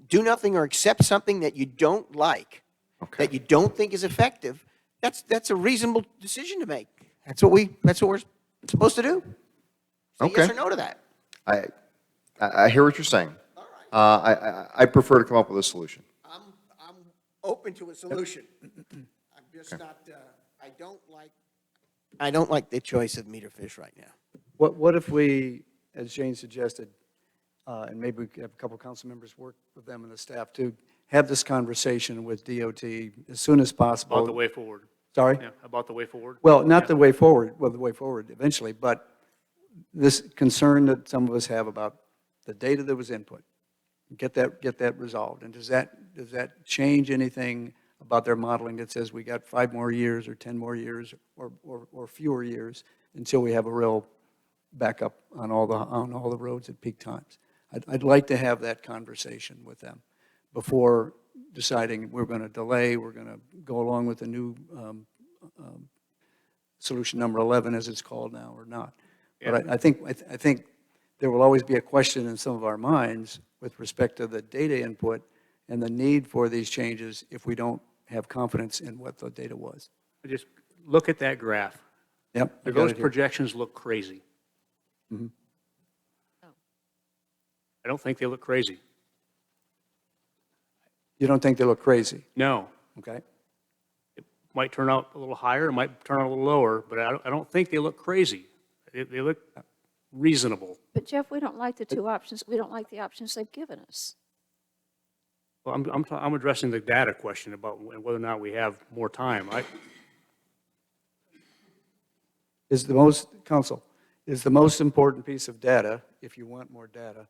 do nothing or accept something that you don't like, Okay. that you don't think is effective, that's a reasonable decision to make. That's what we're supposed to do. Say Okay. yes or no to that. I hear what you're saying. I prefer to come up with a solution. I'm open to a solution. I'm just not, I don't like the choice of meat or fish right now. What if we, as Jane suggested, and maybe we could have a couple council members work with them and the staff to have this conversation with DOT as soon as possible. About the way forward. Sorry? Yeah, about the way forward. Well, not the way forward, well, the way forward eventually, but this concern that some of us have about the data that was input. Get that resolved. And does that change anything about their modeling that says we got 5 more years or 10 more years or fewer years until we have a real backup on all the roads at peak times? I'd like to have that conversation with them before deciding we're going to delay, we're going to go along with the new solution number 11 as it's called now or not. But I think there will always be a question in some of our minds with respect to the data input and the need for these changes if we don't have confidence in what the data was. Just look at that graph. Yep. I got Those it here. projections look crazy. Mhm. I don't think they look crazy. You don't think they look crazy, No. okay? It might turn out a little higher, it might turn out a little lower, but I don't think they look crazy. They look reasonable. But Jeff, we don't like the two options. We don't like the options they've given us. Well, I'm addressing the data question about whether or not we have more time. Council, is the most important piece of data, if you want more data,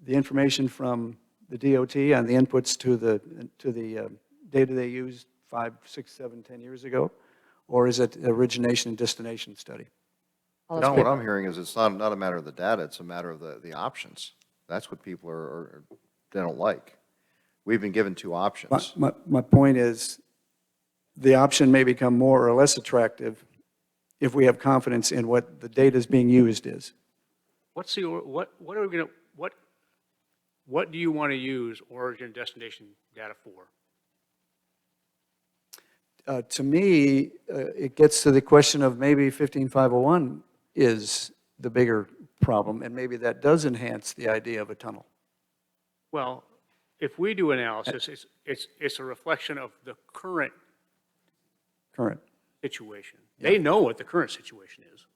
the information from the DOT on the inputs to the data they used 5, 6, 7, 10 years ago? Or is it origination and destination study? No, what I'm hearing is it's not a matter of the data, it's a matter of the options. That's what people they don't like. We've been given 2 options. My point is, the option may become more or less attractive if we have confidence in what the data is being used is. What are we going to, what do you want to use origin and destination data for? To me, it gets to the question of maybe 15501 is the bigger problem, and maybe that does enhance the idea of a tunnel. Well, if we do analysis, it's a reflection of the current Current. situation. They know what the current situation is,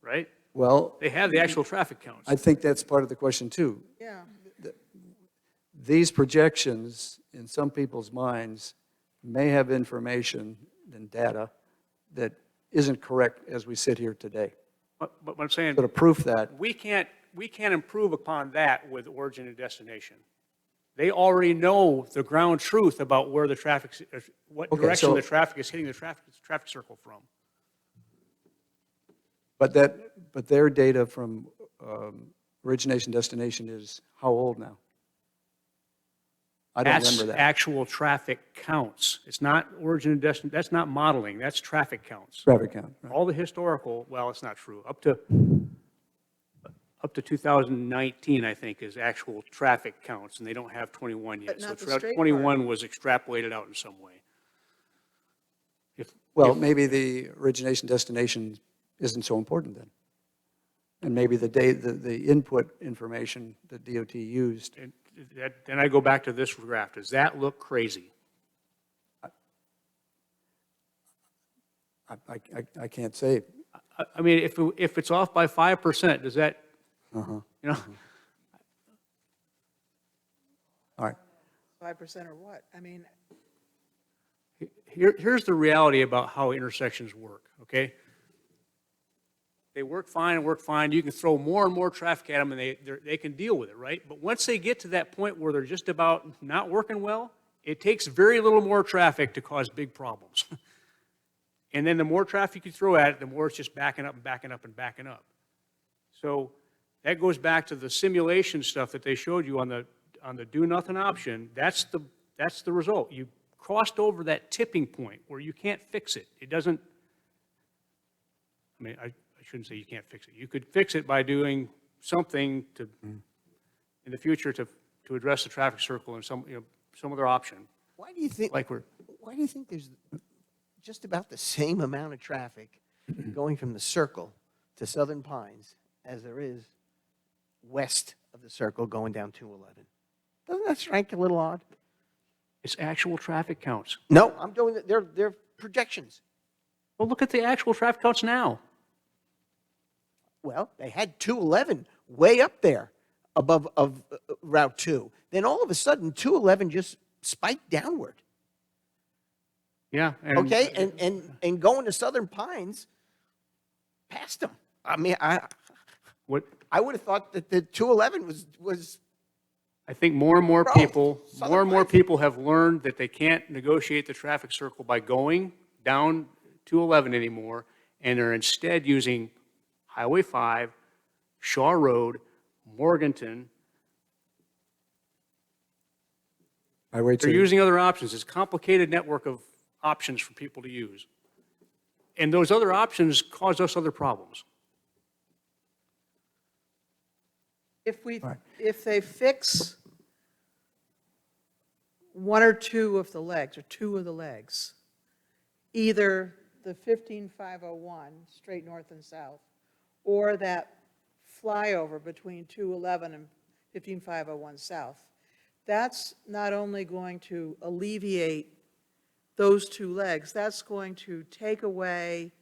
right? Well, They have the actual traffic counts. I think that's part of the question, too. Yeah. These projections, in some people's minds, may have information and data that isn't correct as we sit here today. But I'm saying, sort of proof that. we can't improve upon that with origin and destination. They already know the ground truth about where the traffic, what Okay, direction so- the traffic is hitting the traffic circle from. But their data from origination, destination is how old now? I don't That's remember that. actual traffic counts. It's not origin and destination, that's not modeling, that's traffic counts. Traffic count, right. All the historical, well, it's not true, up to 2019, I think, is actual traffic counts, and they don't have 21 yet. But not the So straight 21 was extrapolated out in some way. Well, maybe the origination, destination isn't so important then. And maybe the input information that DOT used, And then I go back to this graph. Does that look crazy? I can't say. I mean, if it's off by 5%, does that, you know, All right. 5% or what? I mean, here's the reality about how intersections work, okay? They work fine. You can throw more and more traffic at them, and they can deal with it, right? But once they get to that point where they're just about not working well, it takes very little more traffic to cause big problems. And then the more traffic you throw at it, the more it's just backing up and backing up and backing up. So that goes back to the simulation stuff that they showed you on the do nothing option. That's the result. You crossed over that tipping point where you can't fix it. It doesn't, I mean, I shouldn't say you can't fix it. You could fix it by doing something to, in the future, to address the traffic circle and some other option. Why do you think, Like we're, why do you think there's just about the same amount of traffic going from the Circle to Southern Pines as there is west of the Circle going down 211? Doesn't that strike a little odd? it's actual traffic counts. No, I'm doing, they're projections. Well, look at the actual traffic counts now. Well, they had 211 way up there above of Route 2. Then all of a sudden, 211 just spiked downward. Yeah. Okay, and going to Southern Pines, past them. I mean, What, I would have thought that the 211 was I think more and more Bro, people, Southern more and more Pines- people have learned that they can't negotiate the traffic circle by going down 211 anymore, and are instead using Highway 5, Shaw Road, Morganton. Highway They're 2. using other options. It's a complicated network of options for people to use. And those other options cause us other problems. if they fix one or two of the legs, or two of the legs, either the 15501, straight north and south, or that flyover between 211 and 15501 south, that's not only going to alleviate those two legs, that's going to take away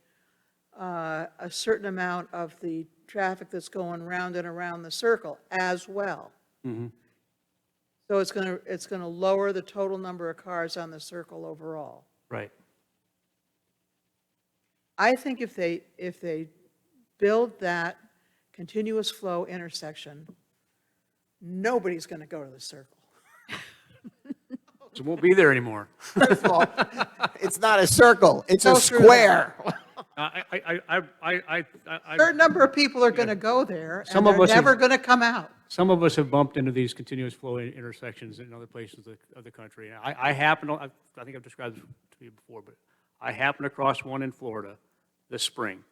a certain amount of the traffic that's going round and around the circle as well. So it's going to lower the total number of cars on the circle overall. Right. I think if they build that continuous flow intersection, nobody's going to go to the circle. So it won't be there anymore. first of all, it's not a circle, it's a Go through square. A certain number of people are going to go there, Some and of they're us have- never going to come out. Some of us have bumped into these continuous flow intersections in other places of the country. And I happen to, I think I've described this to you before, but I happened across one in Florida this spring.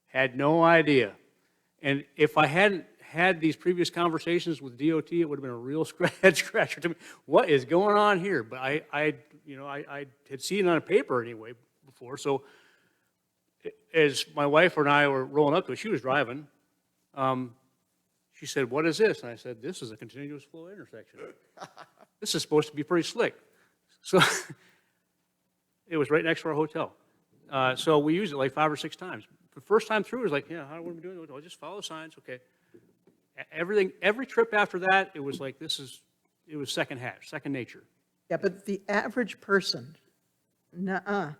Had no idea. And if I hadn't had these previous conversations with DOT, it would have been a real head scratcher to me. What is going on here? But I had seen it on a paper anyway before. So as my wife and I were rolling up to it, she was driving. She said, "What is this?" And I said, "This is a continuous flow intersection. This is supposed to be pretty slick." So it was right next to our hotel. So we used it like 5 or 6 times. The first time through, it was like, yeah, what are we doing? I'll just follow the signs, okay. Every trip after that, it was like, it was second nature. Yeah, but the average person, nuh-uh.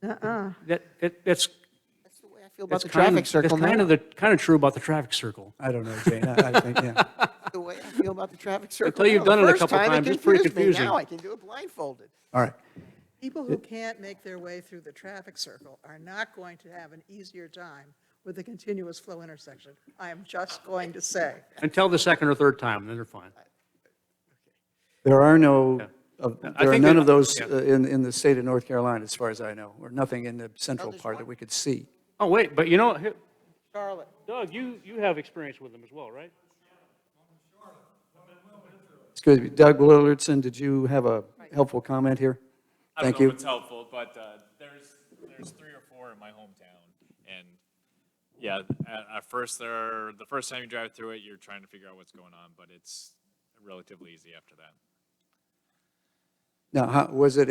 Nuh-uh. That's, That's the way I feel about It's the traffic circle It's now. kind of true about the traffic circle. I don't know, Jane, I think, yeah. The way I feel about the traffic circle. Until you've now. done The it a first couple time, times, it's pretty confused me. confusing. Now I can do it blindfolded. All right. People who can't make their way through the traffic circle are not going to have an easier time with the continuous flow intersection. I am just going to say. Until the second or third time, then they're fine. There are no, Yeah. there are think none that- of those yeah. in the state of North Carolina, as far as I know, or nothing in the central there's part that one. we could see. Oh, wait, but you know, Charlotte. Doug, you have experience with them as well, right? Excuse me, Doug Willardson, did you have a helpful comment here? Thank I don't know you. if it's helpful, but there's 3 or 4 in my hometown, and yeah, at first the first time you drive through it, you're trying to figure out what's going on, but it's relatively easy after that. Now, was it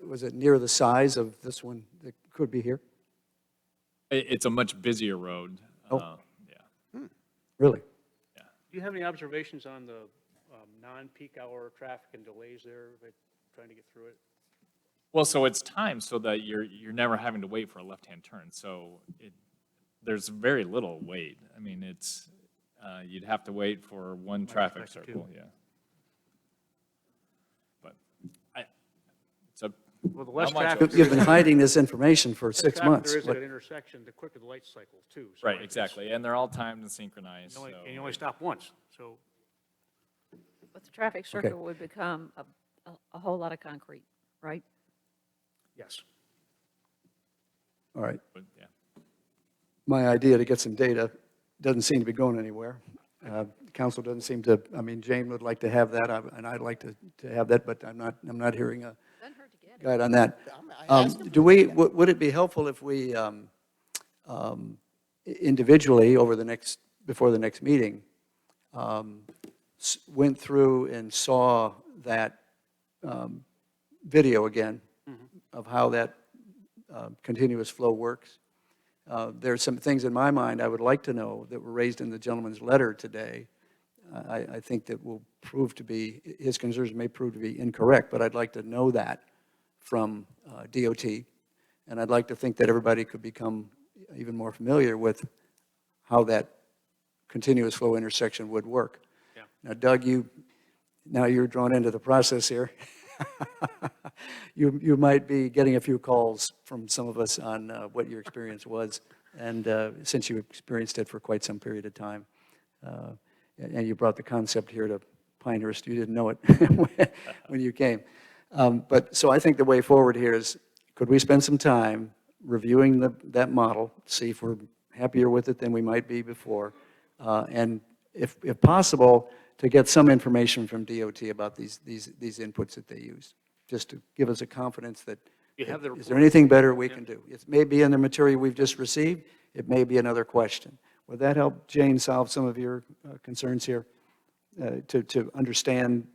was it near the size of this one that could be here? It's a much busier road. Oh. Yeah. Really? Do you have any observations on the non-peak hour traffic and delays there, like, trying to get through it? Well, so it's timed so that you're never having to wait for a left-hand turn. So there's very little wait. I mean, it's you'd have to wait for one traffic expect circle. two. Yeah. But it's a Well, the less Not much traffic. You've been hiding this information for less 6 traffic months. there is at What- an intersection, the quicker the light cycles too. So right, it's- exactly, and they're all timed and synchronized. And So you only stop once, so. But the traffic circle would become a whole lot of concrete, right? Yes. All right. but, yeah. My idea to get some data doesn't seem to be going anywhere. Council doesn't seem to, I mean, Jane would like to have that, and I'd like to have that, but I'm not hearing a guide on that. Would it be helpful if we individually, before the next meeting, went through and saw that video again of how that continuous flow works? There are some things in my mind I would like to know that were raised in the gentleman's letter today. I think that will prove to be, his concerns may prove to be incorrect, but I'd like to know that from DOT. And I'd like to think that everybody could become even more familiar with how that continuous flow intersection would work. Yeah. Now, Doug, now you're drawn into the process here. You might be getting a few calls from some of us on what your experience was, and since you experienced it for quite some period of time, and you brought the concept here to Pinehurst, you didn't know it when you came. So I think the way forward here is, could we spend some time reviewing that model, see if we're happier with it than we might be before, and if possible, to get some information from DOT about these inputs that they use, just to give us a confidence that, You have the is there report. anything better we can do? It may be in the material we've just received, it may be another question. Would that help, Jane, solve some of your concerns here, to understand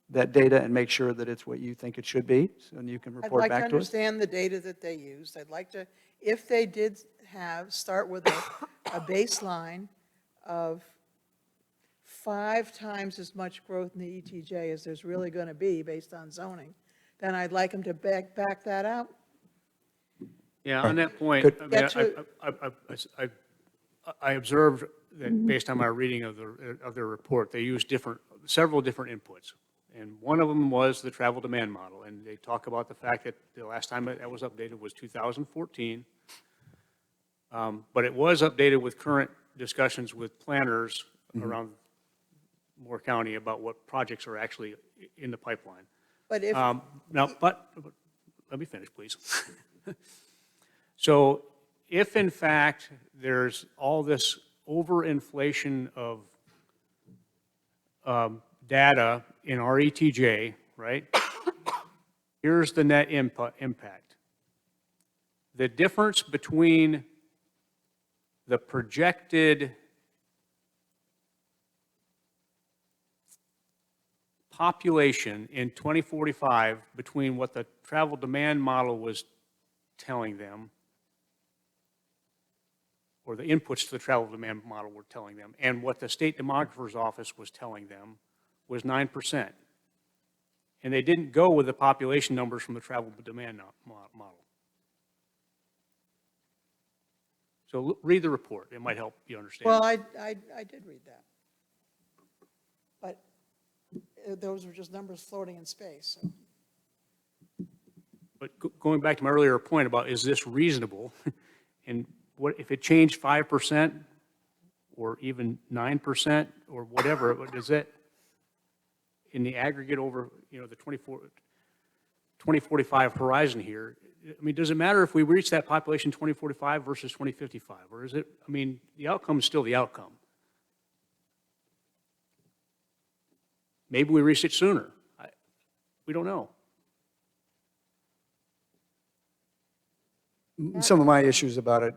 that data and make sure that it's what you think it should be, and you can I'd report like to back to us? understand the data that they used. I'd like to, if they did start with a baseline of 5 times as much growth in the ETJ as there's really going to be based on zoning, then I'd like them to back that out. Yeah, on that point, Good. I mean, Get to- I observed that based on my reading of their report, they used several different inputs. And one of them was the travel demand model, and they talk about the fact that the last time that was updated was 2014. But it was updated with current discussions with planners around Moore County about what projects are actually in the pipeline. But if, Now, but let me finish, please. So if in fact there's all this overinflation of data in our ETJ, right? Here's the net impact. The difference between the projected population in 2045 between what the travel demand model was telling them, or the inputs to the travel demand model were telling them, and what the state demographer's office was telling them was 9%. And they didn't go with the population numbers from the travel demand model. So read the report. It might help you understand. Well, I did read that. But those were just numbers floating in space, so. But going back to my earlier point about, is this reasonable? And what, if it changed 5% or even 9% or whatever, does that, in the aggregate over, the 2045 horizon here, I mean, does it matter if we reach that population 2045 versus 2055? Or is it, I mean, the outcome is still the outcome. Maybe we reach it sooner. We don't know. Some of my issues about it,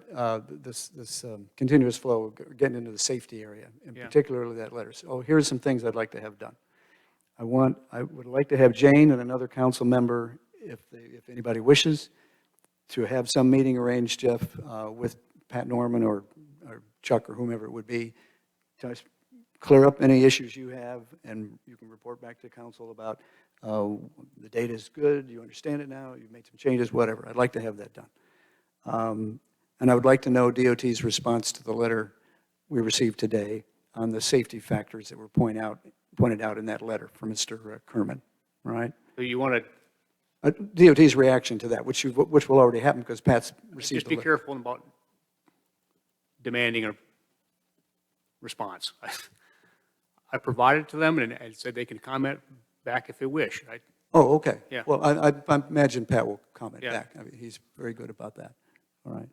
this continuous flow, getting into the safety area, and Yeah. particularly that letter. So here's some things I'd like to have done. I would like to have Jane and another council member, if anybody wishes, to have some meeting arranged, Jeff, with Pat Norman or Chuck or whomever it would be, to clear up any issues you have, and you can report back to council about the data is good, you understand it now, you've made some changes, whatever. I'd like to have that done. And I would like to know DOT's response to the letter we received today on the safety factors that were pointed out in that letter from Mr. Kerman, right? So you want to DOT's reaction to that, which will already happen because Pat's received just the be letter. careful about demanding a response. I provided it to them and said they can comment back if they wish. Oh, okay. Yeah. Well, I imagine Pat will comment Yeah. back. I mean, he's very good about that. All right.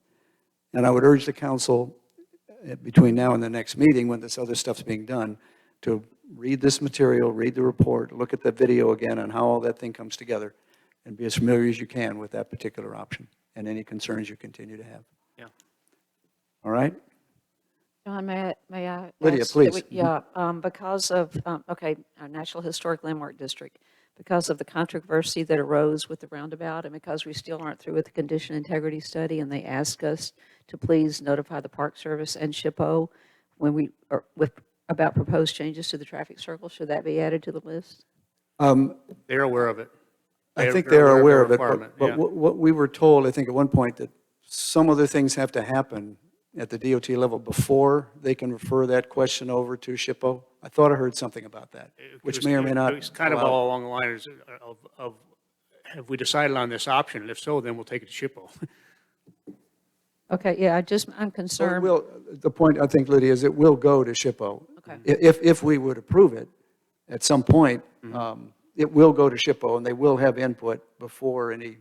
And I would urge the council, between now and the next meeting, when this other stuff's being done, to read this material, read the report, look at the video again on how all that thing comes together, and be as familiar as you can with that particular option and any concerns you continue to have. Yeah. All right? John, may I? Lydia, ask that please. we- Yeah, because of, okay, our National Historic Landmark District, because of the controversy that arose with the roundabout, and because we still aren't through with the condition integrity study, and they ask us to please notify the Park Service and SHPO when we are about proposed changes to the traffic circle, should that be added to the list? They're aware of it. I think they're aware of it, requirement, but yeah. what we were told, I think at one point, that some other things have to happen at the DOT level before they can refer that question over to SHPO. I thought I heard something about that, which may or may not. It's kind of allow- all along the lines of, have we decided on this option? And if so, then we'll take it to SHPO. Okay, yeah, I'm Well, concerned. the point, I think, Lydia, is it will go to SHPO. Okay. If we would approve it at some point, it will go to SHPO, and they will have input before any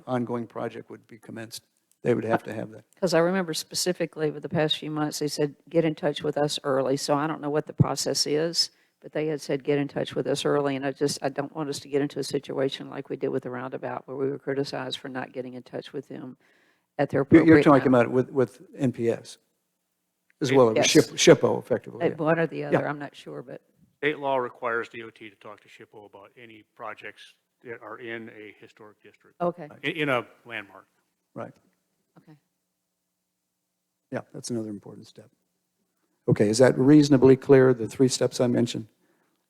ongoing project would be commenced. They would have to have that. Because I remember specifically over the past few months, they said, get in touch with us early. So I don't know what the process is, but they had said, get in touch with us early. And I don't want us to get into a situation like we did with the roundabout, where we were criticized for not getting in touch with them at their appropriate You're talking time. about it with NPS, as well as Yes. SHPO, effectively. yeah. One or the other, Yeah. I'm not sure, but, State law requires DOT to talk to SHPO about any projects that are in a historic district, okay, in a landmark. Right. okay. Yeah, that's another important step. Okay, is that reasonably clear, the 3 steps I mentioned?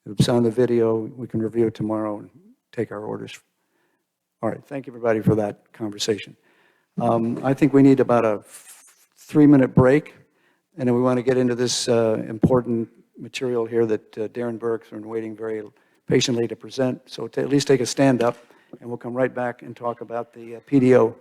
It's on the video, we can review it tomorrow and take our orders. All right, thank you, everybody, for that conversation. I think we need about a 3-minute break, and then we want to get into this important material here that Darren Burke's been waiting very patiently to present. So at least take a stand up, and we'll come right back and talk about the PDO.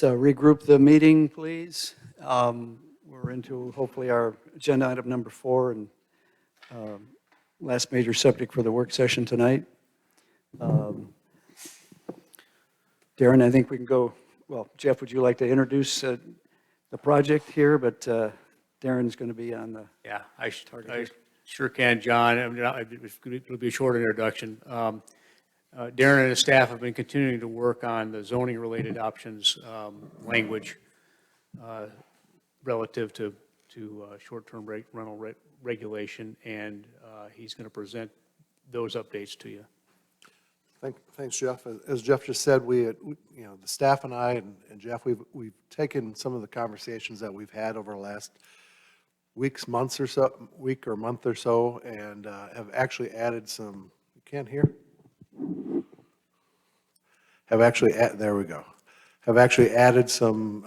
Let's regroup the meeting, please. We're into hopefully our agenda item number 4 and last major subject for the work session tonight. Darren, I think we can go, well, Jeff, would you like to introduce the project here? But Darren's going to be on the, Yeah, I sure can, John. I mean, it'll be a short introduction. Darren and his staff have been continuing to work on the zoning-related options language relative to short-term rental regulation, and he's going to present those updates to you. Thanks, Jeff. As Jeff just said, the staff and I and Jeff, we've taken some of the conversations that we've had over the last week or month or so, and have actually added some. You can't hear? There we go. Have actually added some.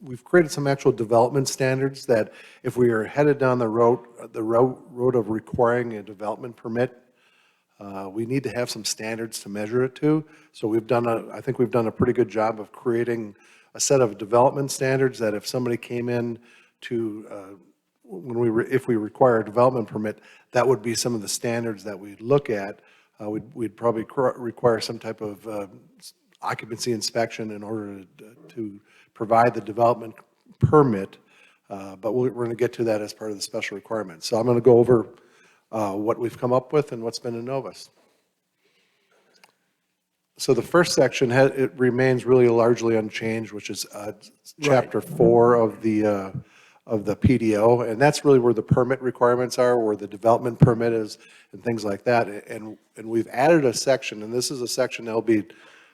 We've created some actual development standards that, if we are headed down the road of requiring a development permit, we need to have some standards to measure it to. So I think we've done a pretty good job of creating a set of development standards that if somebody came in to, if we require a development permit, that would be some of the standards that we'd look at. We'd probably require some type of occupancy inspection in order to provide the development permit, but we're going to get to that as part of the special requirements. So I'm going to go over what we've come up with and what's been in Novus. So the first section, it remains really largely unchanged, which is Chapter 4 of the PDO, and that's really where the permit requirements are, where the development permit is, and things like that. And we've added a section, and this is a section that will be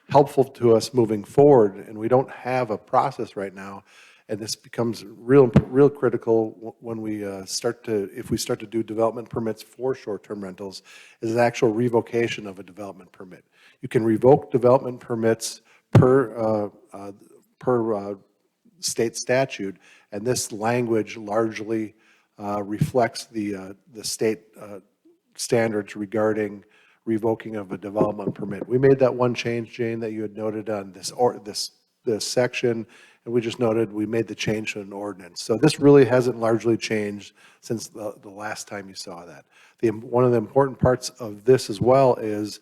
helpful to us moving forward, and we don't have a process right now. And this becomes real critical when we if we start to do development permits for short-term rentals, is the actual revocation of a development permit. You can revoke development permits per state statute, and this language largely reflects the state standards regarding revoking of a development permit. We made that one change, Jane, that you had noted on this section. And we just noted we made the change to an ordinance. So this really hasn't largely changed since the last time you saw that. One of the important parts of this as well is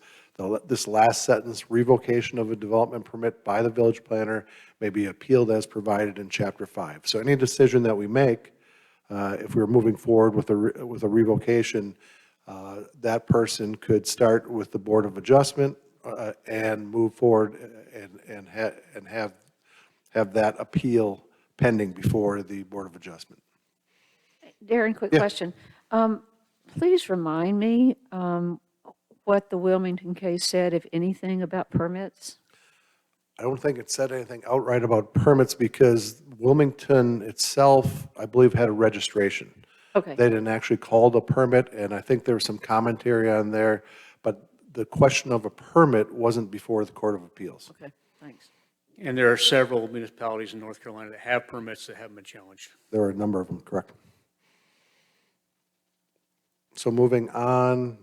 this last sentence: revocation of a development permit by the village planner may be appealed as provided in Chapter 5. So any decision that we make, if we're moving forward with a revocation, that person could start with the Board of Adjustment and move forward and have that appeal pending before the Board of Adjustment. Darren, quick Yeah. question. Please remind me what the Wilmington case said, if anything, about permits? I don't think it said anything outright about permits because Wilmington itself, I believe, had a registration. Okay. They didn't actually call it a permit, and I think there was some commentary on there, but the question of a permit wasn't before the Court of Appeals. Okay, thanks. And there are several municipalities in North Carolina that have permits that haven't been challenged. There are a number of them, correct. So moving on,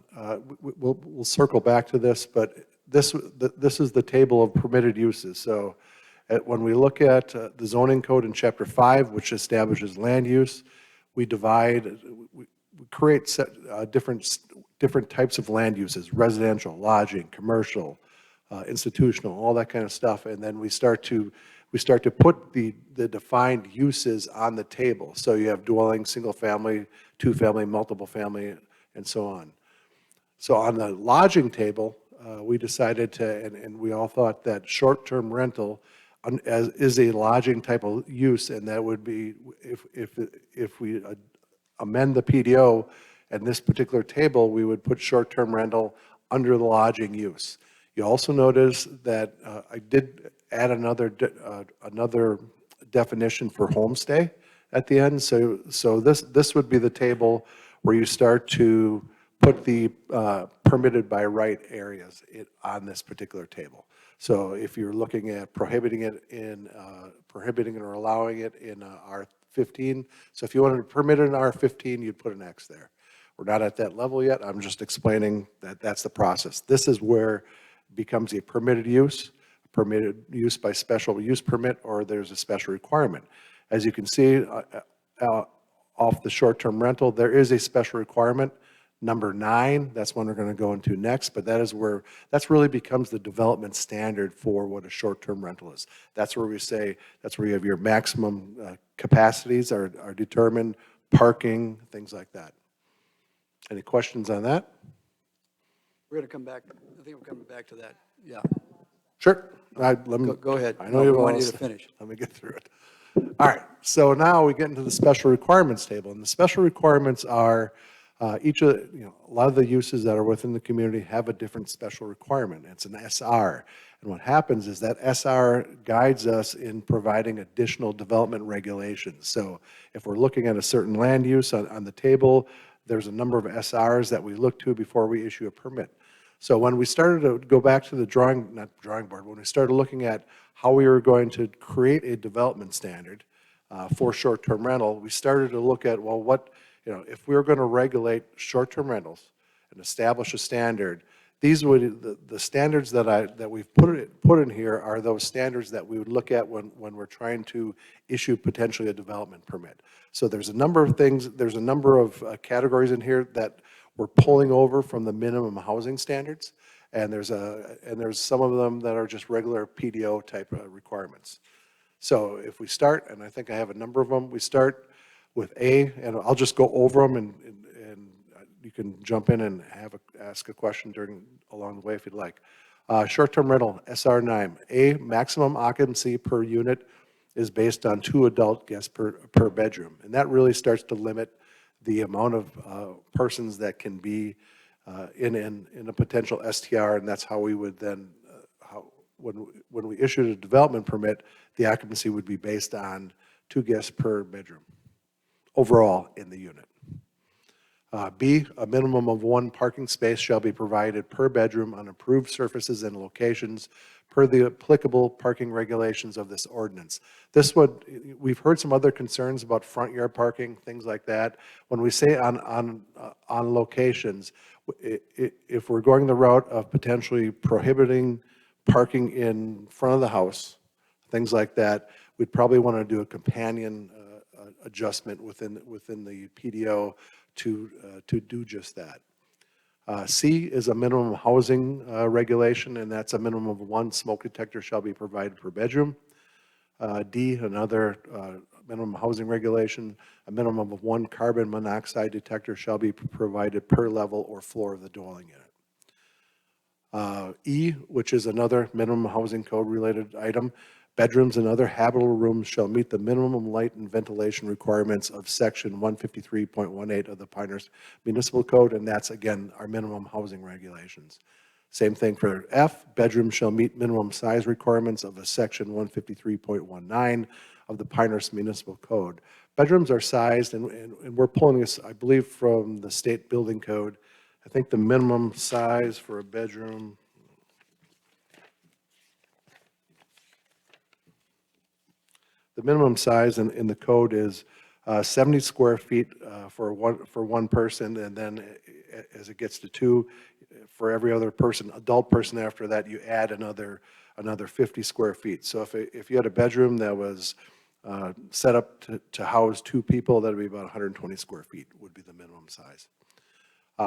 we'll circle back to this, but this is the table of permitted uses. So when we look at the zoning code in Chapter 5, which establishes land use, we create different types of land uses: residential, lodging, commercial, institutional, all that kind of stuff, and then we start to put the defined uses on the table. So you have dwelling, single family, two family, multiple family, and so on. So on the lodging table, we decided to, and we all thought that short-term rental is a lodging type of use, and that would be, if we amend the PDO and this particular table, we would put short-term rental under the lodging use. You also notice that I did add another definition for homestay at the end. So this would be the table where you start to put the permitted by right areas on this particular table. So if you're looking at prohibiting it or allowing it in R15, so if you wanted to permit it in R15, you'd put an X there. We're not at that level yet. I'm just explaining that that's the process. This is where it becomes a permitted use. permitted use by special use permit or there's a special requirement. As you can see, off the short-term rental, there is a special requirement. Number 9, that's one we're going to go into next, but that's really becomes the development standard for what a short-term rental is. That's where we say, that's where you have your maximum capacities are determined, parking, things like that. Any questions on that? We're going to come back, I think we're coming back to that. Yeah, Sure. Let me, go ahead. I know No, you we want you all- to finish. Let me get through it. All right, so now we get into the special requirements table, and the special requirements are each of, a lot of the uses that are within the community have a different special requirement. It's an SR, and what happens is that SR guides us in providing additional development regulations. So if we're looking at a certain land use on the table, there's a number of SRs that we look to before we issue a permit. So when we started to go back to the not drawing board, when we started looking at how we were going to create a development standard for short-term rental, we started to look at, well, if we were going to regulate short-term rentals and establish a standard, these would, the standards that we've put in here are those standards that we would look at when we're trying to issue potentially a development permit. So there's a number of things, there's a number of categories in here that we're pulling over from the minimum housing standards, and there's some of them that are just regular PDO type of requirements. So if we start, and I think I have a number of them, we start with A, and I'll just go over them, and you can jump in and ask a question along the way if you'd like. Short-term rental, SR9. A, maximum occupancy per unit is based on 2 adult guests per bedroom, and that really starts to limit the amount of persons that can be in a potential STR, and that's how we would then, when we issued a development permit, the occupancy would be based on 2 guests per bedroom overall in the unit. B, a minimum of 1 parking space shall be provided per bedroom on approved surfaces and locations per the applicable parking regulations of this ordinance. We've heard some other concerns about front yard parking, things like that. When we say on locations, if we're going the route of potentially prohibiting parking in front of the house, things like that, we'd probably want to do a companion adjustment within the PDO to do just that. C is a minimum housing regulation, and that's a minimum of 1 smoke detector shall be provided per bedroom. D, another minimum housing regulation, a minimum of 1 carbon monoxide detector shall be provided per level or floor of the dwelling unit. E, which is another minimum housing code related item, bedrooms and other habitable rooms shall meet the minimum light and ventilation requirements of section 153.18 of the Pinehurst Municipal Code, and that's, again, our minimum housing regulations. Same thing for F, bedrooms shall meet minimum size requirements of a section 153.19 of the Pinehurst Municipal Code. Bedrooms are sized, and we're pulling this, I believe, from the state building code. I think the minimum size for a bedroom, the minimum size in the code is 70 square feet for one person, and then as it gets to 2, for every other person, adult person after that, you add another 50 square feet. So if you had a bedroom that was set up to house 2 people, that would be about 120 square feet would be the minimum size.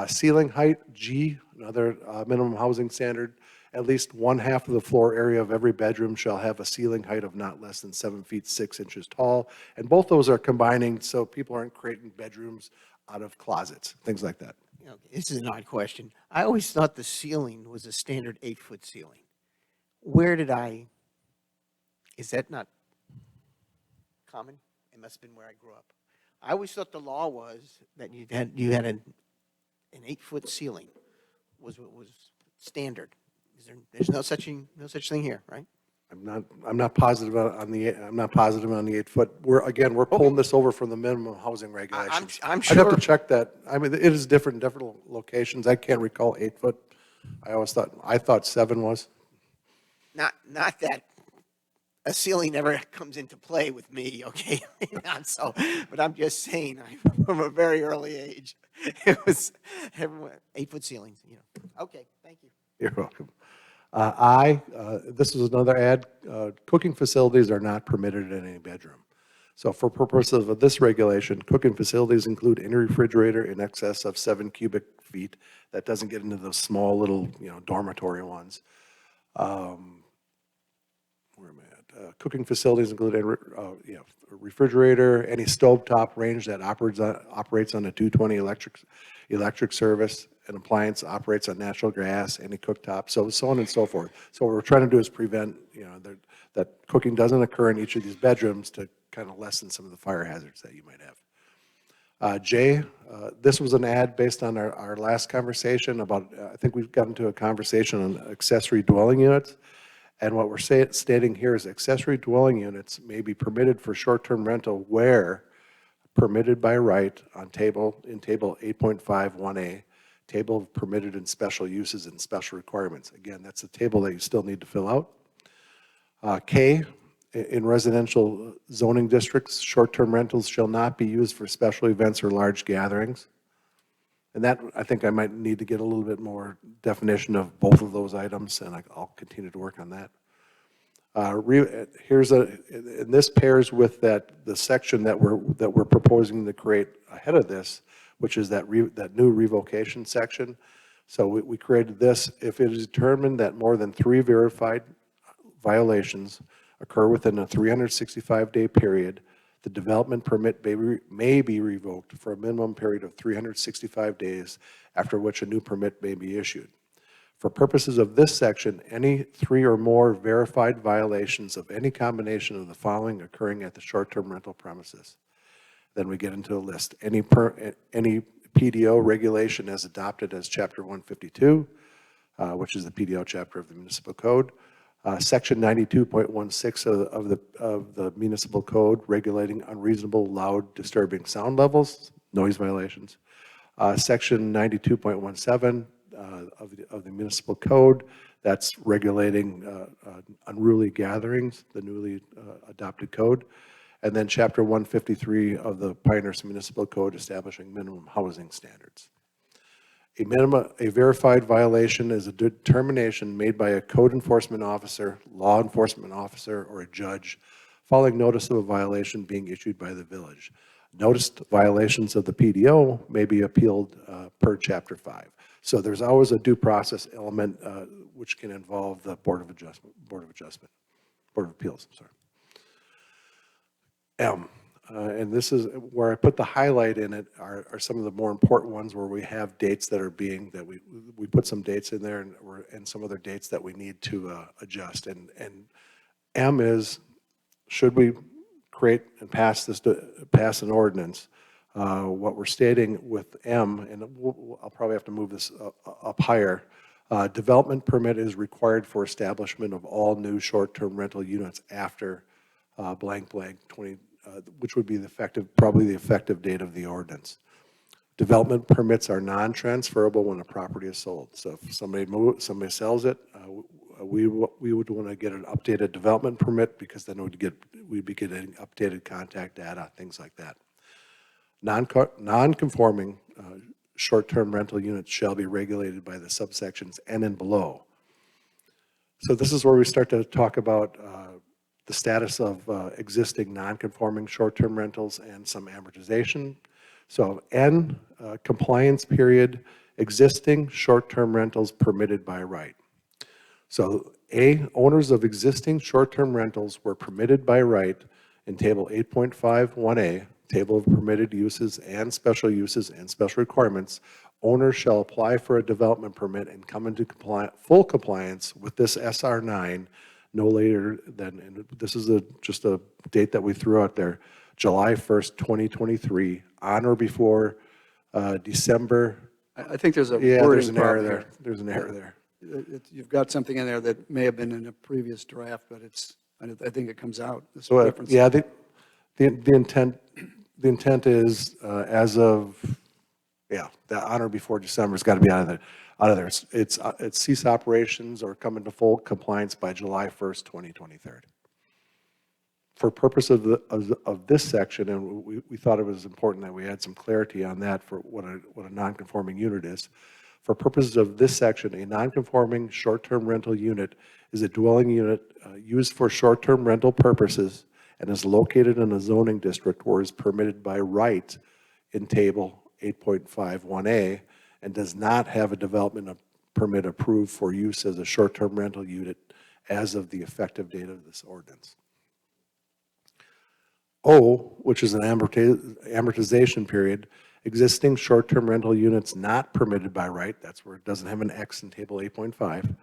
Ceiling height, G, another minimum housing standard. At least 1/2 of the floor area of every bedroom shall have a ceiling height of not less than 7 feet 6 inches tall. And both those are combining so people aren't creating bedrooms out of closets, things like that. Okay, this is an odd question. I always thought the ceiling was a standard 8-foot ceiling. Is that not common? It must have been where I grew up. I always thought the law was that you had an 8-foot ceiling was what was standard. There's no such thing here, right? I'm not positive on the 8-foot. We're pulling this over from the minimum housing regulations. I'm I'd have to sure- check that. I mean, it is different locations. I can't recall 8-foot. I thought 7 was. Not that a ceiling never comes into play with me, okay? Not so, but I'm just saying, from a very early age, it was everyone 8-foot ceilings, Okay, thank you. You're welcome. This is another ad, cooking facilities are not permitted in any bedroom. So for purposes of this regulation, cooking facilities include any refrigerator in excess of 7 cubic feet. That doesn't get into those small little, dormitory ones. Where am I at? Cooking facilities include a refrigerator, any stovetop range that operates on a 220 electric service, an appliance operates on natural gas, any cooktop, so on and so forth. So what we're trying to do is prevent, that cooking doesn't occur in each of these bedrooms to kind of lessen some of the fire hazards that you might have. J, this was an ad based on our last conversation about, I think we've gotten into a conversation on accessory dwelling units. And what we're stating here is accessory dwelling units may be permitted for short-term rental where permitted by right in table 8.51A, table of permitted and special uses and special requirements. Again, that's a table that you still need to fill out. K, in residential zoning districts, short-term rentals shall not be used for special events or large gatherings. And that, I think I might need to get a little bit more definition of both of those items, and I'll continue to work on that. And this pairs with the section that we're proposing to create ahead of this, which is that new revocation section. So we created this. If it is determined that more than 3 verified violations occur within a 365-day period, the development permit may be revoked for a minimum period of 365 days, after which a new permit may be issued. For purposes of this section, any 3 or more verified violations of any combination of the following occurring at the short-term rental premises. Then we get into a list. Any PDO regulation as adopted as Chapter 152, which is the PDO chapter of the Municipal Code. Section 92.16 of the Municipal Code regulating unreasonable, loud, disturbing sound levels, noise violations. Section 92.17 of the Municipal Code, that's regulating unruly gatherings, the newly adopted code. And then Chapter 153 of the Pinehurst Municipal Code establishing minimum housing standards. A verified violation is a determination made by a code enforcement officer, law enforcement officer, or a judge following notice of a violation being issued by the village. Noticed violations of the PDO may be appealed per Chapter 5. So there's always a due process element which can involve the Board of Appeals, sorry. M. And this is where I put the highlight in it are some of the more important ones where we have dates that are we put some dates in there and some other dates that we need to adjust. And M is, should we create and pass an ordinance, what we're stating with M, and I'll probably have to move this up higher, development permit is required for establishment of all new short-term rental units after blank 20, which would be probably the effective date of the ordinance. Development permits are non-transferable when a property is sold. So if somebody sells it, we would want to get an updated development permit because then we'd be getting updated contact data, things like that. Non-conforming short-term rental units shall be regulated by the subsections N and below. So this is where we start to talk about the status of existing non-conforming short-term rentals and some amortization. So N, compliance period, existing short-term rentals permitted by right. So A, owners of existing short-term rentals were permitted by right in Table 8.51A, Table of Permitted Uses and Special Uses and Special Requirements. Owners shall apply for a development permit and come into full compliance with this SR9 no later than, and this is just a date that we threw out there, July 1st, 2023, on or before December. I think there's a Yeah, there's wording an error problem there. here. There's an error there. You've got something in there that may have been in a previous draft, but I think it comes out. This So, reference. yeah, the intent is as of, the on or before December's got to be out of there. It's cease operations or come into full compliance by July 1st, 2023. For purpose of this section, and we thought it was important that we had some clarity on that for what a non-conforming unit is. For purposes of this section, a non-conforming short-term rental unit is a dwelling unit used for short-term rental purposes and is located in a zoning district where is permitted by right in Table 8.51A and does not have a development permit approved for use as a short-term rental unit as of the effective date of this ordinance. O, which is an amortization period, existing short-term rental units not permitted by right, that's where it doesn't have an X in Table 8.5.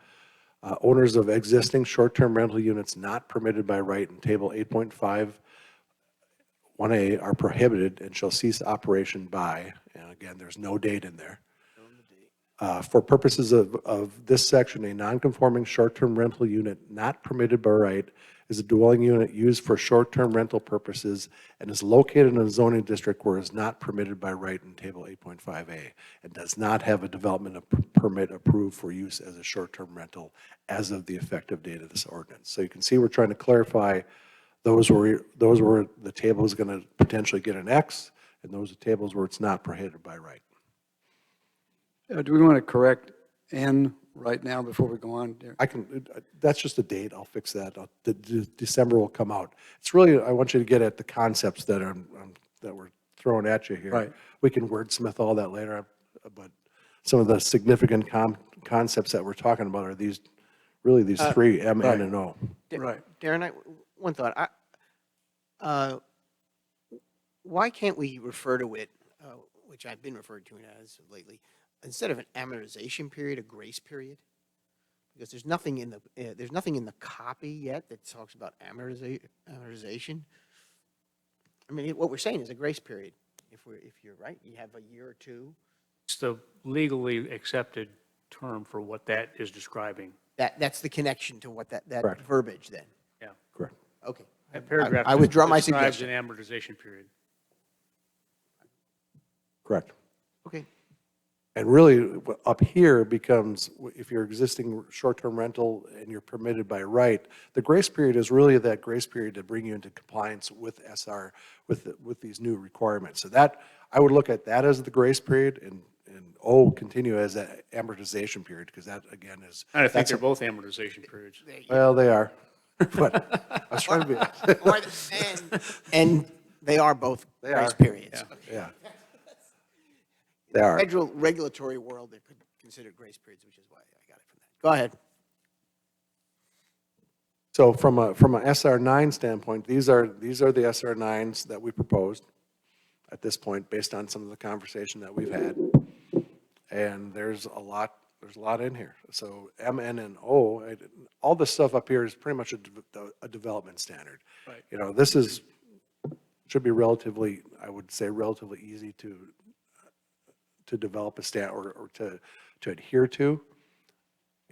Owners of existing short-term rental units not permitted by right in Table 8.5(1)A are prohibited and shall cease operation by, and again, there's no date in there. For purposes of this section, a non-conforming short-term rental unit not permitted by right is a dwelling unit used for short-term rental purposes and is located in a zoning district where it is not permitted by right in Table 8.5A and does not have a development permit approved for use as a short-term rental as of the effective date of this ordinance. So you can see we're trying to clarify those where the table is going to potentially get an X, and those are tables where it's not prohibited by right. Do we want to correct N right now before we go on? I can, that's just a date, I'll fix that. December will come out. It's really, I want you to get at the concepts that that we're throwing at you here. Right. We can wordsmith all that later, but some of the significant concepts that we're talking about are these, really these three, M, N, and O. Right. Darren, one thought. Why can't we refer to it, which I've been referred to it as lately, instead of an amortization period, a grace period? Because there's nothing in the copy yet that talks about amortization. I mean, what we're saying is a grace period. If you're right, you have a year or two. It's the legally accepted term for what that is describing. That's the connection to what that Correct. verbiage then. Yeah. Correct. Okay. That paragraph I withdraw my describes suggestion. an amortization period. Correct. Okay. And really, up here becomes, if you're existing short-term rental and you're permitted by right, the grace period is really that grace period to bring you into compliance with SR, with these new requirements. So that, I would look at that as the grace period, and O continue as that amortization period, because that, again, is. I think that's they're both amortization periods. Well, they are, but I was trying to be. And they are both They grace are. periods. Yeah. They are. Federal regulatory world, they could consider grace periods, which is why I got it from that. Go ahead. So from a SR9 standpoint, these are the SR9s that we proposed at this point, based on some of the conversation that we've had. And there's a lot in here. So M, N, and O, all this stuff up here is pretty much a development standard. Right. You know, this should be relatively, I would say, relatively easy to develop a or to adhere to.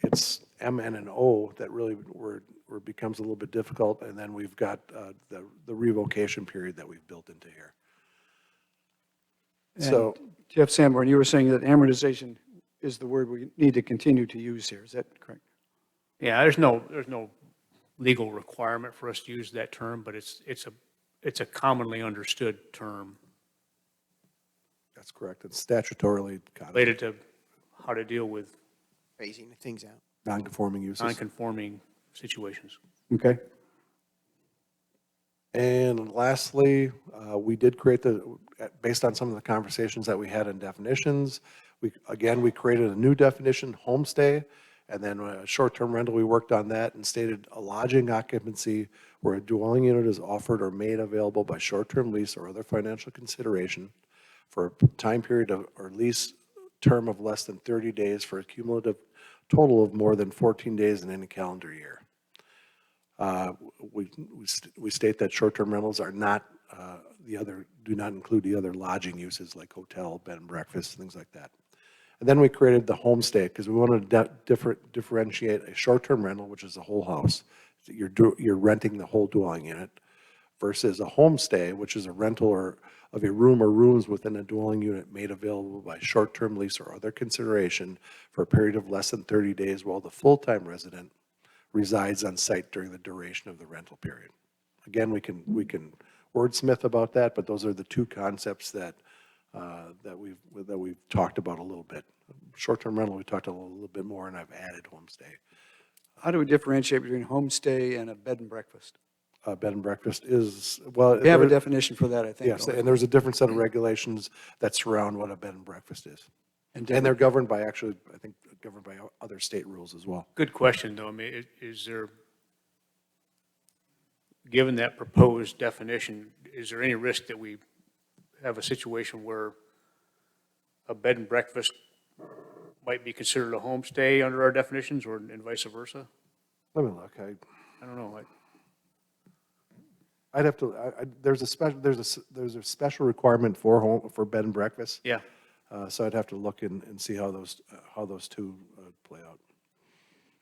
It's M, N, and O that really where it becomes a little bit difficult, and then we've got the revocation period that we've built into here. So, Jeff Sanborn, you were saying that amortization is the word we need to continue to use here. Is that correct? Yeah, there's no legal requirement for us to use that term, but it's a commonly understood term that's correct. It's statutorily related to how to deal with Phasing things out. non-conforming uses. non-conforming situations. Okay. And lastly, we did create based on some of the conversations that we had in definitions, we created a new definition, homestay, and then a short-term rental, we worked on that and stated a lodging occupancy where a dwelling unit is offered or made available by short-term lease or other financial consideration for a time period or lease term of less than 30 days for a cumulative total of more than 14 days in any calendar year. We state that short-term rentals are not do not include the other lodging uses like hotel, bed and breakfast, things like that. And then we created the homestay because we wanted to differentiate a short-term rental, which is a whole house. You're renting the whole dwelling unit, versus a homestay, which is a rental of a room or rooms within a dwelling unit made available by short-term lease or other consideration for a period of less than 30 days while the full-time resident resides on site during the duration of the rental period. Again, we can wordsmith about that, but those are the two concepts that we've talked about a little bit. short-term rental, we talked a little bit more, and I've added homestay. How do we differentiate between homestay and a bed and breakfast? Bed and breakfast is, well. We have a there- definition for that, I think. Yes, don't we? and there's a different set of regulations that surround what a bed and breakfast is. And And they're governed by, actually, I think, governed by other state rules as well. Good question, though. I mean, is there, given that proposed definition, is there any risk that we have a situation where a bed and breakfast might be considered a homestay under our definitions, or and vice versa? Let me look. I don't know. I'd have to, there's a special requirement for bed and breakfast. Yeah. So I'd have to look and see how those two play out.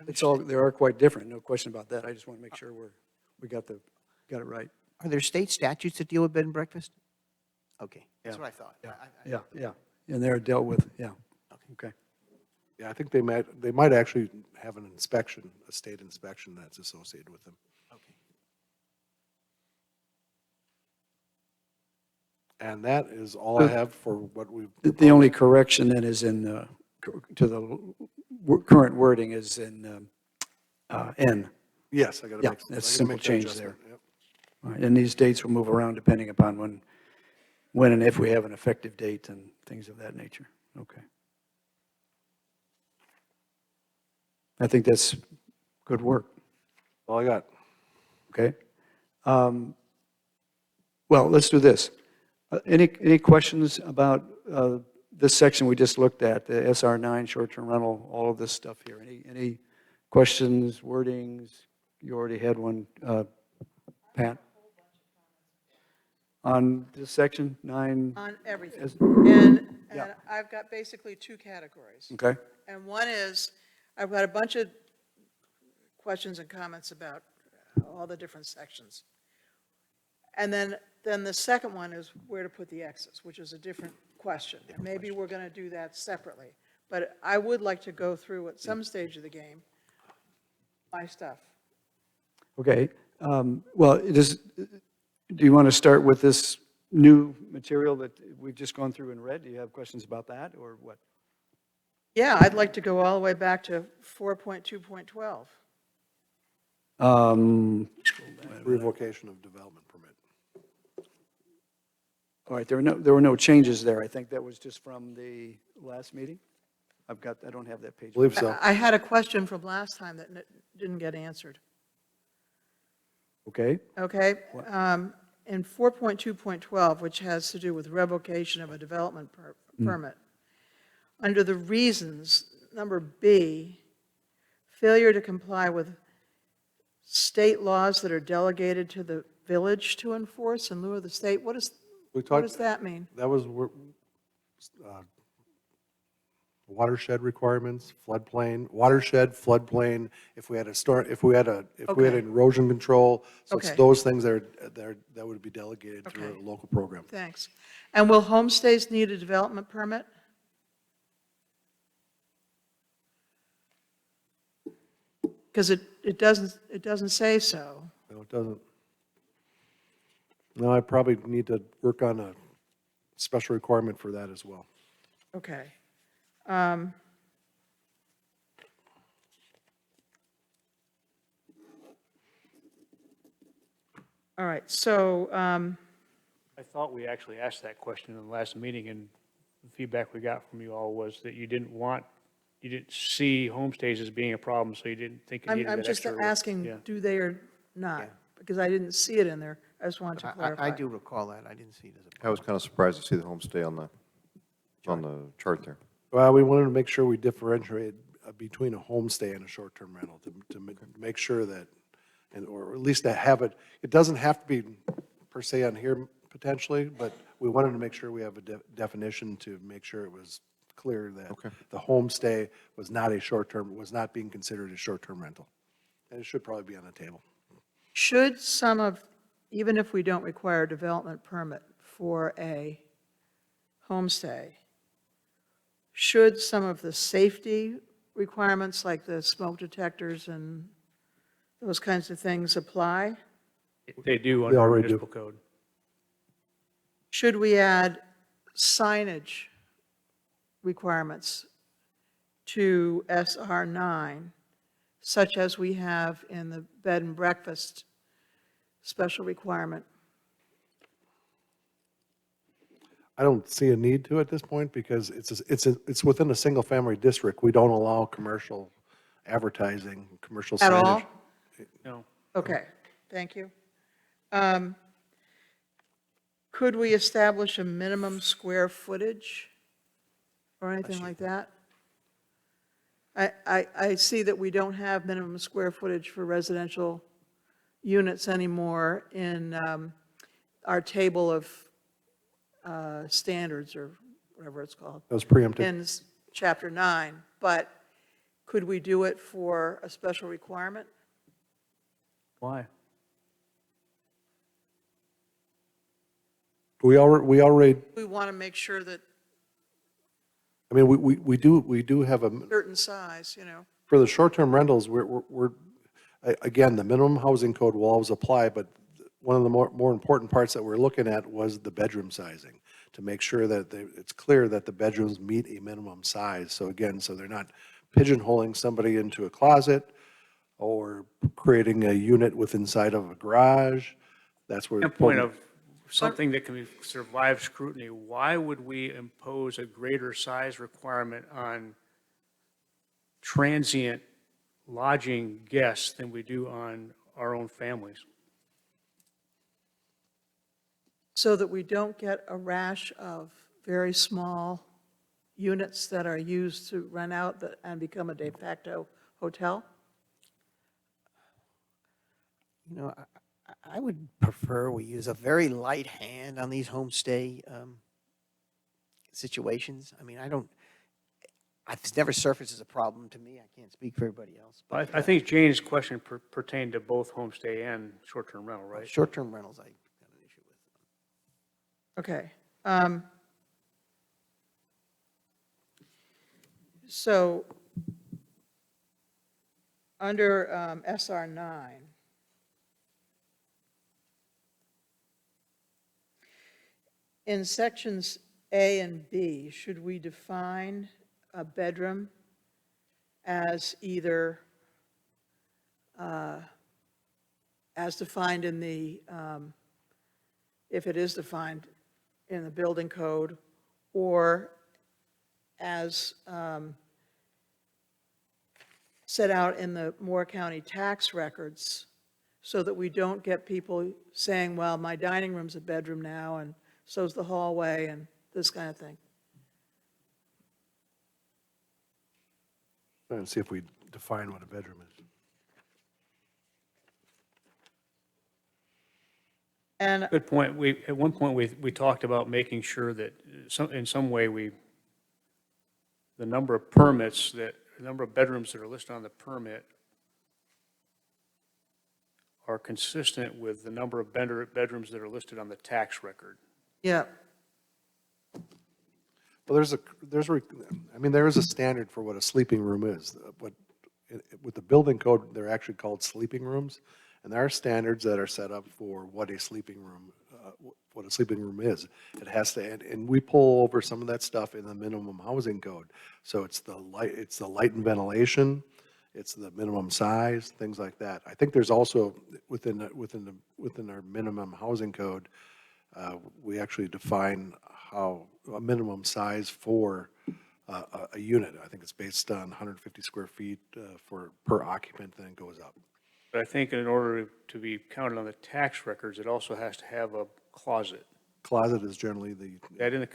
It's all, they are quite different, no question about that. I just want to make sure we got it right. Are there state statutes that deal with bed and breakfast? Okay, that's Yeah. what I thought. Yeah. And they're dealt with, yeah. Okay. Yeah, I think they might actually have an inspection, a state inspection that's associated with them. Okay. And that is all I have for what we've. The only correction then is to the current wording is in N. Yes, I got to Yeah, make. that's I gotta simple make that change adjustment, there. yep. All right, and these dates will move around depending upon when and if we have an effective date and things of that nature. Okay. I think that's good work, All I got. okay? Well, let's do this. Any questions about this section we just looked at, the SR9, short-term rental, all of this stuff here? Any questions, wordings? You already had one, Pat? On this section, 9? On everything. As- And Yeah. I've got basically two categories. Okay, And one is, I've got a bunch of questions and comments about all the different sections. And then the second one is where to put the X's, which is a different question. And maybe we're going to do that separately. But I would like to go through at some stage of the game, my stuff. okay. Well, do you want to start with this new material that we've just gone through and read? Do you have questions about that, or what? Yeah, I'd like to go all the way back to 4.2.12. Revocation of development permit. All right, there were no changes there. I think that was just from the last meeting. I don't have that page. I believe so. I had a question from last time that didn't get answered. Okay, Okay? In 4.2.12, which has to do with revocation of a development permit, under the reasons, number B, failure to comply with state laws that are delegated to the village to enforce in lieu of the state, what does that mean? That was watershed requirements, floodplain. If we had Okay. erosion control, so it's Okay. those things that would be delegated through a Okay. local program. Thanks. And will homestays need a development permit? Because it doesn't say so. No, it doesn't. No, I probably need to work on a special requirement for that as well. Okay. All right, so, I thought we actually asked that question in the last meeting, and the feedback we got from you all was that you didn't see homestays as being a problem, so you didn't think it needed I'm that just extra. asking, Yeah. do they or not? Because I didn't see it in there. I just wanted to clarify. I do recall that. I didn't see it as a I was kind of surprised to see the homestay on the chart there. Well, we wanted to make sure we differentiate between a homestay and a short-term rental to make sure that, or at least to have it, it doesn't have to be per se on here potentially, but we wanted to make sure we have a definition to make sure it was clear that the homestay was not being considered a short-term rental. And it should probably be on the table. Should even if we don't require a development permit for a homestay, should some of the safety requirements like the smoke detectors and those kinds of things apply? They do under already do. municipal code. Should we add signage requirements to SR 9, such as we have in the bed and breakfast special requirement? I don't see a need to at this point because it's within a single-family district. We don't allow commercial advertising, commercial At signage. all? No. Okay, thank you. Could we establish a minimum square footage or anything like that? I see that we don't have minimum square footage for residential units anymore in our table of standards, or whatever it's called, That was preempted. in Chapter 9, but could we do it for a special requirement? Why? We already, We want to make sure that I mean, we do have a, certain size, you know. for the short-term rentals, again, the minimum housing code will always apply, but one of the more important parts that we're looking at was the bedroom sizing, to make sure that it's clear that the bedrooms meet a minimum size. So again, so they're not pigeonholing somebody into a closet or creating a unit with inside of a garage. That's where. Standpoint of something that can survive scrutiny, why would we impose a greater size requirement on transient lodging guests than we do on our own families? So that we don't get a rash of very small units that are used to rent out and become a de facto hotel? You know, I would prefer we use a very light hand on these homestay situations. I mean, it's never surfaced as a problem to me. I can't speak for everybody else. But I think Jane's question pertained to both homestay and short-term rental, right? short-term rentals, I got an issue with. Okay. So, under SR 9, in sections A and B, should we define a bedroom as either, as defined in the, if it is defined in the building code, or as set out in the Moore County tax records, so that we don't get people saying, well, my dining room's a bedroom now, and so's the hallway, and this kind of thing? And see if we define what a bedroom is. And Good point. At one point, we talked about making sure that in some way the number of permits the number of bedrooms that are listed on the permit are consistent with the number of bedrooms that are listed on the tax record. yeah, Well, there is a standard for what a sleeping room is. With the building code, they're actually called sleeping rooms, and there are standards that are set up for what a sleeping room is. It has to, and we pull over some of that stuff in the minimum housing code. So it's the light and ventilation, it's the minimum size, things like that. I think there's also within our minimum housing code, we actually define how a minimum size for a unit. I think it's based on 150 square feet per occupant, then it goes up. But I think in order to be counted on the tax records, it also has to have a closet. Closet is generally Is that in the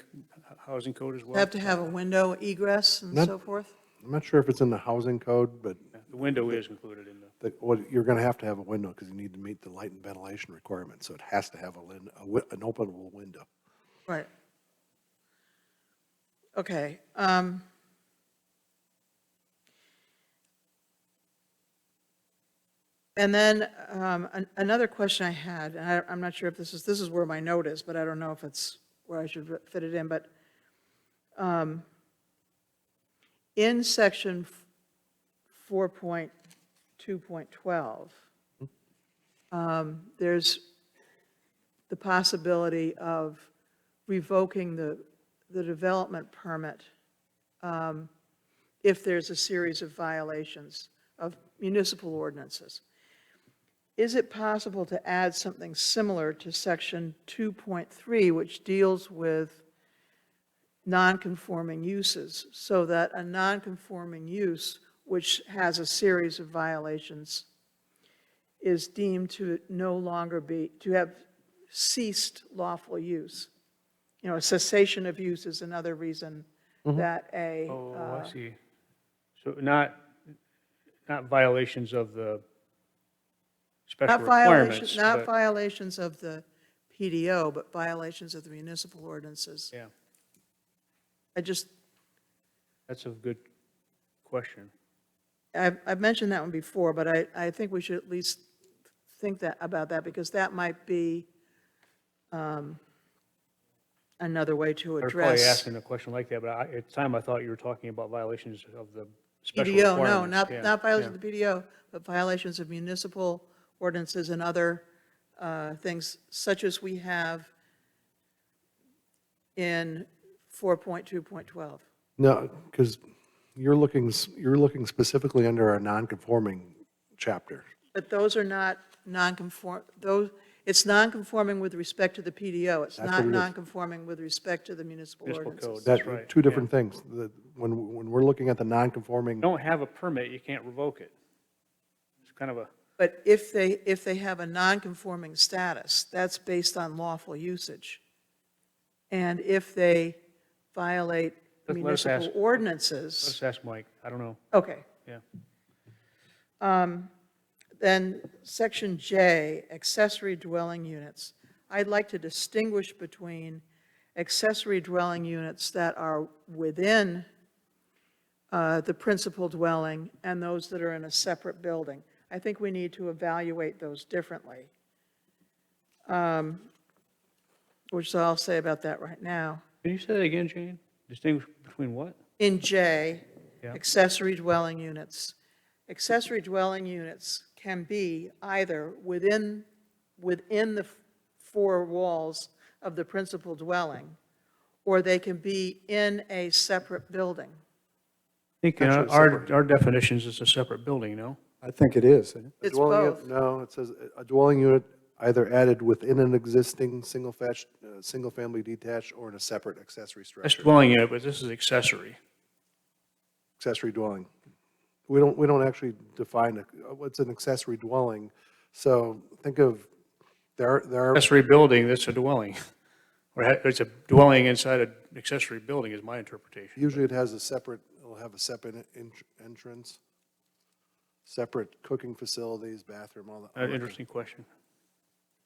housing code as well? have to have a window egress and Not- so forth? I'm not sure if it's in the housing code, but The window is included in the. you're going to have a window because you need to meet the light and ventilation requirements. So it has to have an openable window. Right. Okay. And then another question I had, and I'm not sure if this is where my note is, but I don't know if it's where I should fit it in, but in section 4.2.12, there's the possibility of revoking the development permit if there's a series of violations of municipal ordinances. Is it possible to add something similar to section 2.3, which deals with non-conforming uses, so that a non-conforming use which has a series of violations is deemed to no longer be, to have ceased lawful use? You know, a cessation of use is another reason that a. Oh, I see. So not violations of the special Not violations, requirements, not but, violations of the PDO, but violations of the municipal ordinances. yeah, that's a good question. I've mentioned that one before, but I think we should at least think about that, because that might be another way to I was probably address. asking a question like that, but at the time I thought you were talking about violations of the special PDO, requirements. no, Yeah, not violations yeah. of the PDO, but violations of municipal ordinances and other things, such as we have in 4.2.12. No, because you're looking specifically under our non-conforming chapter. But those are not non-conform, those, it's non-conforming with respect to the PDO. It's That's not what it is. non-conforming with respect to the municipal Municipal ordinances. code. That's right, Two yeah. different things. When we're looking at the non-conforming, Don't have a permit, you can't revoke it. It's kind of a, But if they have a non-conforming status, that's based on lawful usage. And if they violate Let us municipal ask- ordinances, let's ask Mike, I don't know, okay. yeah. Then section J, accessory dwelling units. I'd like to distinguish between accessory dwelling units that are within the principal dwelling and those that are in a separate building. I think we need to evaluate those differently, which I'll say about that right now. Can you say that again, Jane? Distinguish between what? In J, Yeah. accessory dwelling units. Accessory dwelling units can be either within the four walls of the principal dwelling, or they can be in a separate building. I think in Actually, our definitions, it's a separate building, no? I think it is. It's dwelling unit- both. No, it says a dwelling unit either added within an existing single-family detached or in a separate accessory That's structure. dwelling unit, but this is accessory. Accessory dwelling. We don't actually define what's an accessory dwelling. So think of, there are, Accessory building, that's a dwelling. Or it's a dwelling inside an accessory building is my interpretation. usually it'll have a separate entrance, separate cooking facilities, bathroom, all that. Interesting question.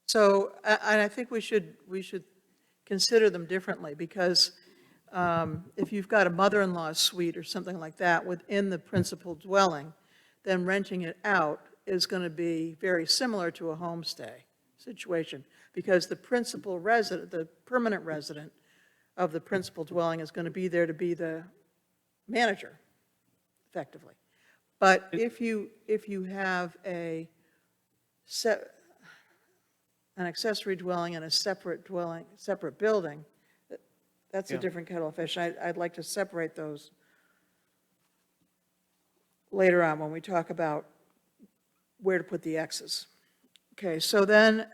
So, and I think we should consider them differently, because if you've got a mother-in-law suite or something like that within the principal dwelling, then renting it out is going to be very similar to a homestay situation, because the principal resident, the permanent resident of the principal dwelling is going to be there to be the manager, effectively. But if you have an accessory dwelling and a separate building, that's a Yeah. different kettle of fish. I'd like to separate those later on when we talk about where to put the X's. Okay, so then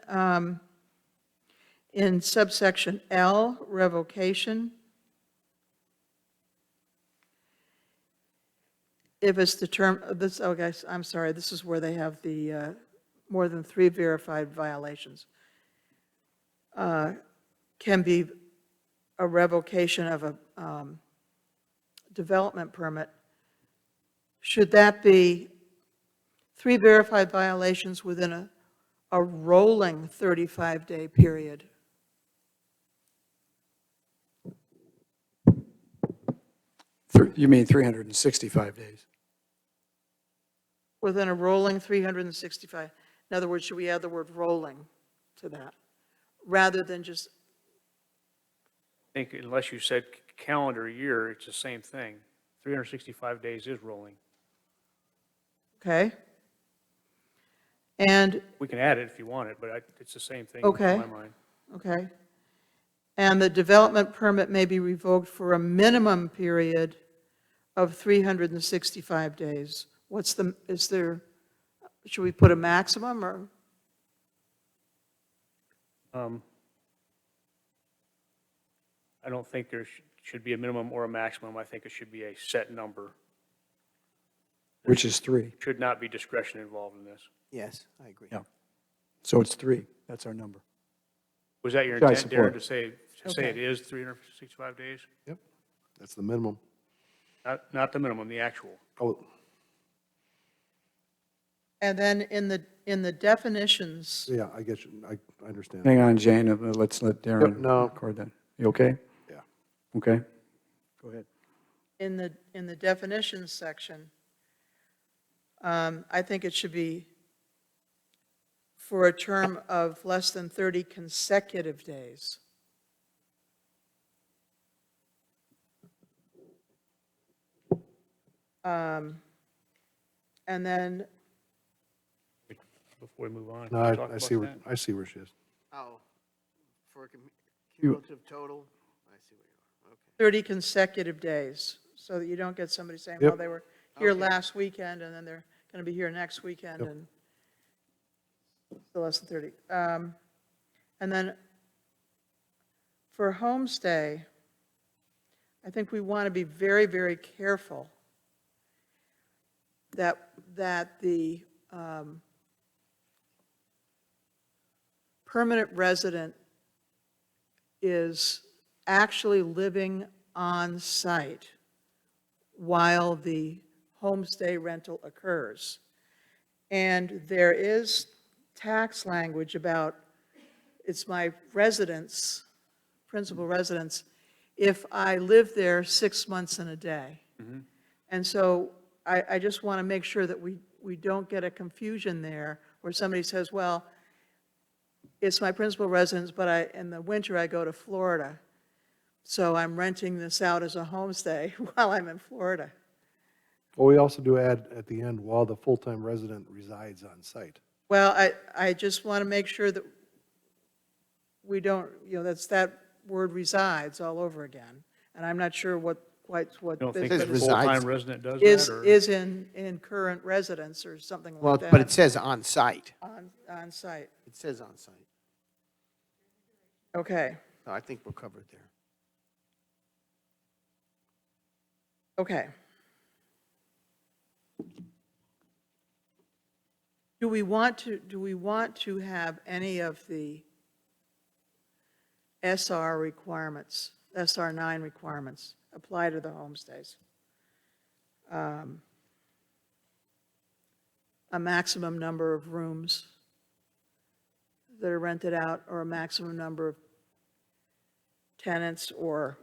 in subsection L, revocation, if it's determined, this, okay, I'm sorry, this is where they have the more than 3 verified violations. Can be a revocation of a development permit. Should that be 3 verified violations within a rolling 35-day period? You mean 365 days? Within a rolling 365, in other words, should we add the word rolling to that, rather than just, I think unless you said calendar year, it's the same thing. 365 days is rolling. okay? And, We can add it if you want it, but it's the same thing Okay. in my mind. okay, and the development permit may be revoked for a minimum period of 365 days. Should we put a maximum, or? I don't think there should be a minimum or a maximum. I think it should be a set number. Which is 3. Should not be discretion involved in this. Yes, I agree. Yeah. So it's 3. That's our number. Was that your Which I intent, Darren, support. to say Okay. it is 365 days? Yep, that's the minimum. Not the minimum, the actual. Oh, And then in the definitions, yeah, I get you, I understand. Hang on, Jane, let's let Darren Yep, no. record that. You okay? Yeah. Okay? Go ahead. in the definitions section, I think it should be for a term of less than 30 consecutive days. And then, Before we move on. No, can we talk I about see, that? I see where she is. Oh, for a cumulative total? I see where you are, okay. 30 consecutive days, so that you don't get somebody saying, well, Yep. they were here Okay. last weekend, and then they're going to be here next weekend, Yep. and still less than 30. And then for homestay, I think we want to be very, very careful that the permanent resident is actually living on site while the homestay rental occurs. And there is tax language about, it's my residence, principal residence, if I live there 6 months and a day. And so I just want to make sure that we don't get a confusion there where somebody says, well, it's my principal residence, but in the winter I go to Florida. So I'm renting this out as a homestay while I'm in Florida. Well, we also do add at the end, while the full-time resident resides on site. Well, I just want to make sure that we don't, that's that word resides all over again. And I'm not sure what You don't think says the this resides. full-time resident does is, that? or- is in current residence or something Well, like that. but it says on site. On site. It says on site. Okay, So I think we're covered there. okay. Do we want to have any of the SR requirements, SR 9 requirements apply to the homestays? A maximum number of rooms that are rented out, or a maximum number of tenants, or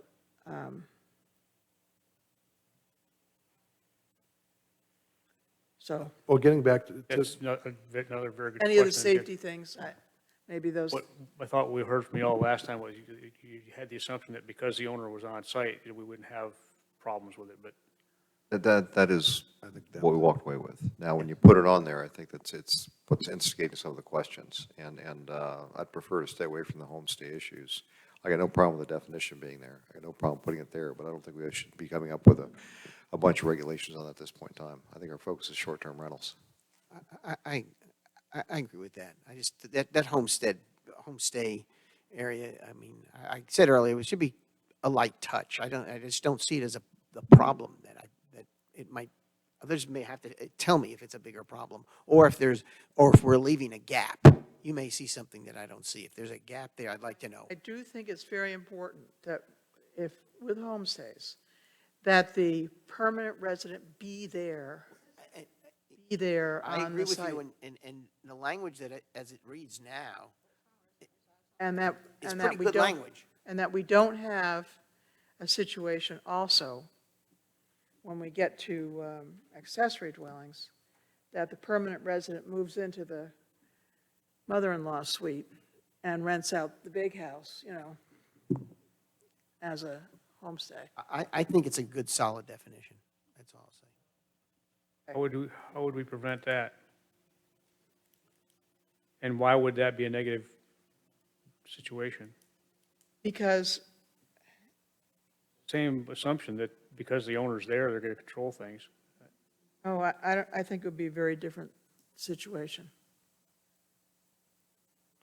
so, Well, getting back to, That's another very good question. any of the Jim. safety things, maybe those, What I thought we heard from you all last time was you had the assumption that because the owner was on site, that we wouldn't have problems with it, but That is I think that what we was- walked away with. Now, when you put it on there, I think it's what's instigating some of the questions. And I'd prefer to stay away from the homestay issues. I got no problem with the definition being there. I got no problem putting it there, but I don't think we should be coming up with a bunch of regulations on that at this point in time. I think our focus is short-term rentals. I agree with that. I just, that homestay area, I mean, I said earlier, it should be a light touch. I just don't see it as a problem that it might, others may have to tell me if it's a bigger problem, or if we're leaving a gap. You may see something that I don't see. If there's a gap there, I'd like to know. I do think it's very important that if, with homestays, that the permanent resident be there I on agree the with site. you, and the language as it reads now, And that, it's and pretty that we good don't, language. and that we don't have a situation also, when we get to accessory dwellings, that the permanent resident moves into the mother-in-law suite and rents out the big house, as a homestay. I think it's a good, solid definition. That's all I'll say. how would we prevent that? And why would that be a negative situation? Because Same assumption that because the owner's there, they're going to control things. Oh, I think it would be a very different situation.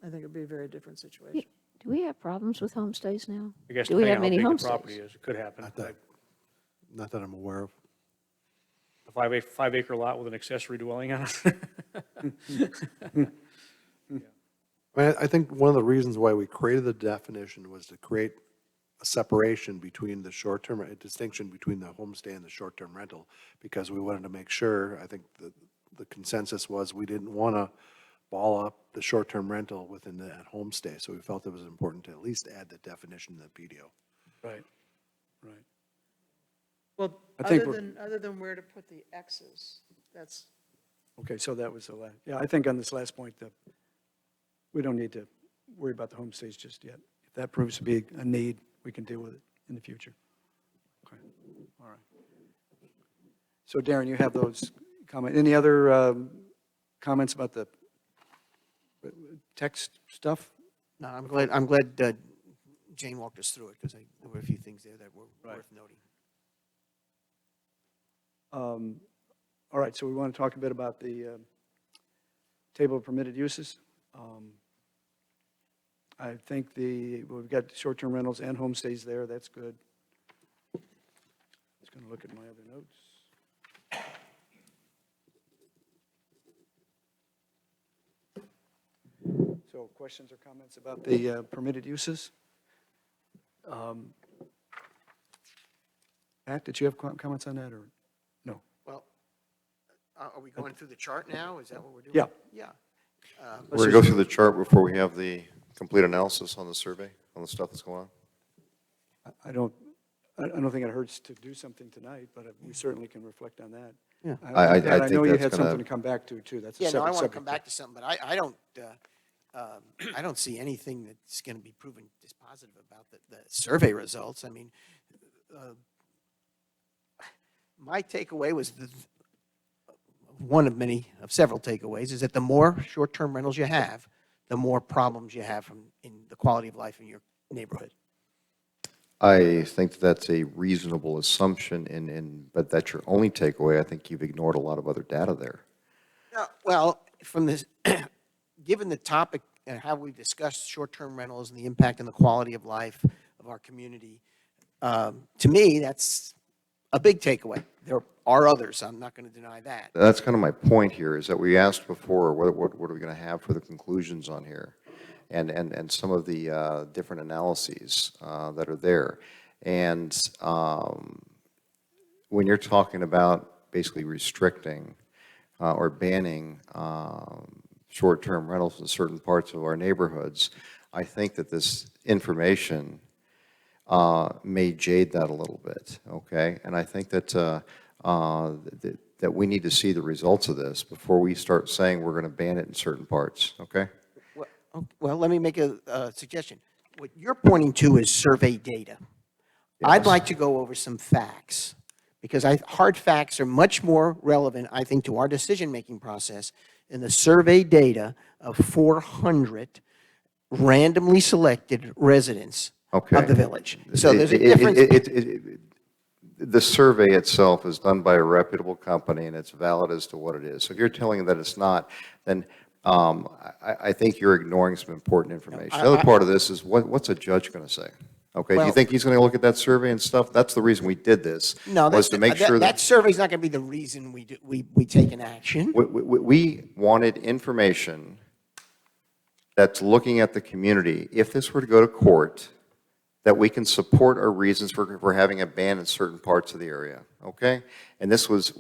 I think it would be a very different situation. Do we have problems with homestays now? I guess Do we depending have on how many big the property homestays? is, it could happen. Not that I'm aware of. A 5 acre lot with an accessory dwelling on it. I mean, I think one of the reasons why we created the definition was to create a separation between the short-term, a distinction between the homestay and the short-term rental, because we wanted to make sure, I think the consensus was we didn't want to ball up the short-term rental within that homestay, so we felt it was important to at least add the definition in the PDO. Right, right. Well, I think other than where to put the X's, that's, Okay, so that was the last, yeah, I think on this last point, that we don't need to worry about the homestays just yet. If that proves to be a need, we can deal with it in the future. Okay, all right. So Darren, you have those comments. Any other comments about the text stuff? No, I'm glad Jane walked us through it, because there were a few things there that were worth noting. All right, so we want to talk a bit about the table of permitted uses. I think we've got short-term rentals and homestays there, that's good. Just going to look at my other notes. So questions or comments about the permitted uses? Pat, did you have comments on that, or no? Well, are we going through the chart now? Is that what we're doing? Yeah. Yeah. We're going to go through the chart before we have the complete analysis on the survey, on the stuff that's going on. I don't think it hurts to do something tonight, but we certainly can reflect on that. Yeah. I Pat, think know you that's had gonna- something to come back to, too. That's a Yeah, no, I separate want to subject. come back to something, but I don't see anything that's going to be proven dispositive about the survey results. I mean, my takeaway was one of several takeaways is that the more short-term rentals you have, the more problems you have in the quality of life in your neighborhood. I think that's a reasonable assumption, but that's your only takeaway. I think you've ignored a lot of other data there. Well, from this, given the topic and how we discussed short-term rentals and the impact on the quality of life of our community, to me, that's a big takeaway. There are others, I'm not going to deny that. That's kind of my point here, is that we asked before, what are we going to have for the conclusions on here? And some of the different analyses that are there. And when you're talking about basically restricting or banning short-term rentals in certain parts of our neighborhoods, I think that this information may jade that a little bit, okay? And I think that that we need to see the results of this before we start saying we're going to ban it in certain parts, okay? Well, let me make a suggestion. What you're pointing to is survey data. I'd like to go over some facts, because hard facts are much more relevant, I think, to our decision-making process in the survey data of 400 randomly selected residents Okay. of the village. So there's a difference. The survey itself is done by a reputable company, and it's valid as to what it is. So if you're telling that it's not, then I think you're ignoring some important information. The other part of this is what's a judge going to say? Okay, do you Well- think he's going to look at that survey and stuff? That's the reason we did this. No, was to make sure that survey's not going to be the reason we take an action. we wanted information that's looking at the community. If this were to go to court, that we can support our reasons for having a ban in certain parts of the area, okay? And this was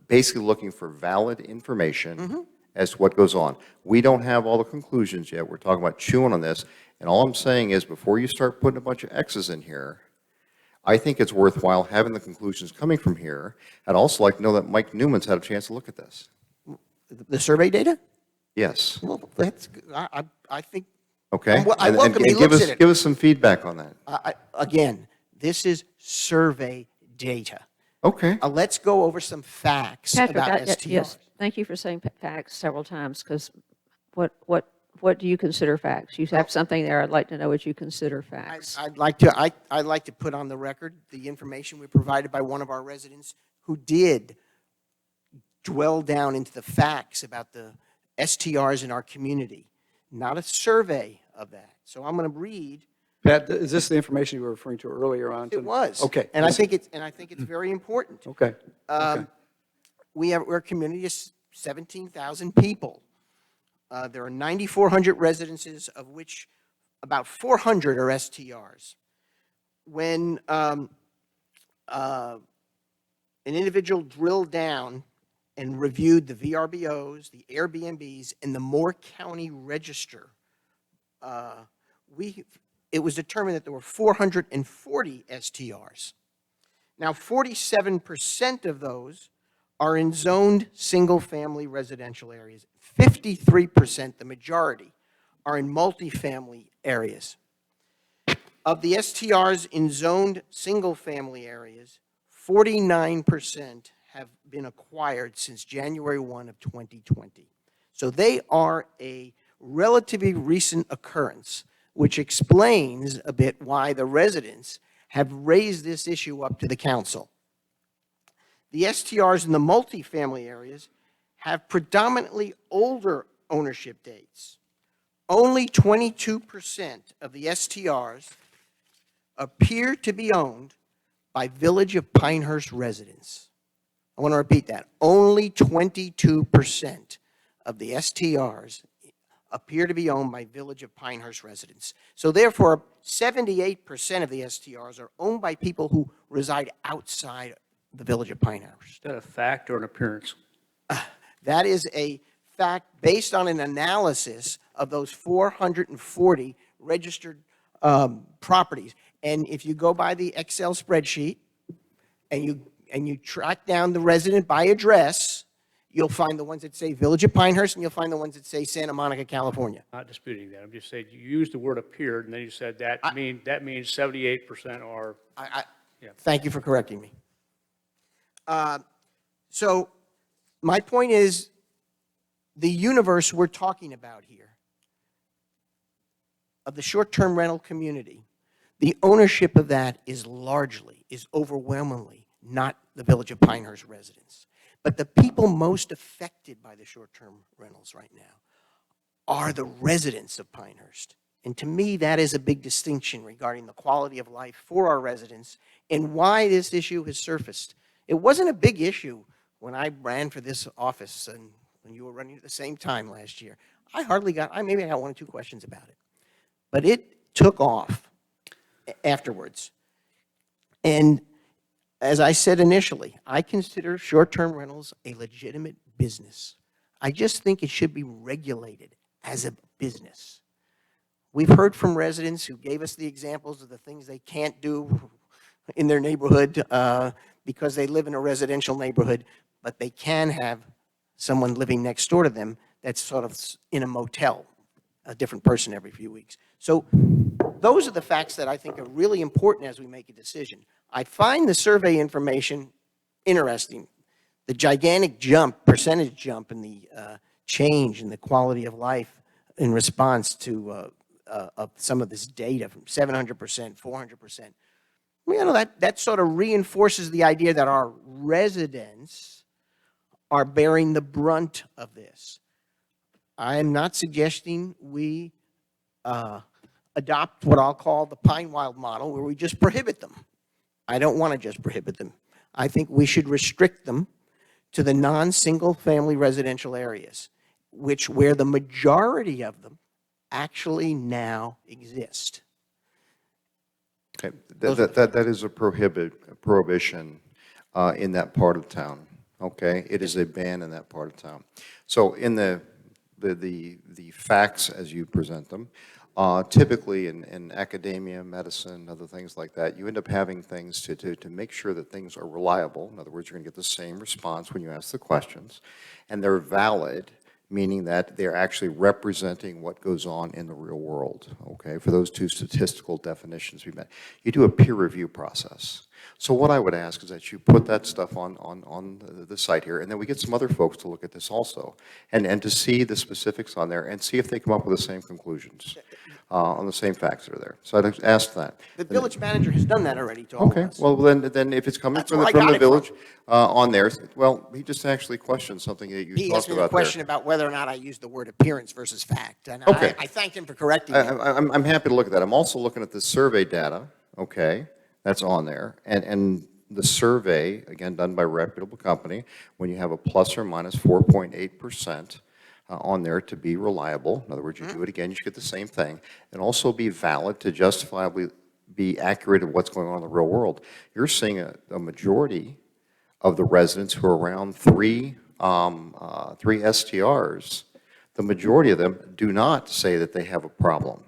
basically looking for valid information as to what goes on. We don't have all the conclusions yet. We're talking about chewing on this. And all I'm saying is, before you start putting a bunch of X's in here, I think it's worthwhile having the conclusions coming from here. I'd also like to know that Mike Newman's had a chance to look at this. The survey data? Yes, Well, that's, I think, okay? I And- welcome and he give looks us- at it. Give us some feedback on that. Again, this is survey data. Okay. Let's go over some facts Patrick, about yes, STRs. thank you for saying facts several times, because what what do you consider facts? You have something there, I'd like to know what you consider facts. I'd like to put on the record the information we provided by one of our residents who did dwell down into the facts about the STRs in our community, not a survey of that. So I'm going to read. Pat, is this the information you were referring to earlier on? It was. Okay. And I think it's very important. Okay. Okay. We're a community of 17,000 people. There are 9,400 residences, of which about 400 are STRs. When an individual drilled down and reviewed the VRBOs, the Airbnbs, and the Moore County Register, it was determined that there were 440 STRs. Now, 47% of those are in zoned single-family residential areas. 53%, the majority, are in multifamily areas. Of the STRs in zoned single-family areas, 49% have been acquired since January 1 of 2020. So they are a relatively recent occurrence, which explains a bit why the residents have raised this issue up to the council. The STRs in the multifamily areas have predominantly older ownership dates. Only 22% of the STRs appear to be owned by Village of Pinehurst residents. I want to repeat that. Only 22% of the STRs appear to be owned by Village of Pinehurst residents. So therefore, 78% of the STRs are owned by people who reside outside the Village of Pinehurst. Is that a fact or an appearance? That is a fact based on an analysis of those 440 registered properties. And if you go by the Excel spreadsheet and you track down the resident by address, you'll find the ones that say Village of Pinehurst, and you'll find the ones that say Santa Monica, California. Not disputing that. I'm just saying you used the word appeared, and then you said that means 78% are. Thank you for correcting me. So my point is, the universe we're talking about here of the short-term rental community, the ownership of that is overwhelmingly not the Village of Pinehurst residents. But the people most affected by the short-term rentals right now are the residents of Pinehurst. And to me, that is a big distinction regarding the quality of life for our residents and why this issue has surfaced. It wasn't a big issue when I ran for this office and when you were running at the same time last year. Maybe I got one or two questions about it. But it took off afterwards. And as I said initially, I consider short-term rentals a legitimate business. I just think it should be regulated as a business. We've heard from residents who gave us the examples of the things they can't do in their neighborhood because they live in a residential neighborhood, but they can have someone living next door to them that's sort of in a motel, a different person every few weeks. So those are the facts that I think are really important as we make a decision. I find the survey information interesting. The gigantic percentage jump in the change in the quality of life in response to of some of this data from 700%, 400%. That sort of reinforces the idea that our residents are bearing the brunt of this. I am not suggesting we adopt what I'll call the Pine Wild model, where we just prohibit them. I don't want to just prohibit them. I think we should restrict them to the non-single family residential areas, where the majority of them actually now exist. Okay, that is a prohibition in that part of town, okay? It is a ban in that part of town. So in the facts as you present them, typically in academia, medicine, other things like that, you end up having things to make sure that things are reliable. In other words, you're going to get the same response when you ask the questions, and they're valid, meaning that they're actually representing what goes on in the real world, okay? For those two statistical definitions we met. You do a peer review process. So what I would ask is that you put that stuff on the site here, and then we get some other folks to look at this also, and to see the specifics on there, and see if they come up with the same conclusions, on the same facts that are there. So I'd ask that. The village manager has done that already to all of Okay, us. well, then if it's coming That's from where the, I from got the it from. village, on there, well, he just actually questioned something that you He talked asked me the about question there. about whether or not I used the word appearance versus fact, and Okay. I thanked him for correcting me. I'm happy to look at that. I'm also looking at the survey data, okay, that's on there. And the survey, again, done by a reputable company, when you have a plus or minus 4.8% on there to be reliable, in other words, you do it again, you should get the same thing, and also be valid to justifiably be accurate of what's going on in the real world. You're seeing a majority of the residents who are around three STRs, the majority of them do not say that they have a problem.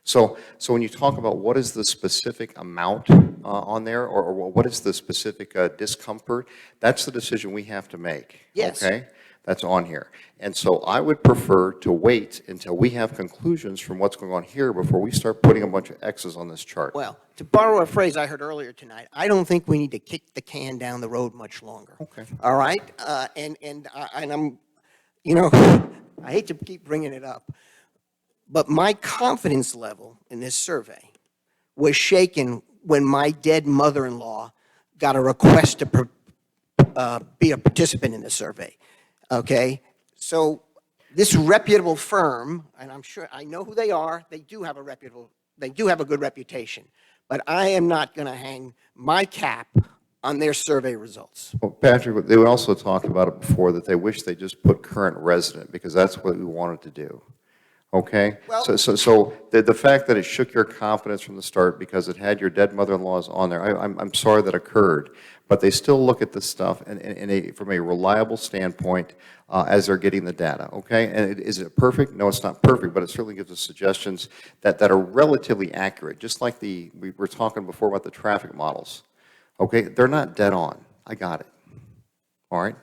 So when you talk about what is the specific amount on there, or what is the specific discomfort, that's the decision we have to make. Yes. Okay? That's on here. And so I would prefer to wait until we have conclusions from what's going on here before we start putting a bunch of X's on this chart. Well, to borrow a phrase I heard earlier tonight, I don't think we need to kick the can down the road much longer. Okay. All right? And I'm, you know, I hate to keep bringing it up, but my confidence level in this survey was shaken when my dead mother-in-law got a request to be a participant in the survey. Okay? So this reputable firm, and I'm sure, I know who they are, they do have a good reputation, but I am not going to hang my cap on their survey results. Well, Patrick, they also talked about it before, that they wish they just put current resident, because that's what we wanted to do. Okay? Well- So the fact that it shook your confidence from the start because it had your dead mother-in-laws on there, I'm sorry that occurred, but they still look at this stuff from a reliable standpoint as they're getting the data, okay? And is it perfect? No, it's not perfect, but it certainly gives us suggestions that are relatively accurate, just like we were talking before about the traffic models. Okay? They're not dead on. I got it. All right?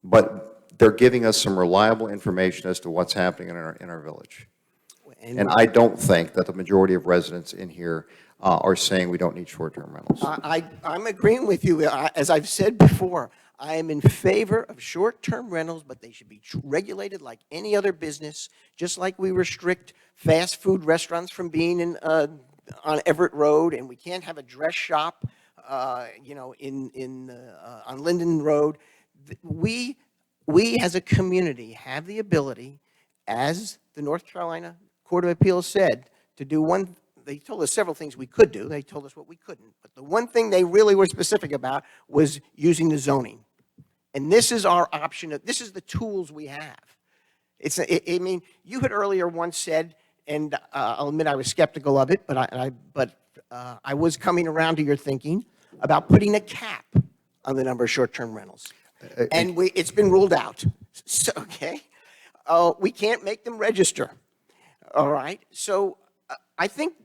But they're giving us some reliable information as to what's happening in our village. And I don't think that the majority of residents in here are saying we don't need short-term rentals. I'm agreeing with you. As I've said before, I am in favor of short-term rentals, but they should be regulated like any other business, just like we restrict fast food restaurants from being on Everett Road, and we can't have a dress shop, you know, on Linden Road. We as a community have the ability, as the North Carolina Court of Appeals said, to do one. They told us several things we could do. They told us what we couldn't. But the one thing they really were specific about was using the zoning. And this is our option. This is the tools we have. I mean, you had earlier once said, and I'll admit I was skeptical of it, but I was coming around to your thinking about putting a cap on the number of short-term rentals. And it's been ruled out. So, okay? We can't make them register. All right? So I think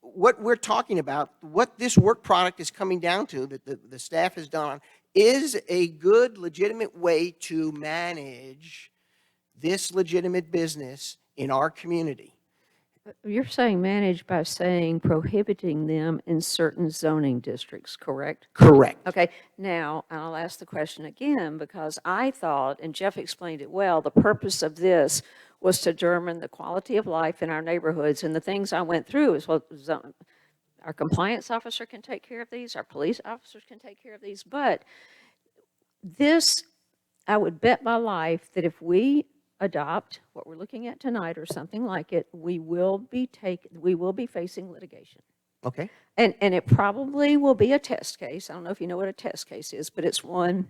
what we're talking about, what this work product is coming down to, that the staff has done, is a good, legitimate way to manage this legitimate business in our community. You're saying manage by saying prohibiting them in certain zoning districts, correct? Correct. Okay, now, and I'll ask the question again, because I thought, and Jeff explained it well, the purpose of this was to determine the quality of life in our neighborhoods, and the things I went through is, well, our compliance officer can take care of these, our police officers can take care of these, but this, I would bet my life that if we adopt what we're looking at tonight or something like it, we will be facing litigation. Okay. And it probably will be a test case. I don't know if you know what a test case is, but it's one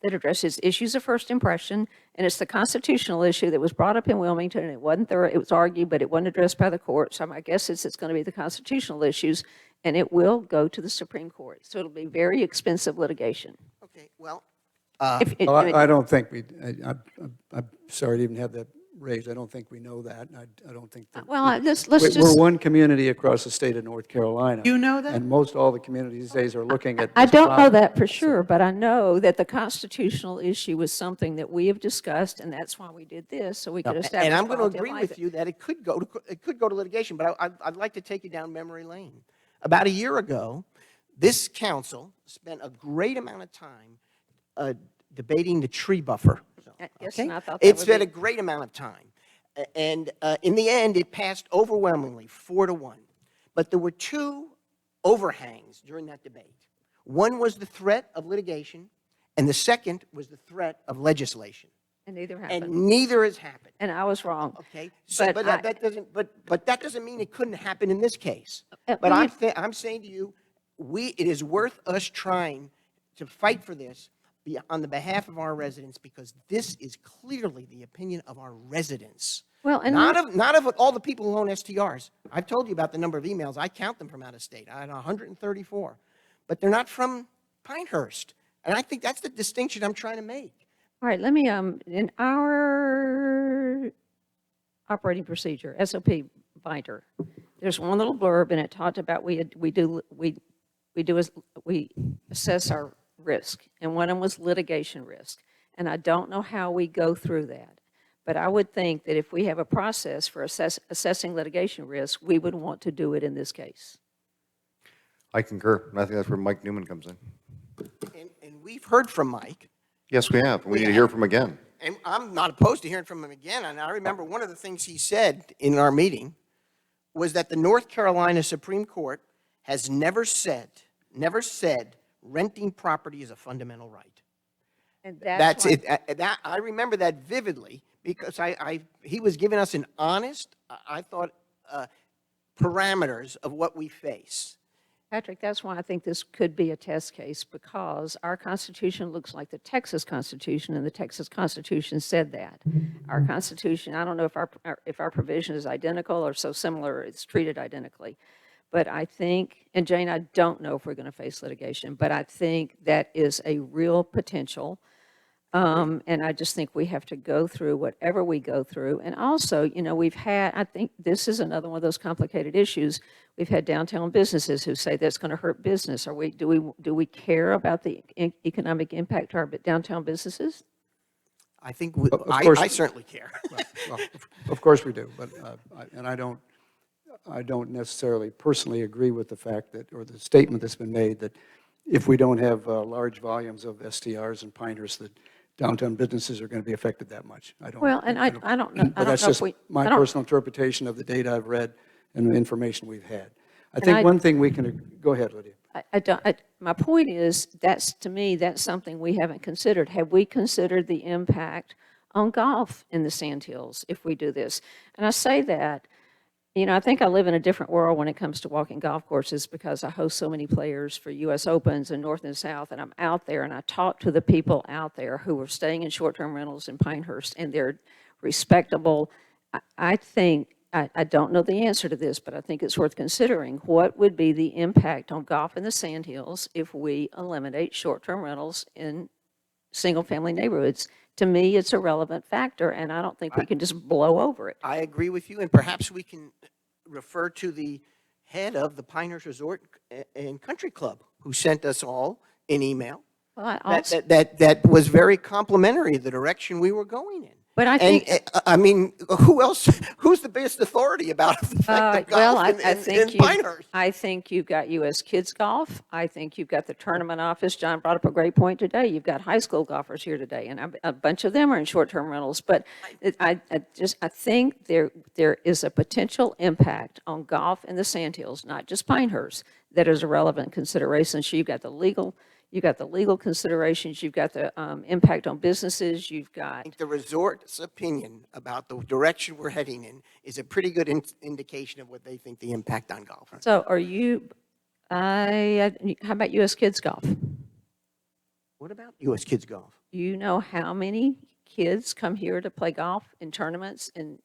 that addresses issues of first impression, and it's the constitutional issue that was brought up in Wilmington, and it wasn't there, it was argued, but it wasn't addressed by the court. So my guess is it's going to be the constitutional issues, and it will go to the Supreme Court. So it'll be very expensive litigation. Okay, well, Well, I don't think I'm sorry to even have that raised. I don't think we know that. I don't think that. Well, let's We're just, one community across the state of North Carolina. You know that? And most all the communities these days are looking at. I this don't know problem. that for sure, but I know that the constitutional issue was something that we have discussed, and that's why we did this, so we could establish and I'm going to quality of agree life. with you that it could go to litigation, but I'd like to take you down memory lane. About a year ago, this council spent a great amount of time debating the tree buffer. Yes, Okay? and I thought that It would spent be- a great amount of time. And in the end, it passed overwhelmingly, 4-1. But there were two overhangs during that debate. One was the threat of litigation, and the second was the threat of legislation. And neither And happened. neither has happened. And I was wrong. Okay, so, But but I- that doesn't mean it couldn't happen in this case. Uh, But well, I'm saying to you, it is worth us trying to fight for this on the behalf of our residents, because this is clearly the opinion of our residents. Well, and Not of all the people who own STRs. I've told you about the number of emails. I count them from out of state. I had 134. But they're not from Pinehurst. And I think that's the distinction I'm trying to make. All right, let me, in our operating procedure, SOP binder, there's one little blurb, and it talked about we assess our risk, and one of them was litigation risk. And I don't know how we go through that, but I would think that if we have a process for assessing litigation risk, we would want to do it in this case. I concur, and I think that's where Mike Newman comes in. And we've heard from Mike. Yes, we have, and we need to hear from him again. And I'm not opposed to hearing from him again. And I remember one of the things he said in our meeting was that the North Carolina Supreme Court has never said renting property is a fundamental right. And That's why- it. I remember that vividly because he was giving us an honest, I thought, parameters of what we face. Patrick, that's why I think this could be a test case, because our Constitution looks like the Texas Constitution, and the Texas Constitution said that. Our Constitution, I don't know if our provision is identical or so similar, it's treated identically. But I think, and Jane, I don't know if we're going to face litigation, but I think that is a real potential. And I just think we have to go through whatever we go through. And also, you know, I think this is another one of those complicated issues. We've had downtown businesses who say that's going to hurt business. Do we care about the economic impact to our downtown businesses? I think Of course- I certainly care. Well, of course we do, but, I don't necessarily personally agree with the fact that, or the statement that's been made, that if we don't have large volumes of STRs in Pinehurst, that downtown businesses are going to be affected that much. I don't. Well, and I don't know. But that's just my personal interpretation of the data I've read and the information we've had. I think one thing we can, go ahead, Lydia. My point is, to me, that's something we haven't considered. Have we considered the impact on golf in the Sandhills if we do this? And I say that, you know, I think I live in a different world when it comes to walking golf courses, because I host so many players for U.S. Opens in North and South, and I'm out there and I talk to the people out there who are staying in short-term rentals in Pinehurst, and they're respectable. I think, I don't know the answer to this, but I think it's worth considering. What would be the impact on golf in the Sandhills if we eliminate short-term rentals in single-family neighborhoods? To me, it's a relevant factor, and I don't think we can just blow over it. I agree with you, and perhaps we can refer to the head of the Pinehurst Resort and Country Club, who sent us all an email Well, I also, that was very complimentary of the direction we were going in. but I And, think, I mean, who else, who's the biggest authority about the fact that well, golf in Pinehurst? I think you've got U.S. Kids Golf. I think you've got the tournament office. John brought up a great point today. You've got high school golfers here today, and a bunch of them are in short-term rentals. But I think there is a potential impact on golf in the Sandhills, not just Pinehurst, that is a relevant consideration. So you've got the legal considerations, you've got the impact on businesses, you've I got, think the resort's opinion about the direction we're heading in is a pretty good indication of what they think the impact on golf is. so are you, how about U.S. Kids Golf? What about U.S. Kids Golf? Do you know how many kids come here to play golf in tournaments and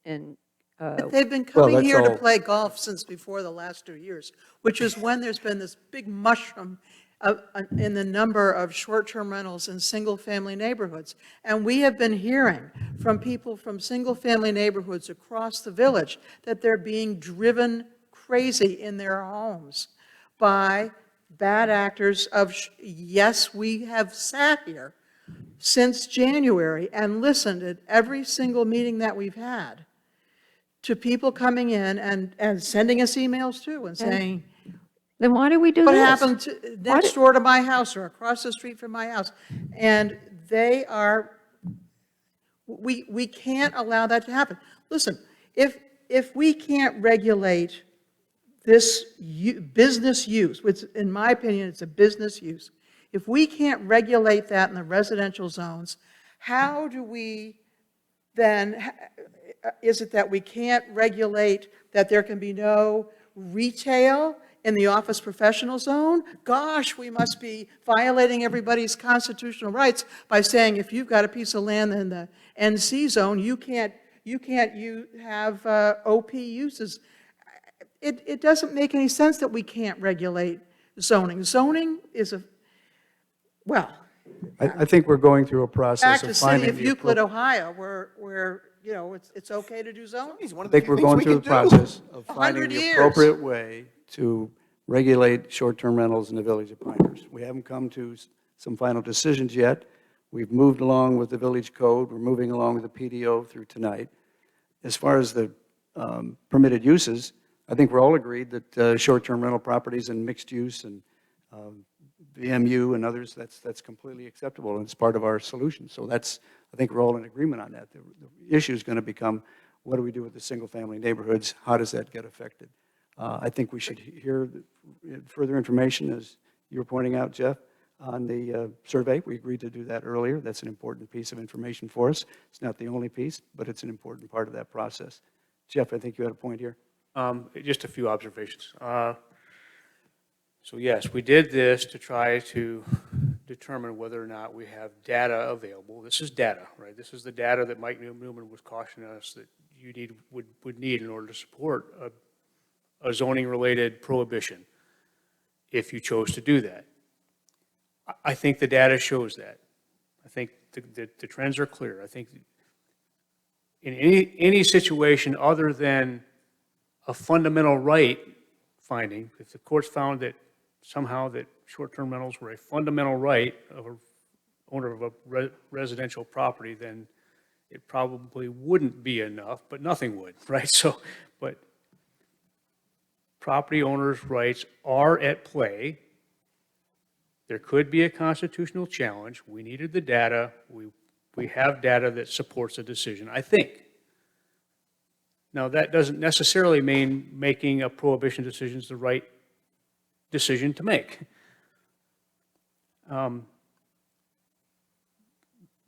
They've been coming that's here to all- play golf since before the last 2 years, which is when there's been this big mushroom in the number of short-term rentals in single-family neighborhoods. And we have been hearing from people from single-family neighborhoods across the village that they're being driven crazy in their homes by bad actors yes, we have sat here since January and listened at every single meeting that we've had to people coming in and sending us emails too and saying, Then why do we do What this? happened to, next door to my house or across the street from my house? And they are, we can't allow that to happen. Listen, if we can't regulate this business use, which in my opinion, it's a business use, if we can't regulate that in the residential zones, how do we then, is it that we can't regulate that there can be no retail in the office professional zone? Gosh, we must be violating everybody's constitutional rights by saying if you've got a piece of land in the NC zone, you can't have OP uses. It doesn't make any sense that we can't regulate zoning. Zoning is well, I think we're going through a process back of to city finding of the Euclid, appro- Ohio, where you know, it's okay to do zoning. It's one I of the think few we're things going we through the can do. process of finding 100 the years. appropriate way to regulate short-term rentals in the village of Pinehurst. We haven't come to some final decisions yet. We've moved along with the village code. We're moving along with the PDO through tonight. As far as the permitted uses, I think we're all agreed that short-term rental properties and mixed use and VMU and others, that's completely acceptable, and it's part of our solution. So I think we're all in agreement on that. The issue is going to become, what do we do with the single-family neighborhoods? How does that get affected? I think we should hear further information, as you were pointing out, Jeff, on the survey. We agreed to do that earlier. That's an important piece of information for us. It's not the only piece, but it's an important part of that process. Jeff, I think you had a point here. Just a few observations. So yes, we did this to try to determine whether or not we have data available. This is data, right? This is the data that Mike Newman was cautioning us that you would need in order to support a zoning-related prohibition if you chose to do that. I think the data shows that. I think the trends are clear. I think in any situation other than a fundamental right finding, if the courts found that somehow that short-term rentals were a fundamental right of a owner of a residential property, then it probably wouldn't be enough, but nothing would, right? So, but property owners' rights are at play. There could be a constitutional challenge. We needed the data. We have data that supports a decision, I think. Now, that doesn't necessarily mean making a prohibition decision is the right decision to make.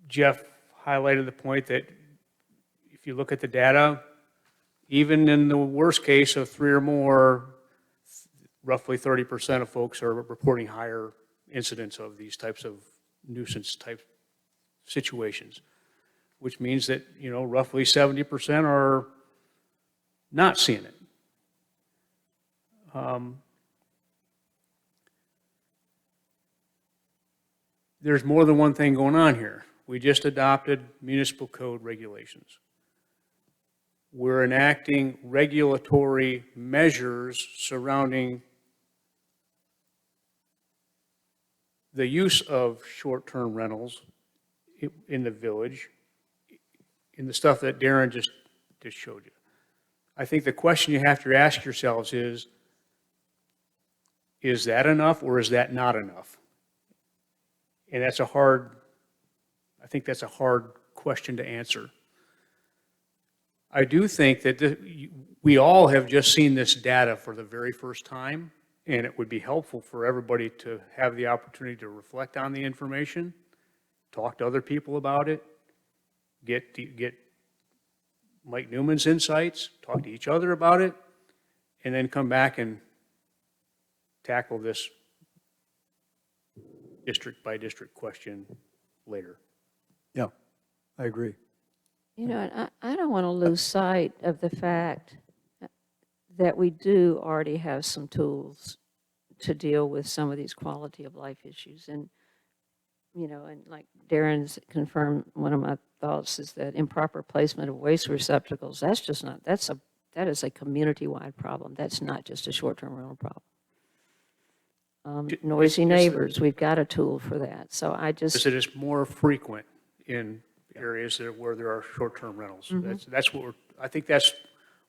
Jeff highlighted the point that if you look at the data, even in the worst case of 3 or more, roughly 30% of folks are reporting higher incidents of these types of nuisance type situations, which means that, you know, roughly 70% are not seeing it. There's more than one thing going on here. We just adopted municipal code regulations. We're enacting regulatory measures surrounding the use of short-term rentals in the village, in the stuff that Darren just showed you. I think the question you have to ask yourselves is that enough or is that not enough? And that's I think that's a hard question to answer. I do think that we all have just seen this data for the very first time, and it would be helpful for everybody to have the opportunity to reflect on the information, talk to other people about it, get Mike Newman's insights, talk to each other about it, and then come back and tackle this district by district question later. Yeah, I agree. You know, and I don't want to lose sight of the fact that we do already have some tools to deal with some of these quality of life issues. And, you know, and like Darren's confirmed, one of my thoughts is that improper placement of waste receptacles, that's just not, that is a community-wide problem. That's not just a short-term rental problem. Noisy neighbors, we've got a tool for that. So I just. It is more frequent in areas where there are short-term rentals. Mm-hmm. That's what I think that's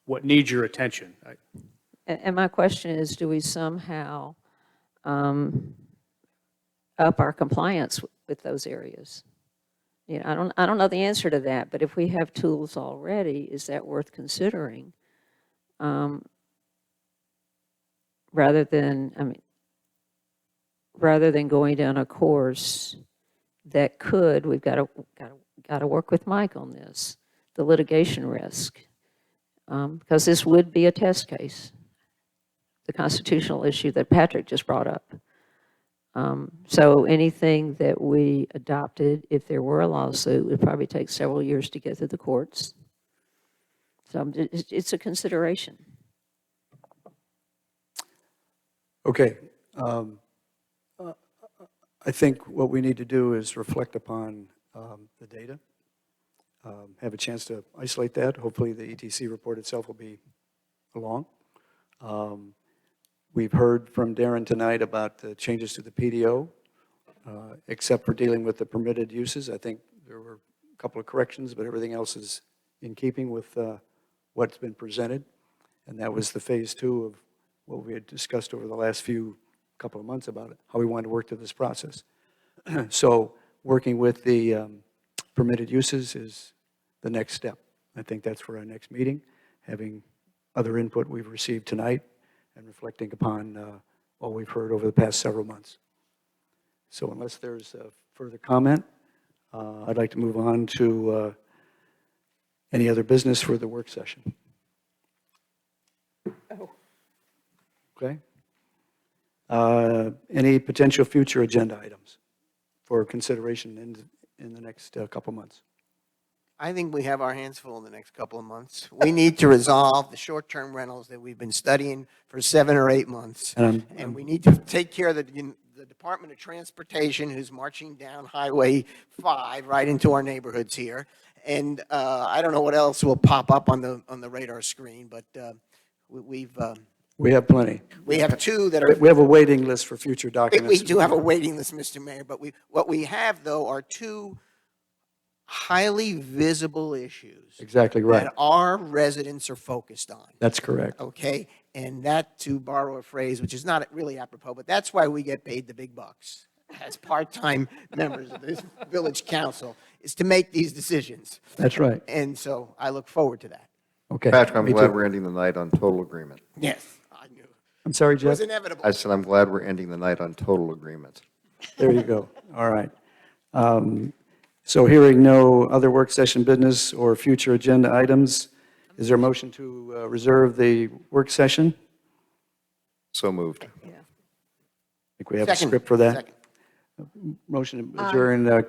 what needs your attention. And my question is, do we somehow up our compliance with those areas? You know, I don't know the answer to that, but if we have tools already, is that worth considering? Rather than going down a course that could, we've got to work with Mike on this, the litigation risk, because this would be a test case, the constitutional issue that Patrick just brought up. So anything that we adopted, if there were a lawsuit, would probably take several years to get through the courts. So it's a consideration. Okay. I think what we need to do is reflect upon the data, have a chance to isolate that. Hopefully the ETC report itself will be along. We've heard from Darren tonight about the changes to the PDO, except for dealing with the permitted uses. I think there were a couple of corrections, but everything else is in keeping with what's been presented. And that was the phase 2 of what we had discussed over the last couple of months about it, how we wanted to work through this process. So working with the permitted uses is the next step. I think that's for our next meeting, having other input we've received tonight and reflecting upon what we've heard over the past several months. So unless there's a further comment, I'd like to move on to any other business for the work session. Oh. Okay. Any potential future agenda items for consideration in the next couple months? I think we have our hands full in the next couple of months. We need to resolve the short-term rentals that we've been studying for 7 or 8 months. And we need to take care of the Department of Transportation, who's marching down Highway 5 right into our neighborhoods here. And I don't know what else will pop up on the radar screen, but We have plenty. we have 2 that are. We have a waiting list for future documents. We do have a waiting list, Mr. Mayor, but what we have, though, are 2 highly visible issues. Exactly right. That our residents are focused on, That's correct. okay? And that, to borrow a phrase, which is not really apropos, but that's why we get paid the big bucks as part-time members of this village council, is to make these decisions. That's right. And so I look forward to that. Okay. Patrick, I'm Me glad too. we're ending the night on total agreement. Yes, I knew. I'm sorry, It Jeff? was inevitable. I said, I'm glad we're ending the night on total agreement. There you go. All right. So hearing no other work session business or future agenda items, is there a motion to reserve the work session? So moved. I think we have a Second. script for that. Second. Motion to adjourn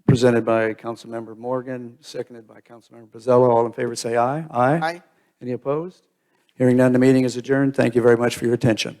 presented by Councilmember Morgan, seconded by Councilmember Pizzella. All in favor, say aye. Aye. Any opposed? Hearing none, the meeting is adjourned. Thank you very much for your attention.